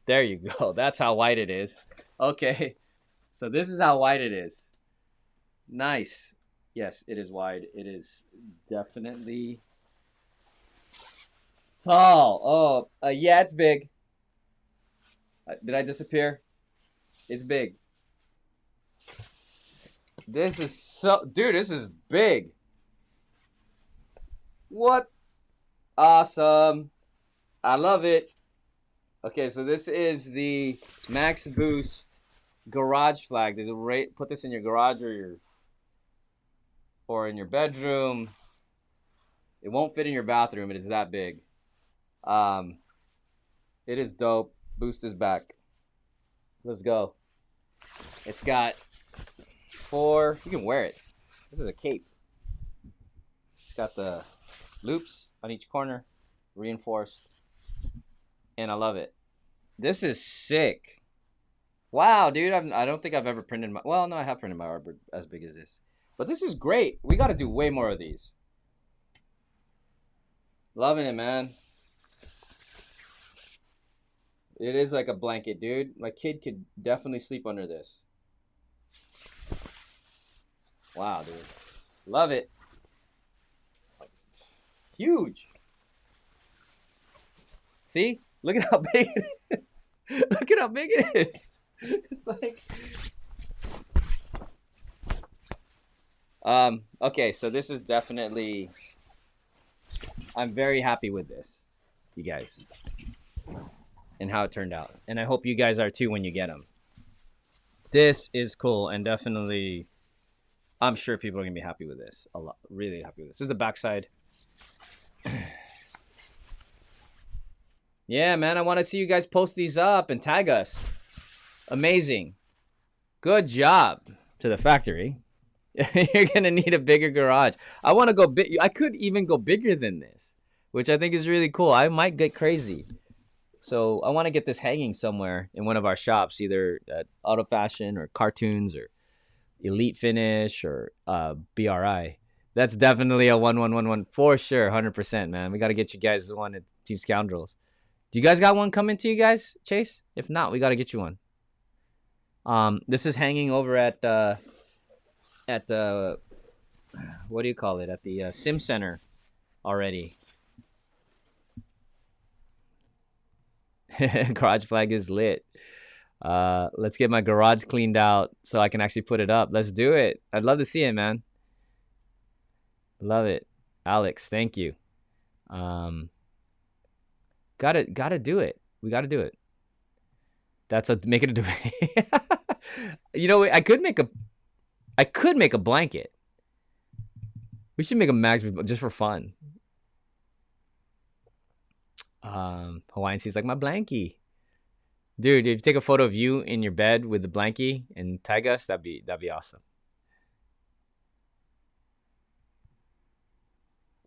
Speaker 1: There you go. That's how wide it is. Okay. So this is how wide it is. Nice. Yes, it is wide. It is definitely tall. Oh, yeah, it's big. Did I disappear? It's big. This is dude, this is big. What? Awesome. I love it. Okay, so this is the Max Boost garage flag. There's a put this in your garage or in your bedroom. It won't fit in your bathroom. It is that big. It is dope. Boost is back. Let's go. It's got 4. You can wear it. This is a cape. It's got the loops on each corner. reinforced, and I love it. This is sick. Wow, dude, I don't think I've ever printed my... Well, no, I have printed my arbor as big as this. But this is great. We got to do way more of these. Loving it, man. It is like a blanket, dude. My kid could definitely sleep under this. Wow, dude. Love it. Huge. See? Look at how big it is. Look at how big it is. It's like... Okay, so this is definitely... I'm very happy with this, you guys, and how it turned out. And I hope you guys are too when you get them. This is cool, and definitely, I'm sure people are going to be happy with this. A lot, really happy with this. This is the backside. Yeah, man, I want to see you guys post these up and tag us. Amazing. Good job to the factory. You're going to need a bigger garage. I want to go big. I could even go bigger than this, which I think is really cool. I might get crazy. So I want to get this hanging somewhere in one of our shops, either at Auto Fashion or Cartoons or Elite Finish or BRI. That's definitely a 1111 for sure. 100%, man. We got to get you guys one at Team Scoundrels. Do you guys got one coming to you guys, Chase? If not, we got to get you one. This is hanging over at the what do you call it? At the Sim Center already. Garage flag is lit. Let's get my garage cleaned out so I can actually put it up. Let's do it. I'd love to see it, man. Love it. Alex, thank you. Gotta do it. We gotta do it. That's a make it a debate. You know, I could make a blanket. We should make a max just for fun. Hawaiian Sea's like my blankie. Dude, if you take a photo of you in your bed with the blankie and tag us, that'd be awesome.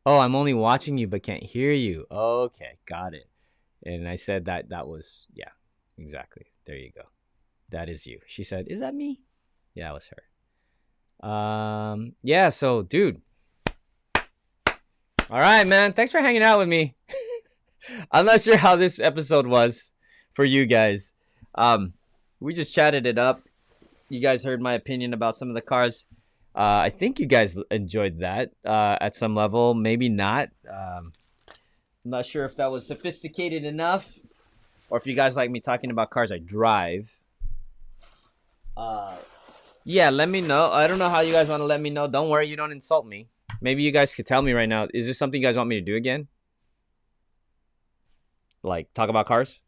Speaker 1: Oh, I'm only watching you but can't hear you. Okay, got it. And I said that was, yeah, exactly. There you go. That is you. She said, is that me? Yeah, it was her. Yeah, so dude. All right, man. Thanks for hanging out with me. I'm not sure how this episode was for you guys. We just chatted it up. You guys heard my opinion about some of the cars. I think you guys enjoyed that at some level. Maybe not. I'm not sure if that was sophisticated enough or if you guys like me talking about cars I drive. Yeah, let me know. I don't know how you guys want to let me know. Don't worry, you don't insult me. Maybe you guys could tell me right now. Is this something you guys want me to do again? Like, talk about cars?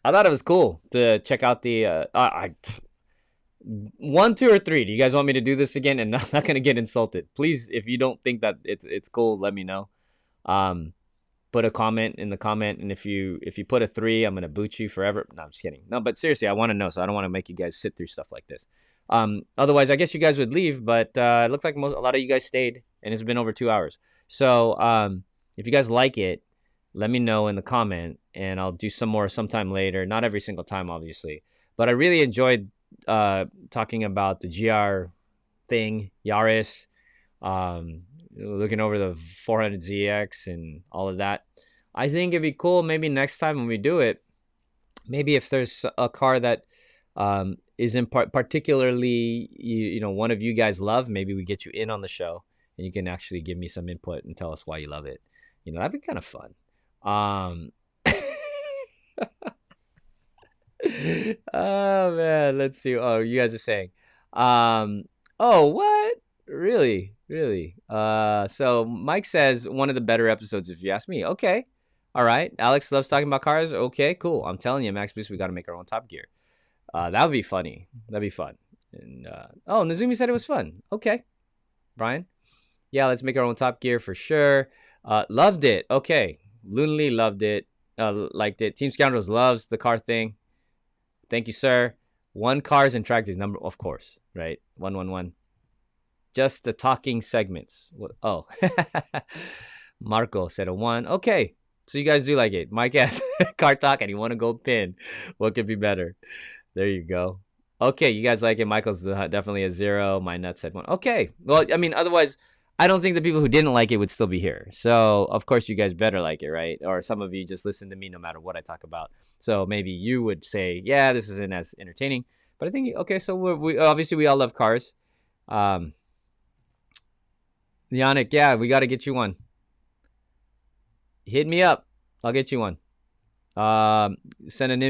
Speaker 1: I thought it was cool to check out the... 1, 2, or 3. Do you guys want me to do this again? And I'm not going to get insulted. Please, if you don't think that it's cool, let me know. Put a comment in the comment, and if you put a 3, I'm gonna boot you forever. No, I'm just kidding. No, but seriously, I want to know, so I don't want to make you guys sit through stuff like this. Otherwise, I guess you guys would leave, but it looks like a lot of you guys stayed, and it's been over 2 hours. So if you guys like it, let me know in the comment, and I'll do some more sometime later. Not every single time, obviously, but I really enjoyed talking about the GR thing, Yaris. Looking over the 400ZX and all of that. I think it'd be cool maybe next time when we do it, maybe if there's a car that isn't particularly you know one of you guys love, maybe we get you in on the show and you can actually give me some input and tell us why you love it. You know, that'd be kind of fun. Oh man, let's see. Oh, you guys are saying oh, what? Really? So Mike says one of the better episodes, if you ask me. Okay. All right. Alex loves talking about cars. Okay, cool. I'm telling you, Max Boost, we got to make our own Top Gear. That would be funny. That'd be fun. And oh, Nazumi said it was fun. Okay. Brian? Yeah, let's make our own Top Gear for sure. Loved it. Okay. Lunely loved it. Liked it. Team Scoundrels loves the car thing. Thank you, sir. 1 cars and tractors number, of course, right? 111. Just the talking segments. Oh. Marco said a 1. Okay, so you guys do like it. Mike asked car talk and he won a gold pin. What could be better? There you go. Okay, you guys like it. Michael's definitely a 0. My nuts said 1. Okay, well, I mean, otherwise, I don't think the people who didn't like it would still be here. So, of course, you guys better like it, right? Or some of you just listen to me no matter what I talk about. So maybe you would say, yeah, this isn't as entertaining. But I think, okay, so we obviously we all love cars. Yannick, yeah, we got to get you one. Hit me up. I'll get you one. Send an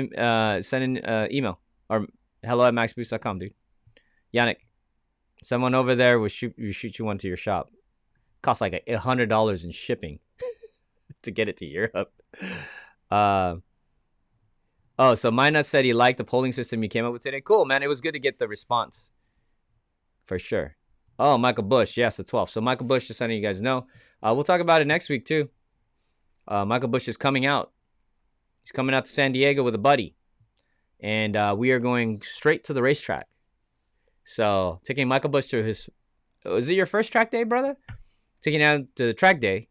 Speaker 1: email or hello@maxboost.com, dude. Yannick, someone over there will shoot you one to your shop. Costs like $100 in shipping to get it to Europe. Oh, so Minut said he liked the polling system you came up with today. Cool, man. It was good to get the response. For sure. Oh, Michael Bush. Yes, the 12th. So Michael Bush, just letting you guys know. We'll talk about it next week, too. Michael Bush is coming out. He's coming out to San Diego with a buddy. And we are going straight to the racetrack. So taking Michael Bush to his... Was it your first track day, brother? Taking out to the track day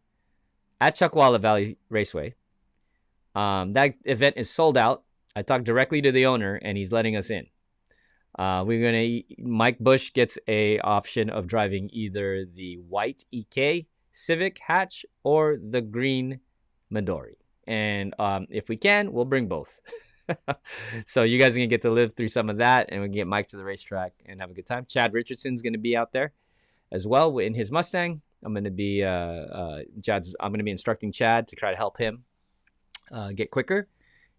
Speaker 1: at Chuckwalla Valley Raceway. That event is sold out. I talked directly to the owner, and he's letting us in. Mike Bush gets a option of driving either the white EK Civic hatch or the green Midori. And if we can, we'll bring both. So you guys are going to get to live through some of that, and we can get Mike to the racetrack and have a good time. Chad Richardson's going to be out there as well in his Mustang. I'm going to be instructing Chad to try to help him get quicker.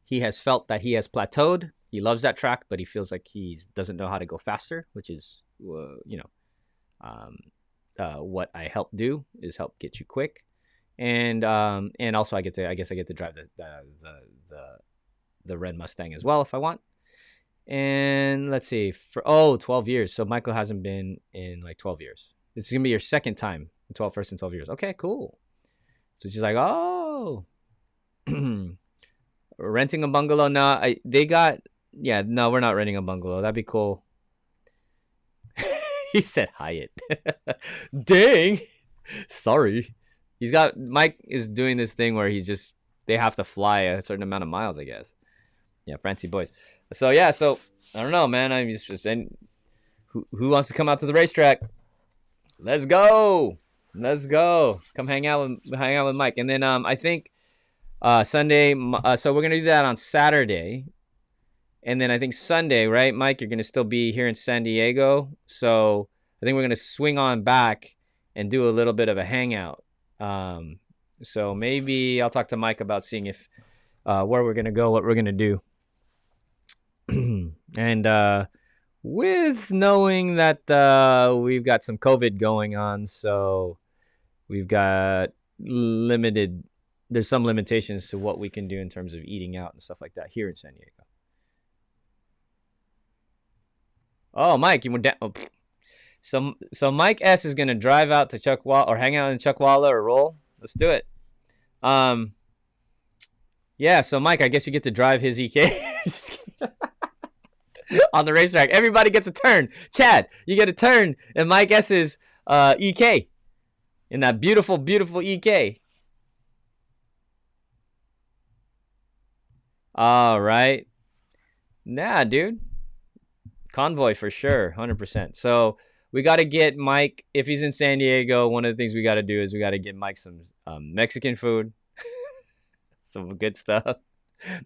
Speaker 1: He has felt that he has plateaued. He loves that track, but he feels like he doesn't know how to go faster, which is, what I help do is help get you quick. And also I get to drive the red Mustang as well if I want. And let's see, 12 years. So Michael hasn't been in like 12 years. It's going to be your second time in 12 years. Okay, cool. So she's like, oh, renting a bungalow. No, we're not renting a bungalow. That'd be cool. He said Hyatt. Dang. Sorry. Mike is doing this thing where they have to fly a certain amount of miles, I guess. Yeah, fancy boys. So I don't know, man. I'm just saying, who wants to come out to the racetrack? Let's go. Come hang out with Mike. And then I think Sunday. So we're gonna do that on Saturday, and then I think Sunday, right, Mike? You're gonna still be here in San Diego, so I think we're gonna swing on back and do a little bit of a hangout. So maybe I'll talk to Mike about seeing if where we're gonna go, what we're gonna do, and with knowing that we've got some COVID going on, so we've got there's some limitations to what we can do in terms of eating out and stuff like that here in San Diego. Oh, Mike, you went down. Oh. So Mike S is gonna drive out to Chuckwalla or hang out in Chuckwalla or roll. Let's do it. Yeah. So Mike, I guess you get to drive his EK on the racetrack. Everybody gets a turn. Chad, you get a turn in Mike S's EK in that beautiful, beautiful EK. All right. Nah, dude. Convoy for sure, 100%. So we got to get Mike, if he's in San Diego, one of the things we got to do is we got to get Mike some Mexican food, some good stuff,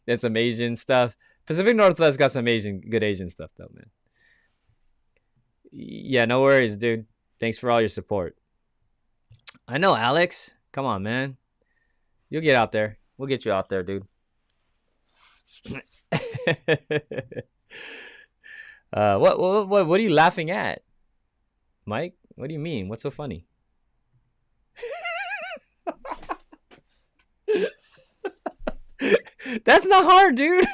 Speaker 1: and some Asian stuff. Pacific Northwest got some good Asian stuff, though, man. Yeah, no worries, dude. Thanks for all your support. I know, Alex. Come on, man. You'll get out there. We'll get you out there, dude. What are you laughing at, Mike? What do you mean? What's so funny? That's not hard, dude.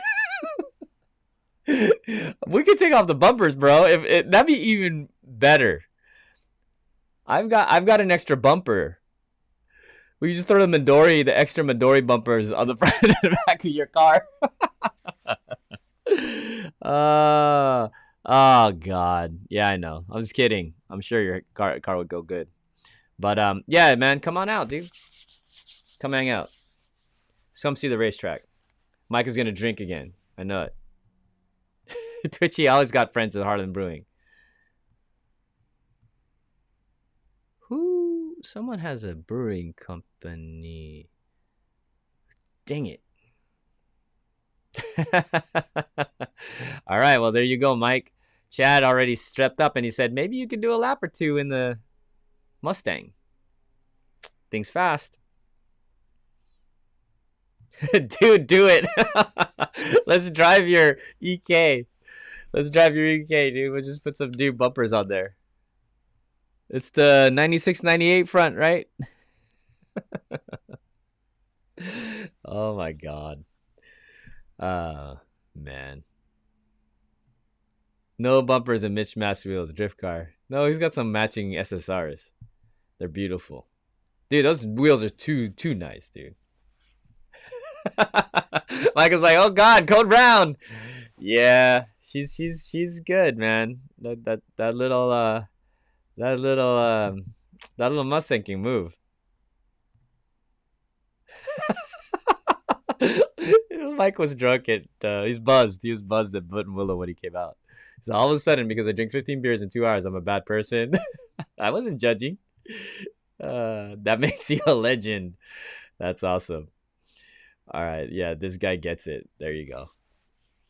Speaker 1: We could take off the bumpers, bro. That'd be even better. I've got an extra bumper. We just throw the extra Midori bumpers on the front and the back of your car. Oh God. Yeah, I know. I'm just kidding. I'm sure your car would go good. But yeah, man, come on out, dude. Come hang out. Come see the racetrack. Mike is gonna drink again. I know it. Twitchy always got friends at Harlan Brewing. Who? Someone has a brewing company. Dang it. All right, well, there you go, Mike. Chad already stepped up and he said, maybe you could do a lap or two in the Mustang. Things fast. Dude, do it. Let's drive your EK. Let's drive your EK, dude. We'll just put some new bumpers on there. It's the 96, 98 front, right? Oh, my God. Man. No bumpers and mismatched wheels. Drift car. No, he's got some matching SSRs. They're beautiful. Dude, those wheels are too nice, dude. Michael's like, oh God, Code Brown. Yeah, she's good, man. That little Mustang can move. Mike was drunk at he's buzzed. He was buzzed at Buttonwillow when he came out. So all of a sudden, because I drink 15 beers in 2 hours, I'm a bad person. I wasn't judging. That makes you a legend. That's awesome. All right, yeah, this guy gets it. There you go.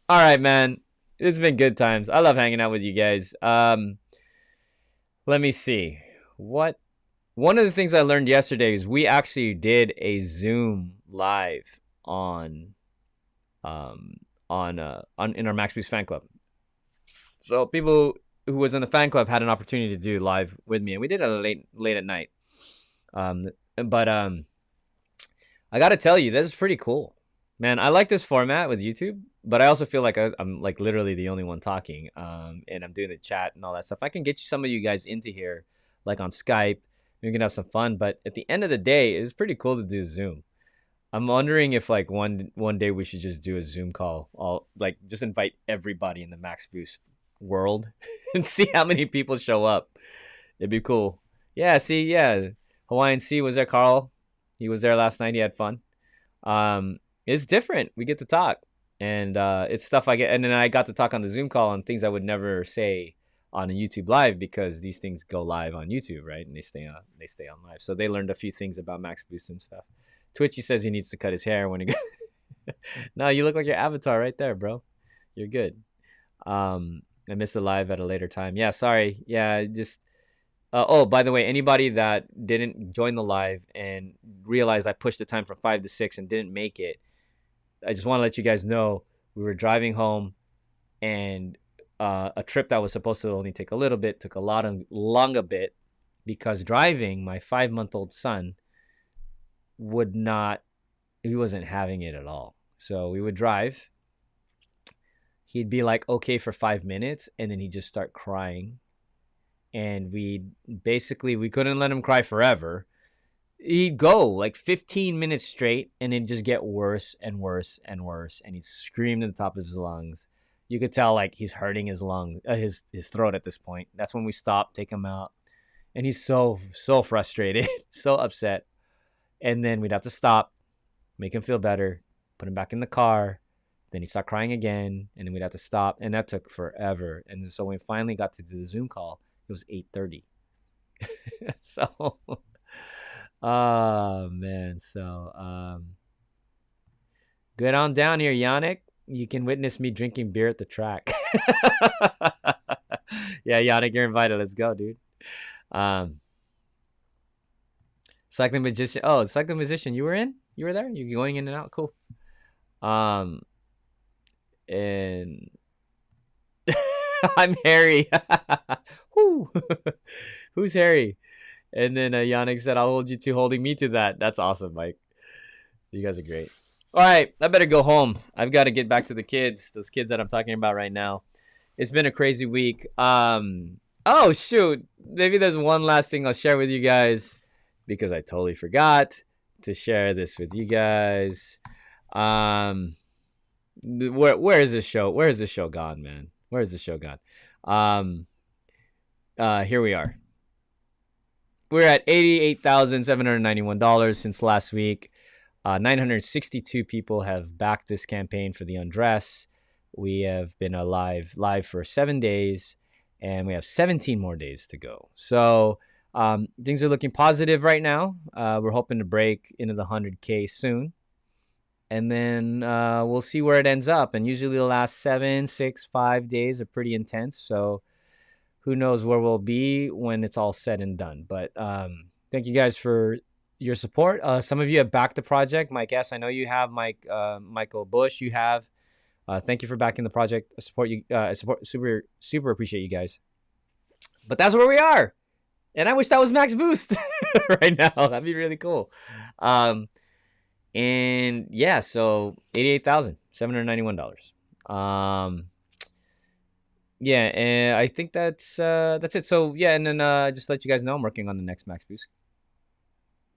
Speaker 1: All right, man. It's been good times. I love hanging out with you guys. Let me see. One of the things I learned yesterday is we actually did a Zoom live in our Max Boost fan club. So people who was in the fan club had an opportunity to do live with me, and we did it late at night. But I got to tell you, this is pretty cool, man. I like this format with YouTube, but I also feel like I'm like literally the only one talking. And I'm doing the chat and all that stuff. I can get some of you guys into here, like on Skype. We can have some fun. But at the end of the day, it's pretty cool to do Zoom. I'm wondering if like one day we should just do a Zoom call, just invite everybody in the Max Boost world and see how many people show up. It'd be cool. Yeah, Hawaiian C was there. Carl, he was there last night. He had fun. It's different. We get to talk, and it's stuff I get. And then I got to talk on the Zoom call on things I would never say on a YouTube live, because these things go live on YouTube, right? And they stay on live. So they learned a few things about Max Boost and stuff. Twitchy says he needs to cut his hair when he goes. No, you look like your avatar right there, bro. You're good. I missed the live at a later time. Yeah, sorry. Yeah, just oh, by the way, anybody that didn't join the live and realized I pushed the time from 5 to 6 and didn't make it, I just want to let you guys know we were driving home, and a trip that was supposed to only take a little bit took a longer bit, because driving my 5-month-old son he wasn't having it at all. So we would drive. He'd be like, okay for 5 minutes, and then he'd just start crying. And we couldn't let him cry forever. He'd go like 15 minutes straight, and it'd just get worse and worse and worse. And he'd scream to the top of his lungs. You could tell like he's hurting his his throat at this point. That's when we stopped, take him out. And he's so frustrated, so upset. And then we'd have to stop, make him feel better, put him back in the car. Then he'd start crying again, and then we'd have to stop. And that took forever. And so when we finally got to do the Zoom call, it was 8:30. So, oh, man. So, get on down here, Yannick. You can witness me drinking beer at the track. Yeah, Yannick, you're invited. Let's go, dude. Cycling Magician. Oh, Cycling Magician, you were there? You're going in and out? Cool. And I'm Harry. Who's Harry? And then Yannick said, I'll hold you to holding me to that. That's awesome, Mike. You guys are great. All right, I better go home. I've got to get back to the kids, those kids that I'm talking about right now. It's been a crazy week. Oh, shoot. Maybe there's one last thing I'll share with you guys, because I totally forgot to share this with you guys. Where is this show? Where is this show gone, man? Where is this show gone? Here we are. We're at $88,791 since last week. 962 people have backed this campaign for the Undress. We have been live for 7 days, and we have 17 more days to go. So things are looking positive right now. We're hoping to break into the 100K soon. And then we'll see where it ends up. And usually the last 7, 6, 5 days are pretty intense. So who knows where we'll be when it's all said and done. But thank you guys for your support. Some of you have backed the project. Mike S., I know you have. Michael Bush, you have. Thank you for backing the project. Super appreciate you guys. But that's where we are. And I wish that was max boost right now. That'd be really cool. And yeah, so $88,791. Yeah, and I think that's it. So yeah, and then just let you guys know I'm working on the next max boost.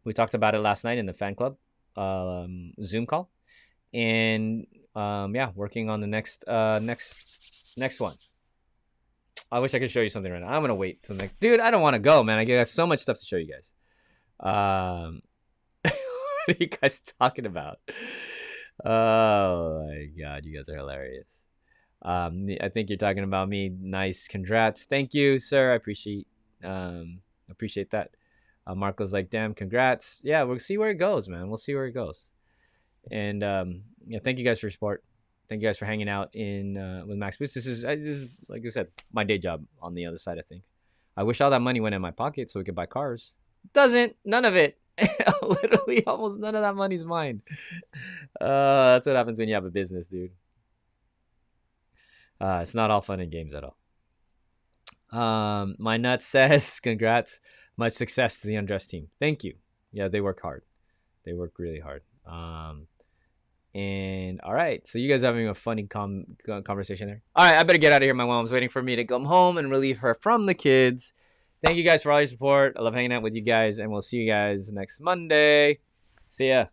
Speaker 1: We talked about it last night in the fan club Zoom call, and yeah, working on the next one. I wish I could show you something right now. I'm gonna wait till next. Dude, I don't want to go, man. I got so much stuff to show you guys. What are you guys talking about? Oh my god, you guys are hilarious. I think you're talking about me. Nice, congrats. Thank you, sir. I appreciate that. Marco's like, damn, congrats. Yeah, we'll see where it goes, man. We'll see where it goes. And yeah, thank you guys for your support. Thank you guys for hanging out in with Max Boost. This is like I said, my day job on the other side of things. I wish all that money went in my pocket so we could buy cars. Doesn't. None of it. Literally almost none of that money's mine. That's what happens when you have a business, dude. It's not all fun and games at all. My nut says, congrats. Much success to the Undress team. Thank you. Yeah, they work hard. They work really hard. And all right, so you guys are having a funny conversation there. All right, I better get out of here. My mom's waiting for me to come home and relieve her from the kids. Thank you guys for all your support. I love hanging out with you guys, and we'll see you guys next Monday. See ya.